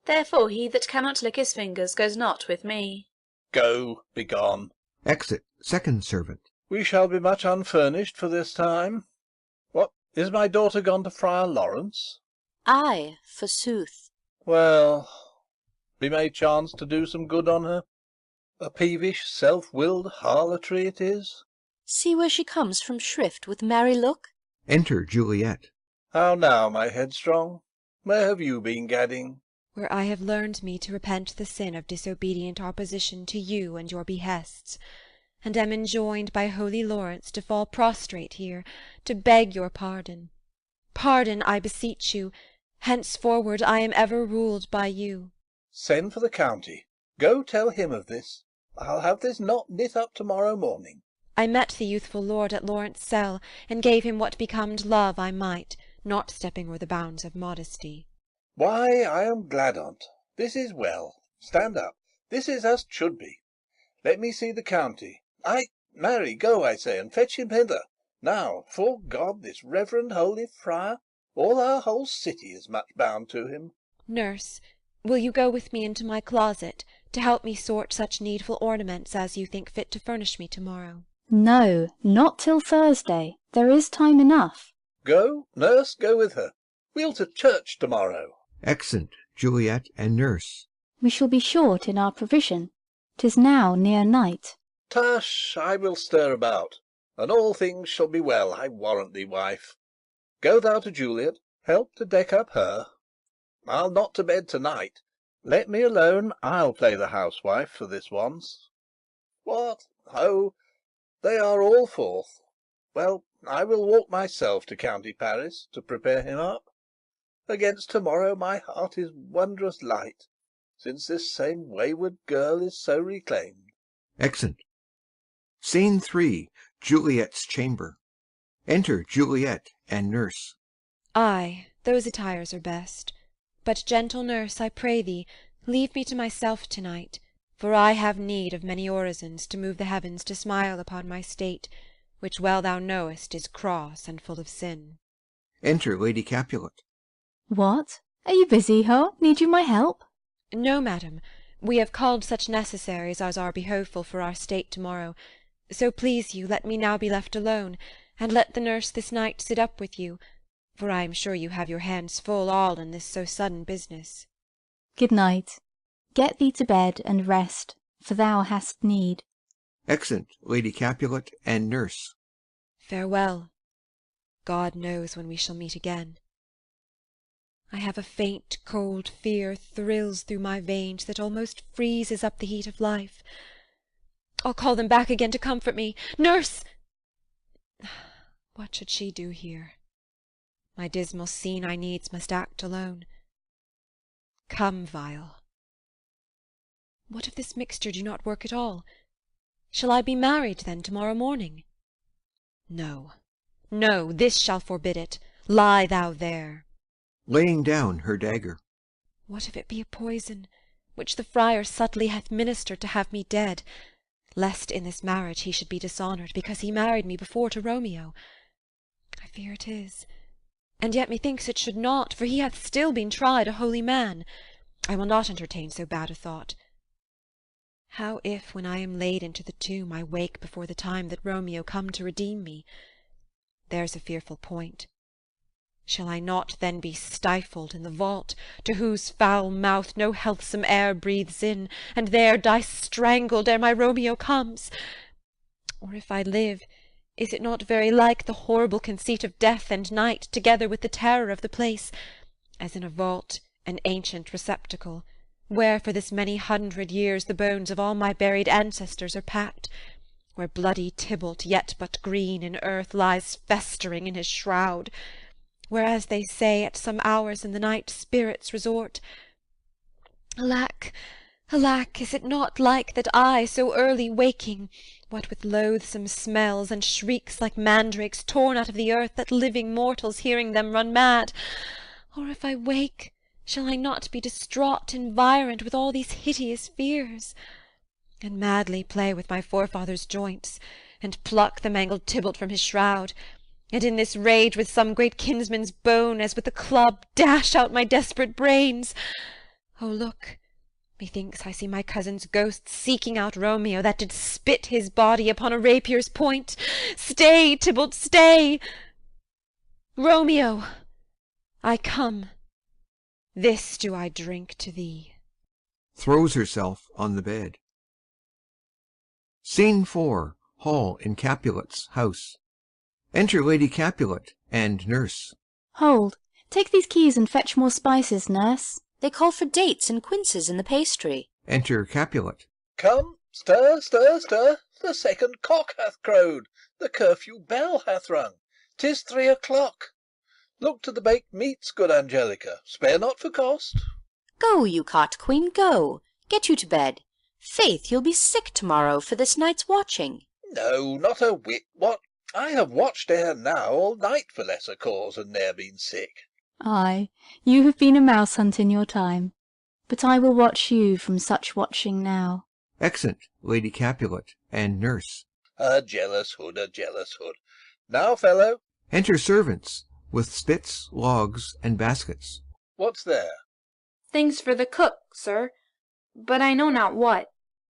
Therefore he that cannot lick his fingers goes not with me. Go, begone. Exit second servant. We shall be much unfurnished for this time. What, is my daughter gone to Friar Lawrence? Ay, forsooth. Well, be may chance to do some good on her. A peevish, self-willed harlotry it is. See where she comes from shrift with merry look. Enter Juliet. How now, my headstrong? Where have you been gadding? Where I have learned me to repent the sin of disobedient opposition to you and your behests, and am enjoined by holy Lawrence to fall prostrate here, to beg your pardon. Pardon, I beseech you. Henceforward I am ever ruled by you. Send for the county. Go tell him of this. I'll have this knot knit up to-morrow morning. I met the youthful lord at Lawrence' cell, and gave him what becomed love I might, not stepping o'er the bounds of modesty. Why, I am glad on't. This is well. Stand up. This is as 't should be. Let me see the county. Ay, marry, go, I say, and fetch him hither. Now, fore God, this reverend holy friar, all our whole city is much bound to him. Nurse, will you go with me into my closet, to help me sort such needful ornaments as you think fit to furnish me to-morrow? No, not till Thursday. There is time enough. Go, nurse, go with her. We'll to church to-morrow. Exit Juliet and nurse. We shall be short in our provision. 'Tis now near night. Tush, I will stir about, and all things shall be well, I warrant thee, wife. Go thou to Juliet, help to deck up her. I'll not to bed to-night. Let me alone, I'll play the housewife for this once. What, ho, they are all forth. Well, I will walk myself to County Paris, to prepare him up. Against to-morrow my heart is wondrous light, since this same wayward girl is so reclaimed. Exit. Scene 3. Juliet's chamber. Enter Juliet and nurse. Ay, those attires are best. But, gentle nurse, I pray thee, leave me to myself to-night, for I have need of many orisons to move the heavens to smile upon my state, which well thou knowest is cross and full of sin. Enter Lady Capulet. What? Are you busy, ho? Need you my help? No, madam. We have called such necessaries as are behoveful for our state to-morrow. So please you, let me now be left alone, and let the nurse this night sit up with you, for I am sure you have your hands full all in this so sudden business. Good night. Get thee to bed and rest, for thou hast need. Exit Lady Capulet and nurse. Farewell. God knows when we shall meet again. I have a faint cold fear thrills through my veins that almost freezes up the heat of life. I'll call them back again to comfort me. Nurse! What should she do here? My dismal scene I needs must act alone. Come, vial. What if this mixture do not work at all? Shall I be married, then, to-morrow morning? No, no, this shall forbid it. Lie thou there. Laying down her dagger. What if it be a poison, which the friar subtly hath ministered to have me dead, lest in this marriage he should be dishonoured, because he married me before to Romeo? I fear it is. And yet methinks it should not, for he hath still been tried a holy man. I will not entertain so bad a thought. How if, when I am laid into the tomb, I wake before the time that Romeo come to redeem me? there's a fearful point. Shall I not then be stifled in the vault, to whose foul mouth no healthsome air breathes in, and there die strangled ere my Romeo comes? Or if I live, is it not very like the horrible conceit of death and night, together with the terror of the place, as in a vault, an ancient receptacle, where for this many 100 years the bones of all my buried ancestors are packed, where bloody Tybalt, yet but green in earth, lies festering in his shroud, where, as they say, at some hours in the night spirits resort? Alack, alack, is it not like that I, so early waking, what with loathsome smells and shrieks like mandrakes torn out of the earth, that living mortals hearing them run mad? Or if I wake, shall I not be distraught, environed with all these hideous fears, and madly play with my forefather's joints, and pluck the mangled Tybalt from his shroud, and in this rage with some great kinsman's bone, as with a club, dash out my desperate brains? Oh, look! Methinks I see my cousin's ghost seeking out Romeo, that did spit his body upon a rapier's point. Stay, Tybalt, stay! Romeo, I come. This do I drink to thee. Throws herself on the bed. Scene 4. Hall in Capulet's house. Enter Lady Capulet and nurse. Hold, take these keys and fetch more spices, nurse. They call for dates and quinces in the pastry. Enter Capulet. Come, stir, stir, stir. The second cock hath crowed, the curfew bell hath rung. 'Tis 3 o'clock. Look to the baked meats, good Angelica. Spare not for cost. Go, you cot queen, go. Get you to bed. Faith, you'll be sick tomorrow for this night's watching. No, not a whit. What? I have watched ere now all night for lesser cause, and ne'er been sick. Ay, you have been a mouse hunt in your time, but I will watch you from such watching now. Exit Lady Capulet and nurse. A jealous hood, a jealous hood. Now, fellow. Enter servants with spits, logs, and baskets. What's there? Things for the cook, sir, but I know not what.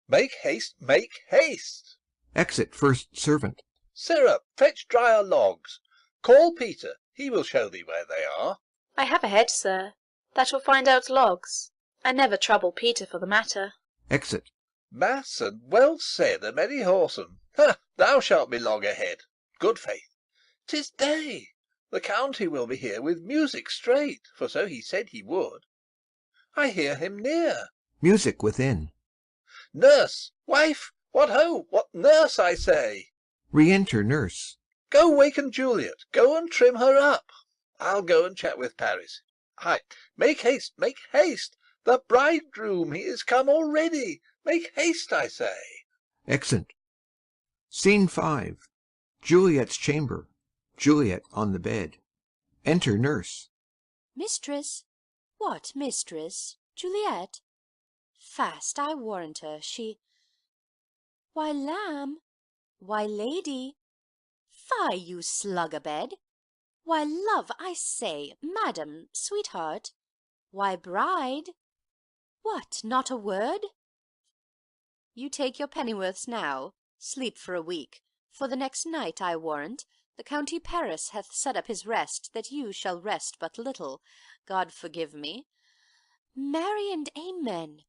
Make haste, make haste. Exit first servant. Syrup, fetch drier logs. Call Peter, he will show thee where they are. I have a head, sir, that will find out logs. I never trouble Peter for the matter. Exit. Mass and well said, a merry whoreson. Ha! Thou shalt be long ahead. Good faith. 'Tis day. The county will be here with music straight, for so he said he would. I hear him near. Music within. Nurse! Wife! What ho! What nurse, I say! Re-enter nurse. Go waken Juliet. Go and trim her up. I'll go and chat with Paris. Aye, make haste, make haste. The bridegroom, he is come already. Make haste, I say. Exit. Scene 5. Juliet's chamber. Juliet on the bed. Enter nurse. Mistress? What, mistress? Juliet? Fast, I warrant her, she... Why, lamb! Why, lady! Fie, you slug-a-bed! Why, love, I say, madam, sweetheart! Why, bride! What, not a word? You take your pennyworths now, sleep for a week, for the next night, I warrant, the county Paris hath set up his rest, that you shall rest but little, God forgive me. Marry and amen!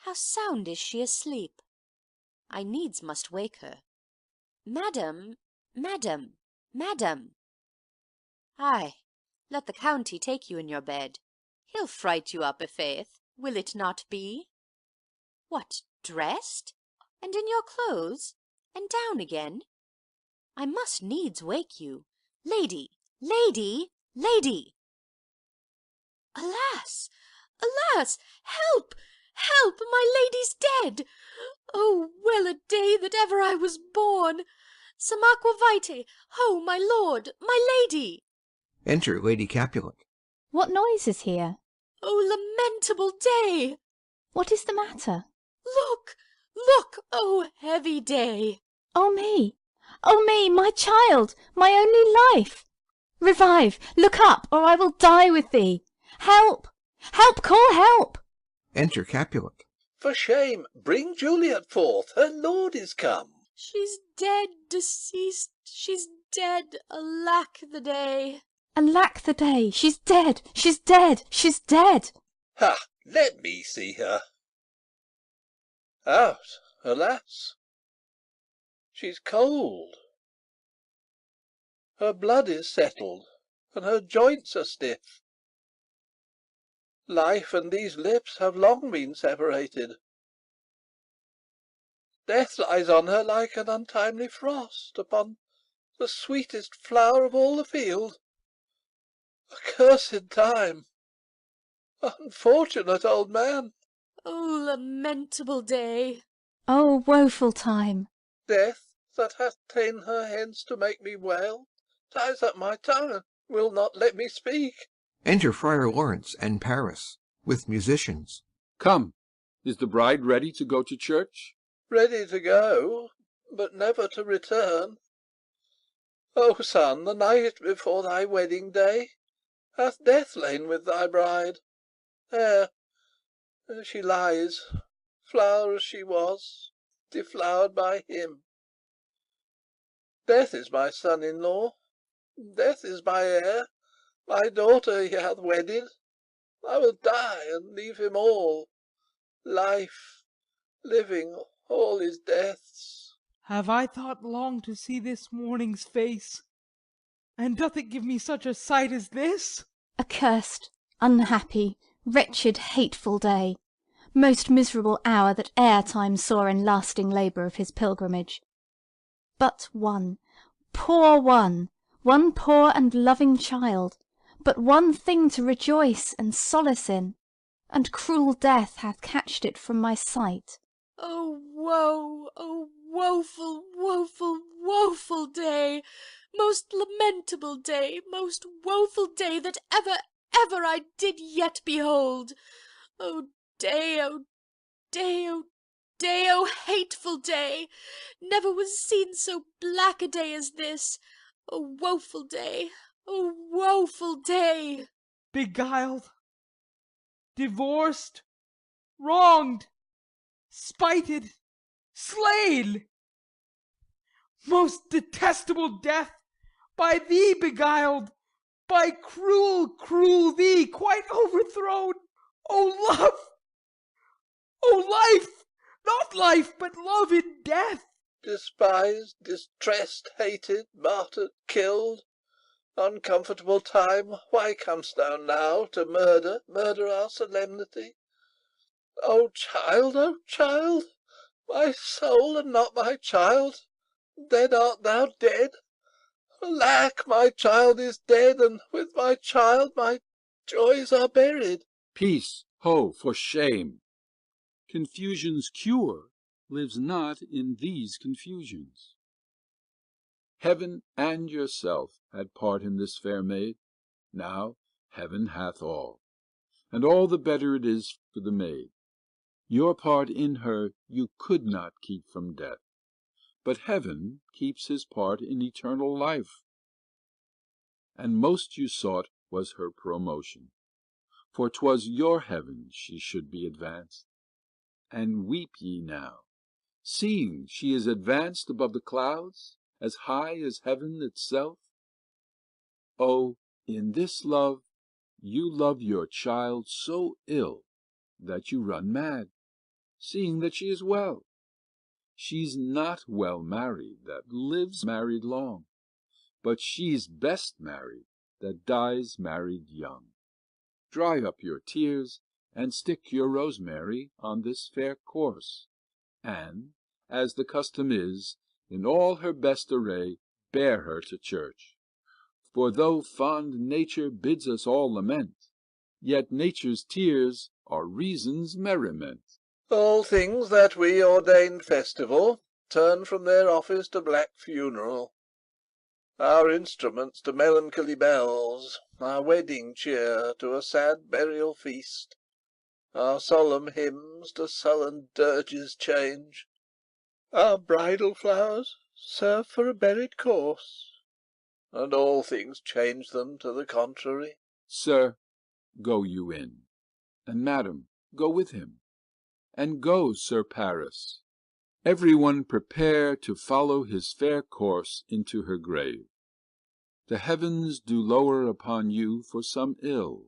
How sound is she asleep! I needs must wake her. Madam, madam, madam! Ay, let the county take you in your bed. He'll fright you up, i'faith, will it not be? What, dressed? And in your clothes? And down again? I must needs wake you. Lady, lady, lady! Alas! Alas! Help! Help! My lady's dead! Oh, well a day that ever I was born! Some aqua vitae! Ho, my lord, my lady! Enter Lady Capulet. What noise is here? Oh, lamentable day! What is the matter? Look! Look! Oh, heavy day! Oh me! Oh me, my child, my only life! Revive! Look up, or I will die with thee! Help! Help! Call help! Enter Capulet. For shame! Bring Juliet forth. Her lord is come. She's dead, deceased. She's dead, alack the day! Alack the day! She's dead! She's dead! She's dead! Ha! Let me see her. Out, alas! She's cold. Her blood is settled, and her joints are stiff. Life and these lips have long been separated. Death lies on her like an untimely frost upon the sweetest flower of all the field. Accursed time! Unfortunate old man! O lamentable day! Oh, woeful time! Death, that hath ta'en her hence to make me wail, ties up my tongue, and will not let me speak. Enter Friar Lawrence and Paris, with musicians. Come, is the bride ready to go to church? Ready to go, but never to return. O son, the night before thy wedding day hath death lain with thy bride. There she lies, flower as she was, deflowered by him. Death is my son-in-law, death is my heir, my daughter he hath wedded. I will die and leave him all. Life, living, all is death's. Have I thought long to see this morning's face? And doth it give me such a sight as this? Accursed, unhappy, wretched, hateful day! Most miserable hour that e'er time saw in lasting labour of his pilgrimage! But one poor and loving child, but one thing to rejoice and solace in, and cruel death hath catched it from my sight. O woe! O woeful, woeful, woeful day! Most lamentable day, most woeful day that ever I did yet behold! O day, O day, O day, O hateful day! Never was seen so black a day as this. O woeful day, O woeful day! Beguiled, divorced, wronged, spited, slain! Most detestable death, by thee beguiled, by cruel, cruel thee quite overthrown! O love! O life! Not life, but love in death! Despised, distressed, hated, martyred, killed. Uncomfortable time, why com'st thou now to murder our solemnity? O child, my soul and not my child, dead art thou, dead. Alack, my child is dead, and with my child my joys are buried. Peace, ho, for shame! Confusion's cure lives not in these confusions. Heaven and yourself had part in this fair maid. Now heaven hath all, and all the better it is for the maid. Your part in her you could not keep from death, but heaven keeps his part in eternal life. And most you sought was her promotion, for 'twas your heaven she should be advanced. And weep ye now, seeing she is advanced above the clouds, as high as heaven itself? Oh, in this love you love your child so ill that you run mad, seeing that she is well. She's not well married that lives married long, but she's best married that dies married young. Dry up your tears, and stick your rosemary on this fair corse, and, as the custom is, in all her best array, bear her to church. For though fond nature bids us all lament, yet nature's tears are reason's merriment. All things that we ordained festival turn from their office to black funeral. Our instruments to melancholy bells, our wedding cheer to a sad burial feast, our solemn hymns to sullen dirges change, our bridal flowers serve for a buried corse, and all things change them to the contrary. Sir, go you in, and madam, go with him, and go, Sir Paris. Every one prepare to follow his fair corse into her grave. the heavens do lower upon you for some ill.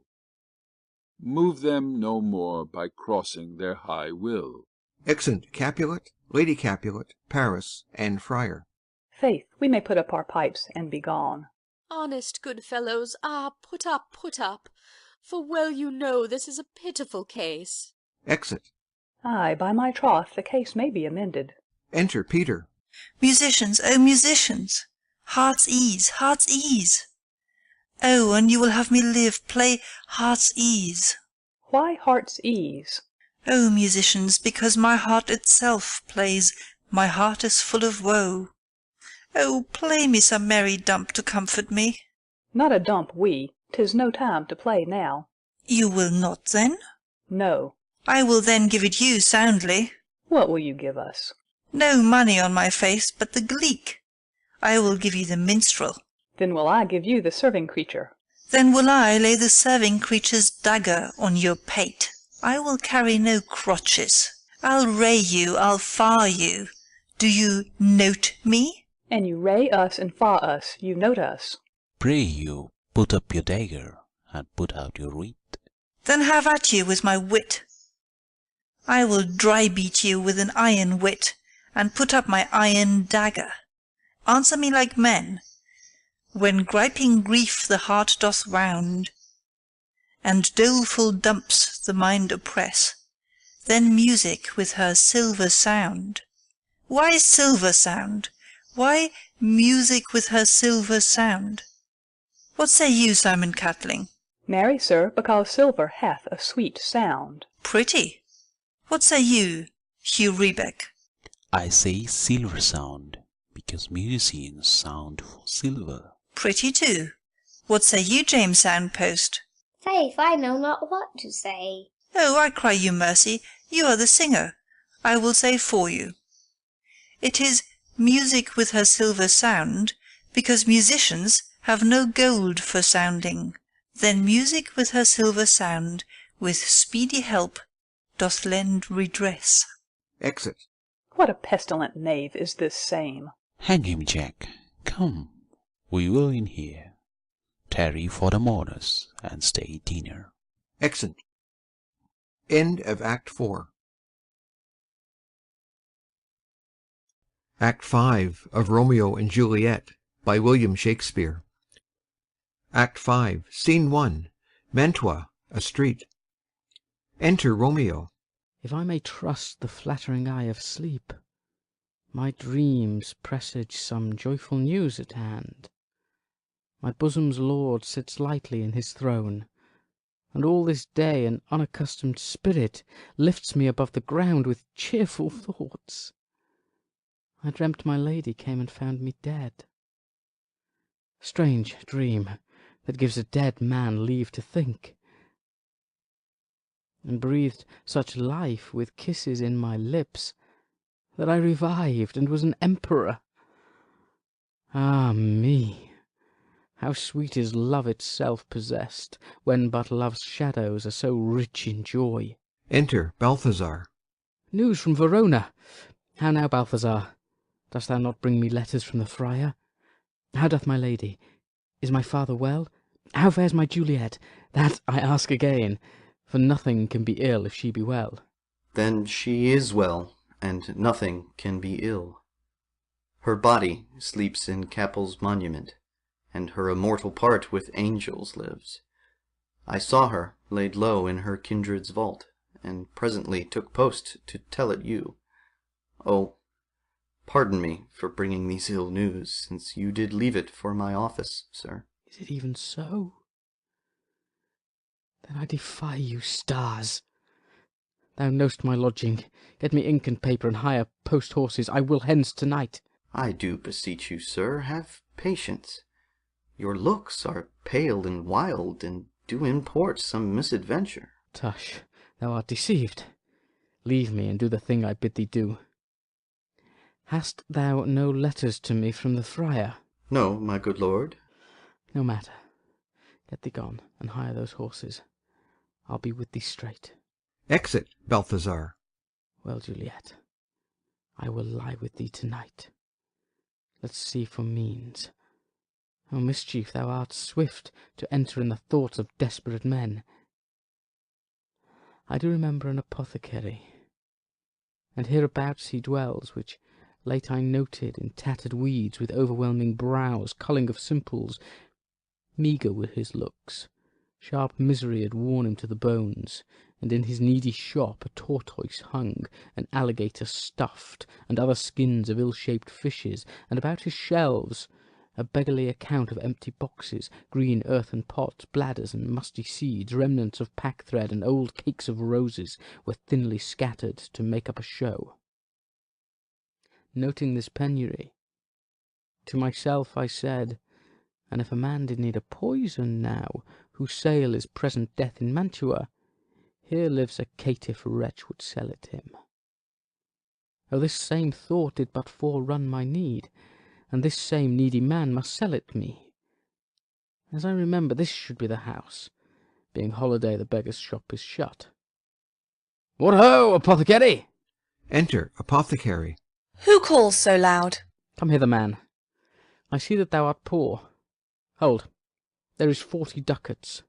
Move them no more by crossing their high will. Exeunt Capulet, Lady Capulet, Paris, and Friar. Faith, we may put up our pipes and be gone. Honest good fellows, put up, for well you know this is a pitiful case. Exit. Ay, by my troth, the case may be amended. Enter Peter. Musicians, O musicians! Heart's ease, heart's ease! Oh, and you will have me live, play heart's ease. Why heart's ease? O musicians, because my heart itself plays, my heart is full of woe. Oh, play me some merry dump to comfort me. Not a dump, 'tis no time to play now. You will not, then? No. I will then give it you soundly. What will you give us? No money on my face, but the gleek. I will give you the minstrel. Then will I give you the serving creature. Then will I lay the serving creature's dagger on your pate. I will carry no crotches. I'll ray you, I'll far you. Do you note me? And you ray us and fa us, you note us. Pray you, put up your dagger, and put out your reed. Then have at you with my wit. I will dry beat you with an iron wit, and put up my iron dagger. Answer me like men. When griping grief the heart doth wound, and doleful dumps the mind oppress, then music with her silver sound. Why silver sound? Why music with her silver sound? What say you, Simon Catling? Marry, sir, because silver hath a sweet sound. Pretty. What say you, Hugh Rebeck? I say silver sound, because musicians sound for silver. Pretty too. What say you, James Soundpost? Faith, I know not what to say. Oh, I cry you mercy, you are the singer. I will say for you. It is music with her silver sound, because musicians have no gold for sounding. Then music with her silver sound, with speedy help, doth lend redress. Exit. What a pestilent knave is this same! Hang him, Jack. Come, we will in here. Tarry for the mourners, and stay dinner. Exit. End of Act 4. Act 5 of Romeo and Juliet by William Shakespeare. Act 5, Scene 1. Mantua, a street. Enter Romeo. If I may trust the flattering eye of sleep, my dreams presage some joyful news at hand. My bosom's lord sits lightly in his throne, and all this day an unaccustomed spirit lifts me above the ground with cheerful thoughts. I dreamt my lady came and found me dead. Strange dream, that gives a dead man leave to think, and breathed such life with kisses in my lips, that I revived and was an emperor. Ah me! How sweet is love itself possessed, when but love's shadows are so rich in joy. Enter Balthazar. News from Verona. How now, Balthazar? Dost thou not bring me letters from the friar? How doth my lady? Is my father well? How fares my Juliet? That I ask again, for nothing can be ill if she be well. Then she is well, and nothing can be ill. Her body sleeps in Capel's monument, and her immortal part with angels lives. I saw her laid low in her kindred's vault, and presently took post to tell it you. Oh, pardon me for bringing these ill news, since you did leave it for my office, sir. Is it even so? Then I defy you, stars. Thou know'st my lodging. Get me ink and paper, and hire post-horses. I will hence to-night. I do beseech you, sir, have patience. Your looks are pale and wild, and do import some misadventure. Tush, thou art deceived. Leave me, and do the thing I bid thee do. Hast thou no letters to me from the friar? No, my good lord. No matter. Get thee gone, and hire those horses. I'll be with thee straight. Exit Balthazar. Well, Juliet, I will lie with thee to-night. Let's see for means. O mischief, thou art swift to enter in the thoughts of desperate men. I do remember an apothecary, and hereabouts he dwells, which late I noted in tattered weeds, with overwhelming brows, culling of simples, meagre were his looks. Sharp misery had worn him to the bones, and in his needy shop a tortoise hung, an alligator stuffed, and other skins of ill-shaped fishes, and about his shelves a beggarly account of empty boxes, green earthen pots, bladders and musty seeds, remnants of pack-thread, and old cakes of roses were thinly scattered to make up a show. Noting this penury, to myself I said, and if a man did need a poison now, whose sale is present death in Mantua, here lives a caitiff wretch would sell it him. Oh, this same thought did but forerun my need, and this same needy man must sell it me. As I remember, this should be the house. Being holiday, the beggar's shop is shut. What ho, apothecary! Enter apothecary. Who calls so loud? Come hither, man. I see that thou art poor. Hold, there is 40 ducats.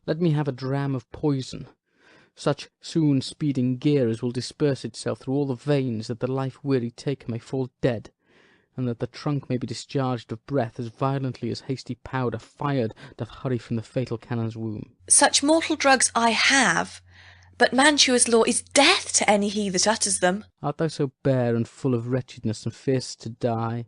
Let me have a dram of poison, such soon speeding gear as will disperse itself through all the veins, that the life-weary taker may fall dead, and that the trunk may be discharged of breath as violently as hasty powder fired doth hurry from the fatal cannon's womb. Such mortal drugs I have, but Mantua's law is death to any he that utters them. Art thou so bare and full of wretchedness, and fear'st to die?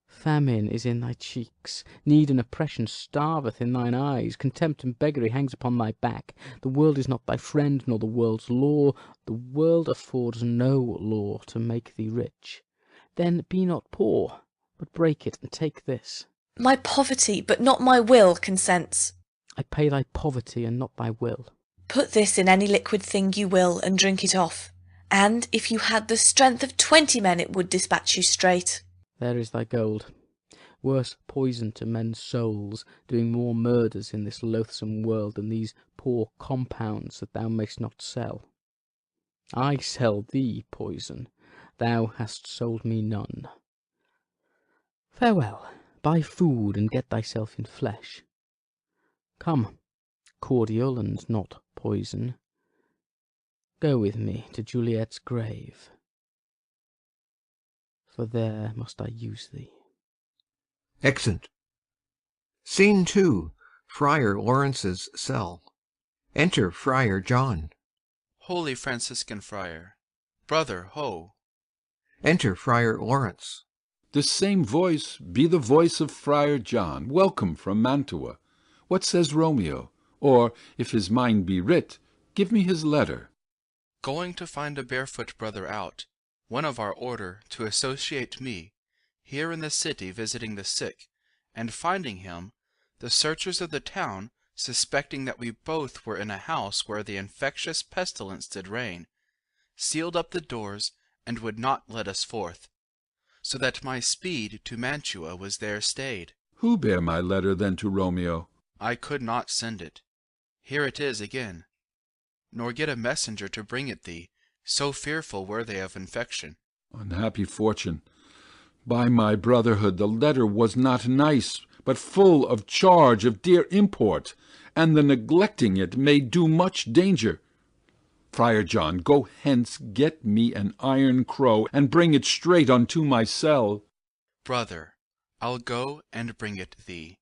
Famine is in thy cheeks, need and oppression starveth in thine eyes, contempt and beggary hangs upon thy back. The world is not thy friend, nor the world's law. The world affords no law to make thee rich. Then be not poor, but break it, and take this. My poverty, but not my will, consents. I pay thy poverty, and not thy will. Put this in any liquid thing you will, and drink it off, and if you had the strength of 20 men, it would dispatch you straight. There is thy gold. Worse poison to men's souls, doing more murders in this loathsome world than these poor compounds that thou mayst not sell. I sell thee poison. Thou hast sold me none. Farewell, buy food and get thyself in flesh. Come, cordial and not poison, go with me to Juliet's grave, for there must I use thee. Exit. Scene 2. Friar Lawrence's cell. Enter Friar John. Holy Franciscan Friar, brother, ho! Enter Friar Lawrence. This same voice be the voice of Friar John, welcome from Mantua. What says Romeo? Or, if his mind be writ, give me his letter. Going to find a barefoot brother out, one of our order, to associate me, here in the city visiting the sick, and finding him, the searchers of the town, suspecting that we both were in a house where the infectious pestilence did reign, sealed up the doors, and would not let us forth, so that my speed to Mantua was there stayed. Who bare my letter then to Romeo? I could not send it. Here it is again. Nor get a messenger to bring it thee, so fearful were they of infection. Unhappy fortune! By my brotherhood, the letter was not nice, but full of charge of dear import, and the neglecting it may do much danger. Friar John, go hence, get me an iron crow, and bring it straight unto my cell. Brother, I'll go and bring it thee.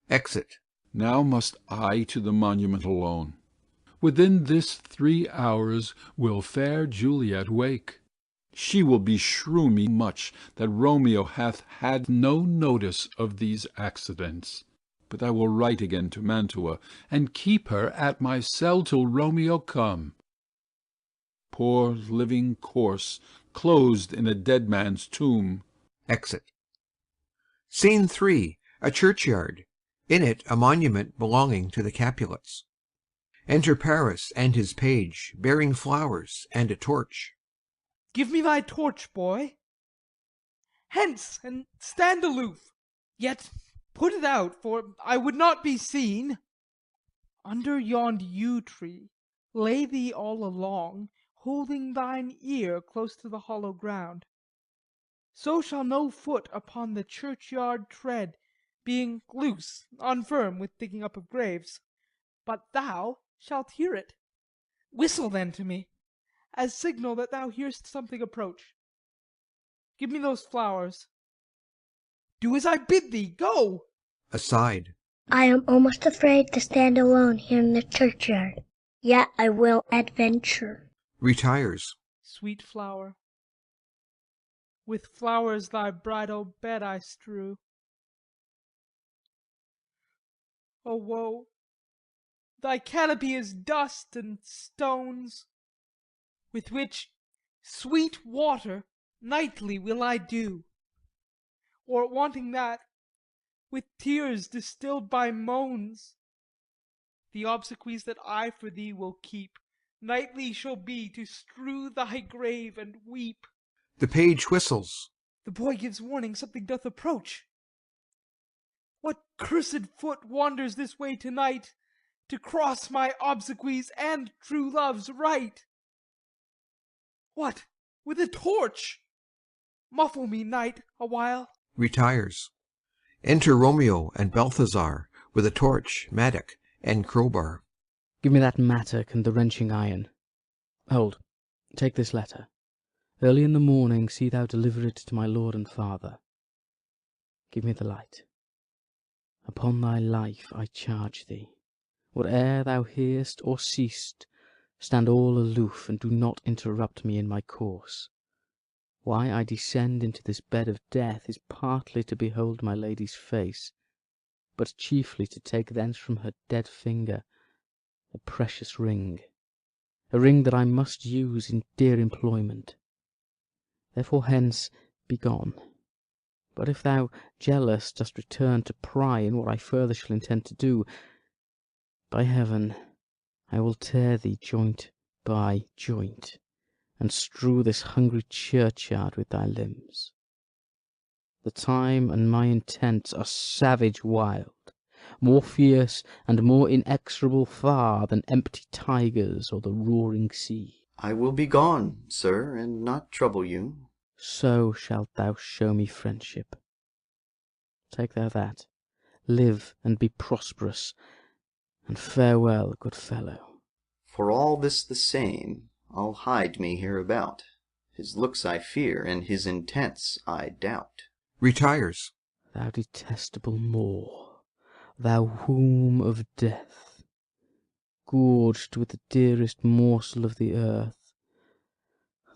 Exit. Now must I to the monument alone. Within this 3 hours will fair Juliet wake. She will beshrew me much that Romeo hath had no notice of these accidents. But I will write again to Mantua, and keep her at my cell till Romeo come. Poor living corse, closed in a dead man's tomb. Exit. Scene 3. A churchyard. In it a monument belonging to the Capulets. Enter Paris and his page, bearing flowers and a torch. Give me thy torch, boy. Hence, and stand aloof. Yet put it out, for I would not be seen. Under yond yew tree lay thee all along, holding thine ear close to the hollow ground. So shall no foot upon the churchyard tread, being loose, unfirm with digging up of graves. But thou shalt hear it. Whistle then to me, as signal that thou hear'st something approach. Give me those flowers. Do as I bid thee, go! Aside. I am almost afraid to stand alone here in the churchyard, yet I will adventure. Retires. Sweet flower, with flowers thy bridal bed I strew. O woe! Thy canopy is dust and stones, with which sweet water nightly will I dew, or wanting that, with tears distilled by moans. The obsequies that I for thee will keep nightly shall be to strew thy grave and weep. The page whistles. The boy gives warning something doth approach. What cursed foot wanders this way tonight, to cross my obsequies and true love's right? What, with a torch? Muffle me, knight, awhile. Retires. Enter Romeo and Balthazar with a torch, mattock, and crowbar. Give me that mattock and the wrenching iron. Hold, take this letter. Early in the morning see thou deliver it to my lord and father. Give me the light. Upon thy life I charge thee, whate'er thou hear'st or seest, stand all aloof, and do not interrupt me in my course. Why I descend into this bed of death is partly to behold my lady's face, but chiefly to take thence from her dead finger a precious ring, a ring that I must use in dear employment. Therefore hence be gone. But if thou, jealous, dost return to pry in what I further shall intend to do, by heaven, I will tear thee joint by joint, and strew this hungry churchyard with thy limbs. The time and my intents are savage wild, more fierce and more inexorable far than empty tigers or the roaring sea. I will be gone, sir, and not trouble you. So shalt thou show me friendship. Take thou that, live and be prosperous, and farewell, good fellow. For all this the same, I'll hide me hereabout. His looks I fear, and his intents I doubt. Retires. Thou detestable Moor, thou womb of death, gorged with the dearest morsel of the earth,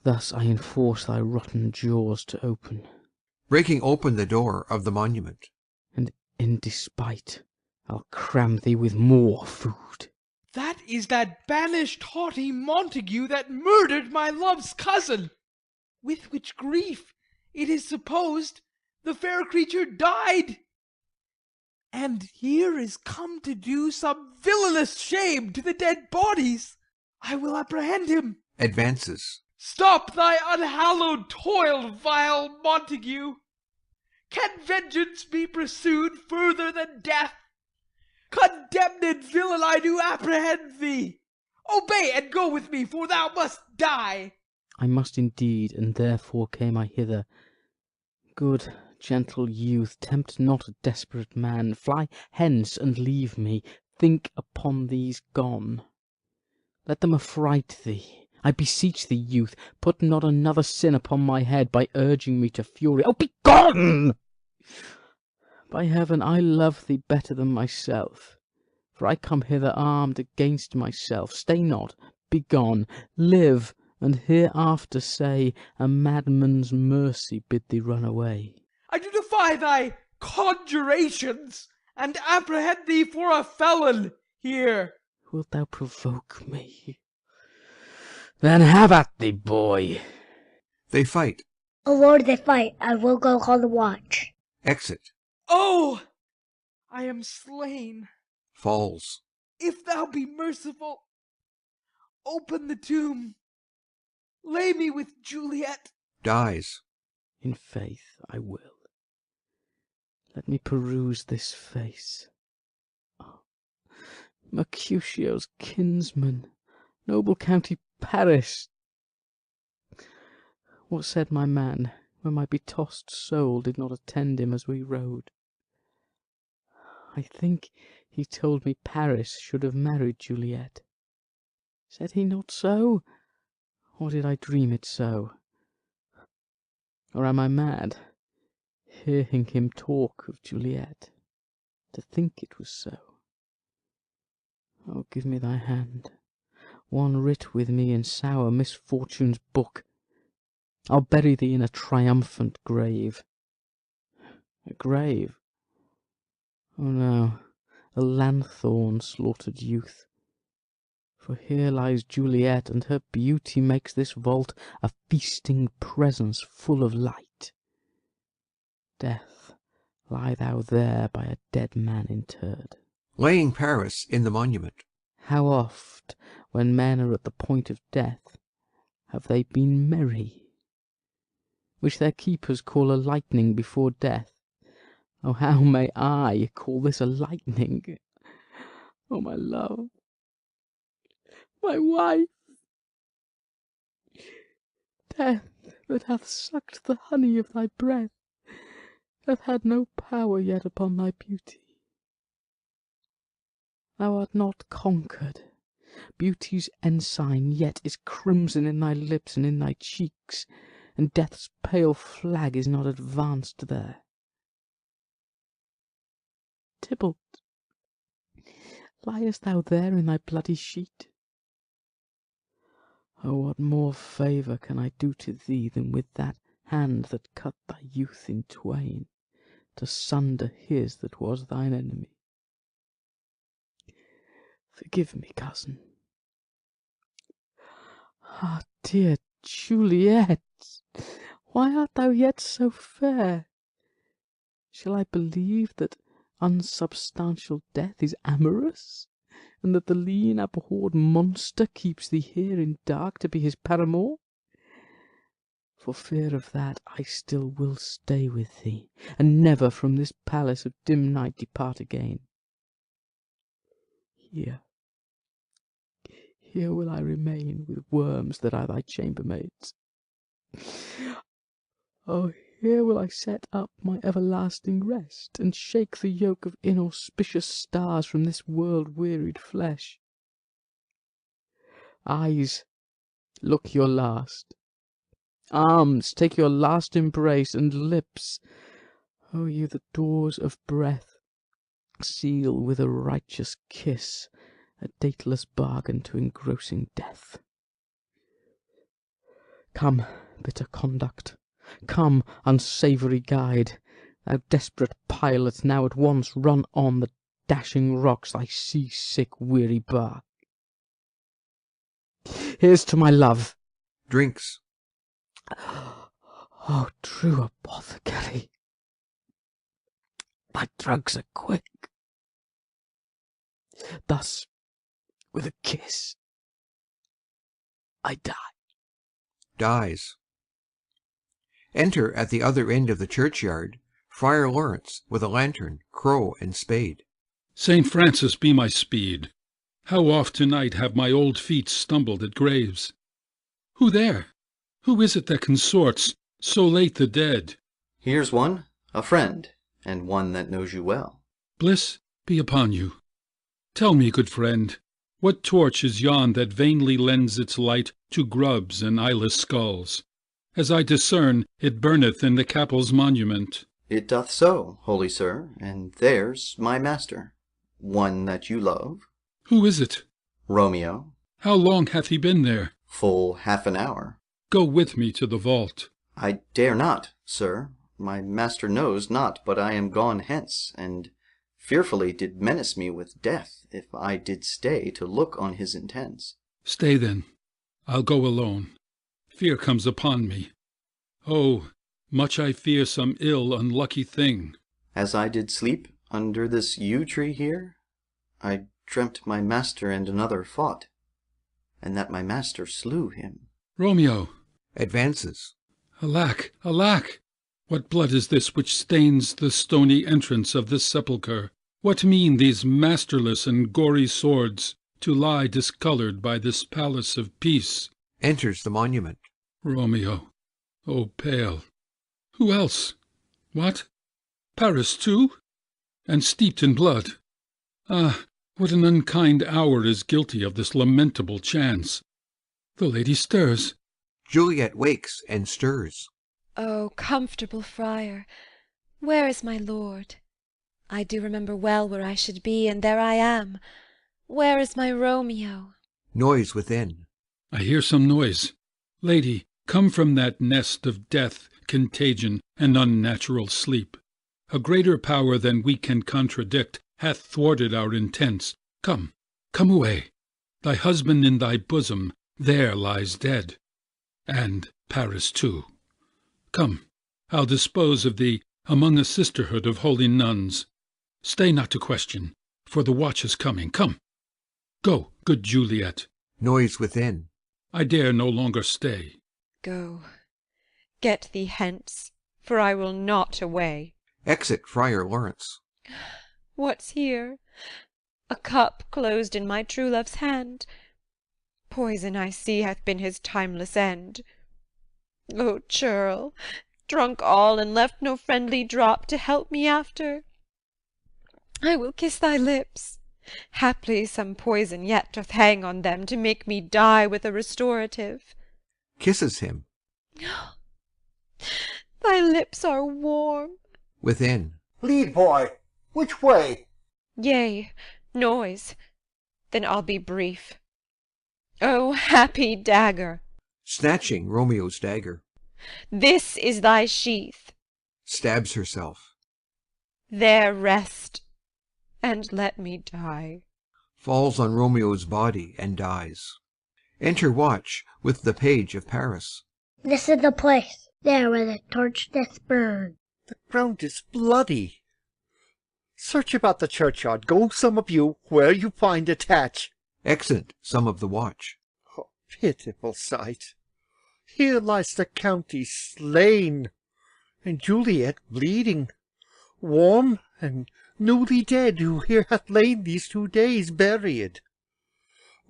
thus I enforce thy rotten jaws to open. Breaking open the door of the monument. And in despite I'll cram thee with more food. That is that banished haughty Montague that murdered my love's cousin, with which grief, it is supposed, the fair creature died. And here is come to do some villainous shame to the dead bodies. I will apprehend him. Advances. Stop thy unhallowed toil, vile Montague. Can vengeance be pursued further than death? Condemned villain, I do apprehend thee. Obey and go with me, for thou must die. I must indeed, and therefore came I hither. Good, gentle youth, tempt not a desperate man. Fly hence and leave me. Think upon these gone. Let them affright thee. I beseech thee, youth, put not another sin upon my head by urging me to fury. Oh, be gone! By heaven, I love thee better than myself, for I come hither armed against myself. Stay not, be gone, live, and hereafter say, a madman's mercy bid thee run away. I do defy thy conjurations, and apprehend thee for a felon here. Wilt thou provoke me? Then have at thee, boy. They fight. O Lord, they fight. I will go call the watch. Exit. Oh, I am slain. Falls. If thou be merciful, open the tomb. Lay me with Juliet. Dies. In faith I will. Let me peruse this face. Oh, Mercutio's kinsman, noble county Paris. What said my man when my betossed soul did not attend him as we rode? I think he told me Paris should have married Juliet. Said he not so? Or did I dream it so? Or am I mad, hearing him talk of Juliet, to think it was so? Oh, give me thy hand, one writ with me in sour misfortune's book. I'll bury thee in a triumphant grave. A grave? Oh no, a lanthorn slaughtered youth. For here lies Juliet, and her beauty makes this vault a feasting presence full of light. Death, lie thou there by a dead man interred. Laying Paris in the monument. How oft, when men are at the point of death, have they been merry, which their keepers call a lightning before death. Oh, how may I call this a lightning? Oh, my love, my wife, death that hath sucked the honey of thy breath, hath had no power yet upon thy beauty. Thou art not conquered. Beauty's ensign yet is crimson in thy lips and in thy cheeks, and death's pale flag is not advanced there. Tybalt, liest thou there in thy bloody sheet? Oh, what more favour can I do to thee than with that hand that cut thy youth in twain, to sunder his that was thine enemy? Forgive me, cousin. Ah, dear Juliet, why art thou yet so fair? Shall I believe that unsubstantial death is amorous, and that the lean abhorred monster keeps thee here in dark to be his paramour? For fear of that, I still will stay with thee, and never from this palace of dim night depart again. Here will I remain with worms that are thy chambermaids. Oh, here will I set up my everlasting rest, and shake the yoke of inauspicious stars from this world-wearied flesh. Eyes, look your last. Arms, take your last embrace, and lips, O you the doors of breath, seal with a righteous kiss a dateless bargain to engrossing death. Come, bitter conduct, come, unsavoury guide, thou desperate pilot, now at once run on the dashing rocks thy sea-sick weary bark. Here's to my love. Drinks. Oh, true apothecary, thy drugs are quick. Thus, with a kiss, I die. Dies. Enter at the other end of the churchyard Friar Lawrence with a lantern, crow, and spade. St. Francis be my speed! How oft tonight have my old feet stumbled at graves! Who there? Who is it that consorts so late the dead? Here's one, a friend, and one that knows you well. Bliss be upon you. Tell me, good friend, what torch is yon that vainly lends its light to grubs and eyeless skulls? As I discern, it burneth in the capel's monument. It doth so, holy sir, and there's my master, one that you love. Who is it? Romeo. How long hath he been there? Full half an hour. Go with me to the vault. I dare not, sir. My master knows not but I am gone hence, and fearfully did menace me with death if I did stay to look on his intents. Stay then. I'll go alone. Fear comes upon me. Oh, much I fear some ill unlucky thing. As I did sleep under this yew tree here, I dreamt my master and another fought, and that my master slew him. Romeo! Advances. Alack, alack! What blood is this which stains the stony entrance of this sepulchre? What mean these masterless and gory swords to lie discoloured by this palace of peace? Enters the monument. Romeo, oh pale! Who else? What? Paris too? and steeped in blood. Ah, what an unkind hour is guilty of this lamentable chance! The lady stirs. Juliet wakes and stirs. O comfortable friar, where is my lord? I do remember well where I should be, and there I am. Where is my Romeo? Noise within. I hear some noise. Lady, come from that nest of death, contagion, and unnatural sleep. A greater power than we can contradict hath thwarted our intents. Come, come away. Thy husband in thy bosom there lies dead, and Paris too. Come, I'll dispose of thee among a sisterhood of holy nuns. Stay not to question, for the watch is coming. Come, go, good Juliet. Noise within. I dare no longer stay. Go, get thee hence, for I will not away. Exit Friar Lawrence. What's here? A cup closed in my true love's hand. Poison, I see, hath been his timeless end. O churl, drunk all, and left no friendly drop to help me after. I will kiss thy lips. Haply some poison yet doth hang on them to make me die with a restorative. Kisses him. Thy lips are warm. Within. Lead, boy. Which way? Yea, noise. Then I'll be brief. O happy dagger! Snatching Romeo's dagger. This is thy sheath. Stabs herself. There rest, and let me die. Falls on Romeo's body and dies. Enter Watch with the page of Paris. This is the place, there where the torch doth burn. The ground is bloody. Search about the churchyard. Go, some of you, where you find attach. Exit some of the watch. Oh, pitiful sight! Here lies the county slain, and Juliet bleeding, warm and newly dead, who here hath lain these 2 days buried.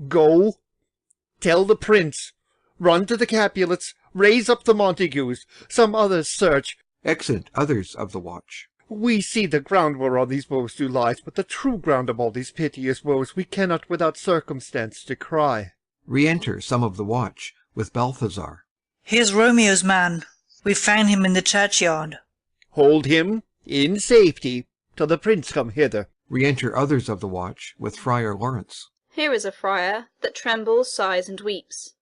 Go, tell the prince, run to the Capulets, raise up the Montagues, some others search. Exit others of the watch. We see the ground whereon these woes do lie, but the true ground of all these piteous woes we cannot without circumstance decry. Re-enter some of the watch with Balthazar. Here's Romeo's man. We found him in the churchyard. Hold him in safety till the prince come hither. Re-enter others of the watch with Friar Lawrence. Here is a friar that trembles, sighs, and weeps.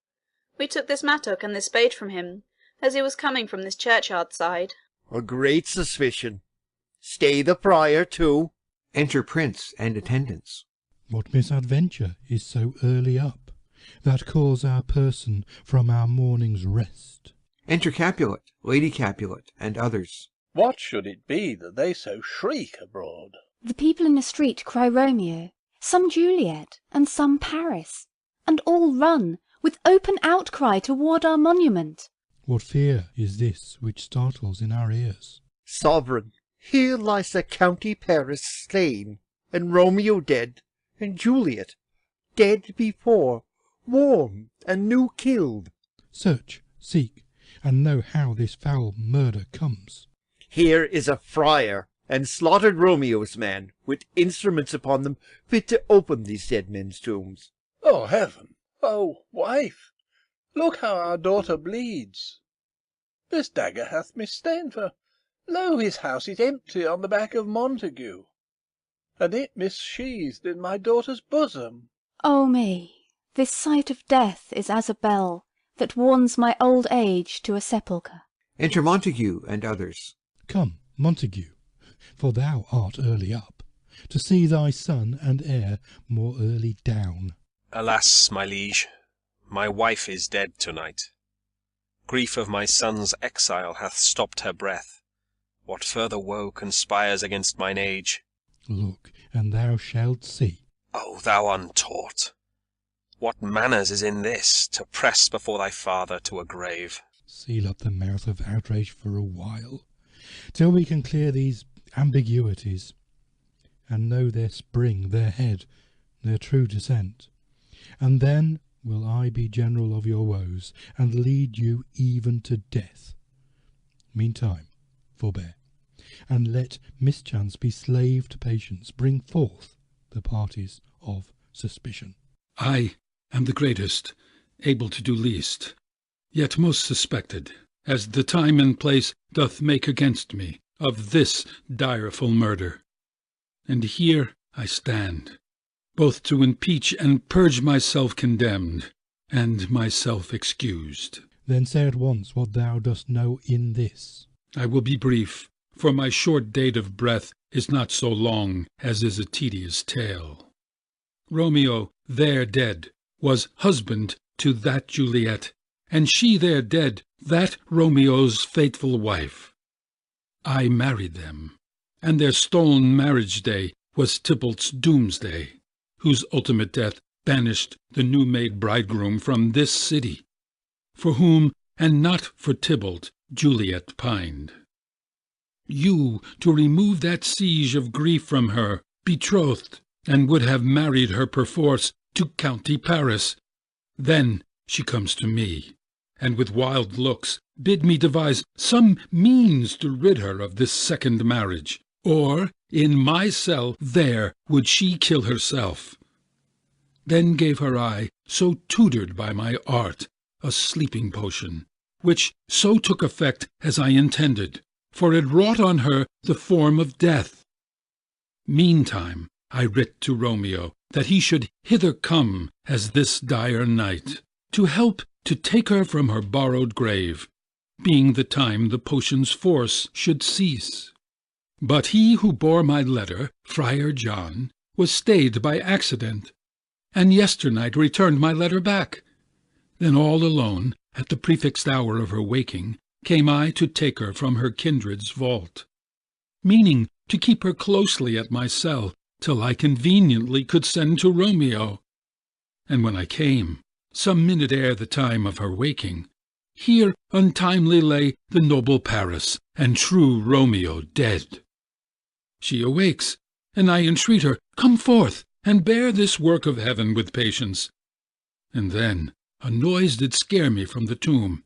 We took this mattock and this spade from him, as he was coming from this churchyard side. A great suspicion. Stay the friar too. Enter Prince and attendants. What misadventure is so early up, that calls our person from our morning's rest? Enter Capulet, Lady Capulet, and others. What should it be that they so shriek abroad? The people in the street cry Romeo, some Juliet, and some Paris, and all run, with open outcry, toward our monument. What fear is this which startles in our ears? Sovereign, here lies the county Paris slain, and Romeo dead, and Juliet dead before, warm and new killed. Search, seek, and know how this foul murder comes. Here is a friar, and slaughtered Romeo's man, with instruments upon them fit to open these dead men's tombs. Oh, heaven! Oh, wife! Look how our daughter bleeds. This dagger hath misstained, for lo, his house is empty on the back of Montague, and it missheathed in my daughter's bosom. Oh me, this sight of death is as a bell that warns my old age to a sepulchre. Enter Montague and others. Come, Montague, for thou art early up, to see thy son and heir more early down. Alas, my liege, my wife is dead to-night. Grief of my son's exile hath stopped her breath. What further woe conspires against mine age? Look, and thou shalt see. O thou untaught! What manners is in this, to press before thy father to a grave? Seal up the mouth of outrage for a while, till we can clear these ambiguities, and know their spring, their head, their true descent. And then will I be general of your woes, and lead you even to death. Meantime, forbear, and let mischance be slave to patience, bring forth the parties of suspicion. I am the greatest, able to do least, yet most suspected, as the time and place doth make against me, of this direful murder. And here I stand, both to impeach and purge myself condemned, and myself excused. Then say at once what thou dost know in this. I will be brief, for my short date of breath is not so long as is a tedious tale. Romeo, there dead, was husband to that Juliet, and she there dead, that Romeo's faithful wife. I married them, and their stolen marriage day was Tybalt's doomsday, whose ultimate death banished the new-made bridegroom from this city, for whom, and not for Tybalt, Juliet pined. You, to remove that siege of grief from her, betrothed, and would have married her perforce to County Paris. Then she comes to me, and with wild looks bid me devise some means to rid her of this second marriage, or in my cell there would she kill herself. Then gave her I, so tutored by my art, a sleeping potion, which so took effect as I intended, for it wrought on her the form of death. Meantime I writ to Romeo that he should hither come as this dire night, to help to take her from her borrowed grave, being the time the potion's force should cease. But he who bore my letter, Friar John, was stayed by accident, and yesternight returned my letter back. Then all alone, at the prefixed hour of her waking, came I to take her from her kindred's vault, meaning to keep her closely at my cell, till I conveniently could send to Romeo. And when I came, some minute ere the time of her waking, here untimely lay the noble Paris, and true Romeo dead. She awakes, and I entreat her, come forth, and bear this work of heaven with patience. And then a noise did scare me from the tomb,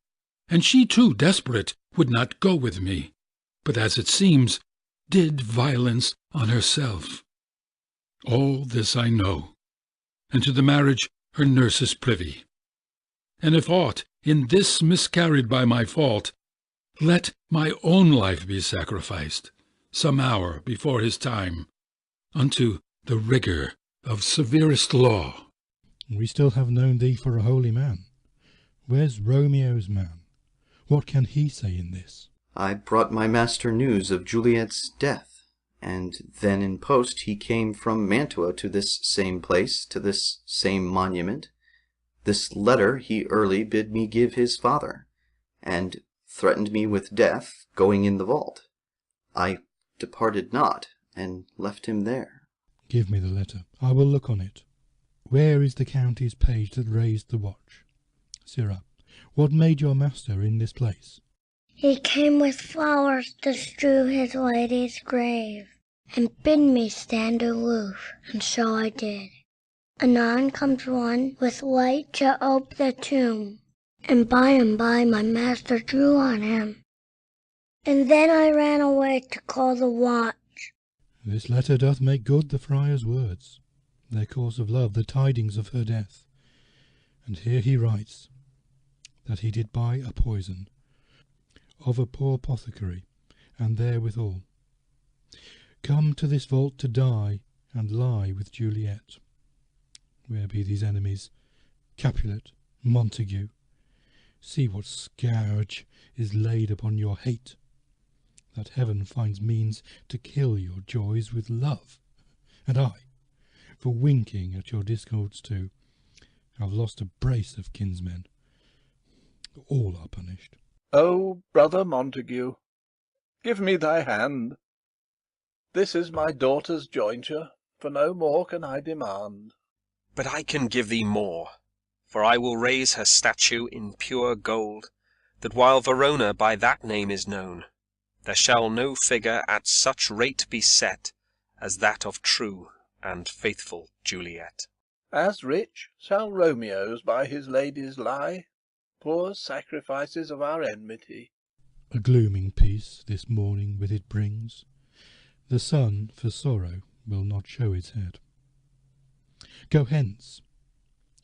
and she too, desperate, would not go with me, but as it seems, did violence on herself. All this I know, and to the marriage her nurse is privy. And if aught in this miscarried by my fault, let my own life be sacrificed, some hour before his time, unto the rigour of severest law. We still have known thee for a holy man. Where's Romeo's man? What can he say in this? I brought my master news of Juliet's death, and then in post he came from Mantua to this same place, to this same monument. This letter he early bid me give his father, and threatened me with death, going in the vault. I departed not, and left him there. Give me the letter. I will look on it. Where is the county's page that raised the watch? Sirrah, what made your master in this place? He came with flowers to strew his lady's grave, and bid me stand aloof, and so I did. Anon comes one with light to ope the tomb, and by my master drew on him. And then I ran away to call the watch. This letter doth make good the friar's words, their course of love, the tidings of her death. And here he writes, that he did buy a poison of a poor apothecary, and therewithal come to this vault to die, and lie with Juliet. Where be these enemies? Capulet, Montague, see what scourge is laid upon your hate, that heaven finds means to kill your joys with love, and I, for winking at your discords too, have lost a brace of kinsmen. All are punished. O brother Montague, give me thy hand. This is my daughter's jointure, for no more can I demand. But I can give thee more, for I will raise her statue in pure gold, that while Verona by that name is known, there shall no figure at such rate be set as that of true and faithful Juliet. As rich shall Romeo's by his ladies lie, poor sacrifices of our enmity. A glooming peace this morning with it brings. The sun for sorrow will not show its head. Go hence,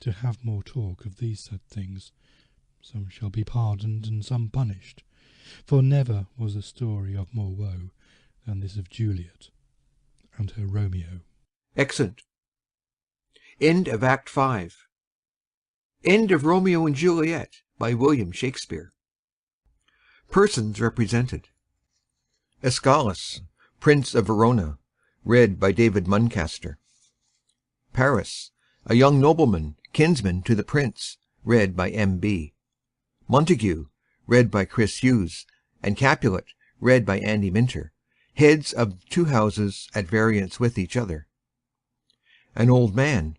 to have more talk of these sad things. Some shall be pardoned and some punished, for never was a story of more woe than this of Juliet and her Romeo. Exit. End of Act 5. End of Romeo and Juliet by William Shakespeare. Persons represented: Escalus, Prince of Verona, read by David Muncaster. Paris, a young nobleman, kinsman to the prince, read by M.B. Montague, read by Chris Hughes, and Capulet, read by Andy Minter, heads of two houses at variance with each other. An old man,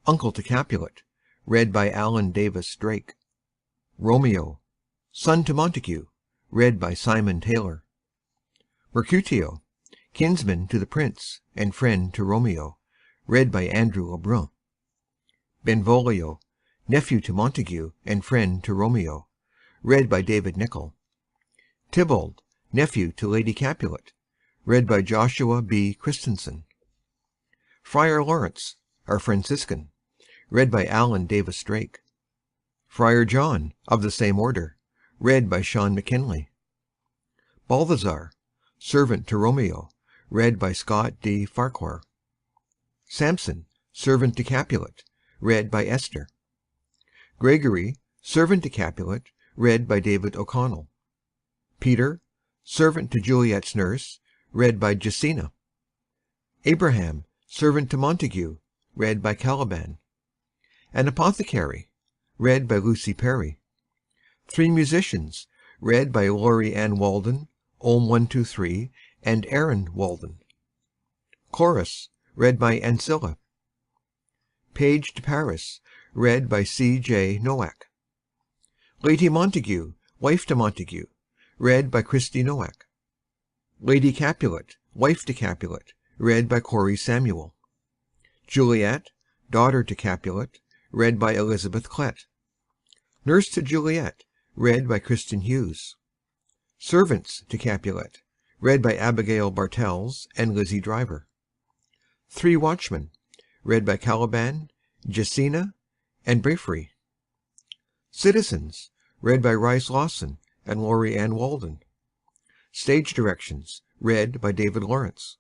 uncle to Capulet, read by Alan Davis Drake. Romeo, son to Montague, read by Simon Taylor. Mercutio, kinsman to the prince and friend to Romeo, read by Andrew Lebrun. Benvolio, nephew to Montague and friend to Romeo, read by David Nichol. Tybalt, nephew to Lady Capulet, read by Joshua B. Christensen. Friar Lawrence, our Franciscan, read by Alan Davis Drake. Friar John, of the same order, read by Sean McKinley. Balthazar, servant to Romeo, read by Scott D. Farquhar. Samson, servant to Capulet, read by Esther. Gregory, servant to Capulet, read by David O'Connell. Peter, servant to Juliet's nurse, read by Jacina. Abraham, servant to Montague, read by Caliban. An apothecary, read by Lucy Perry. Three musicians, read by Laurie Ann Walden, Ohm 123, and Aaron Walden. Chorus, read by Ancilla. Page to Paris, read by C.J. Nowak. Lady Montague, wife to Montague, read by Christy Nowak. Lady Capulet, wife to Capulet, read by Corey Samuel. Juliet, daughter to Capulet, read by Elizabeth Klett. Nurse to Juliet, read by Kristen Hughes. Servants to Capulet, read by Abigail Bartels and Lizzie Driver. Three Watchmen, read by Caliban, Jacina, and Bravery. Citizens, read by Rice Lawson and Laurie Ann Walden. Stage directions, read by David Lawrence.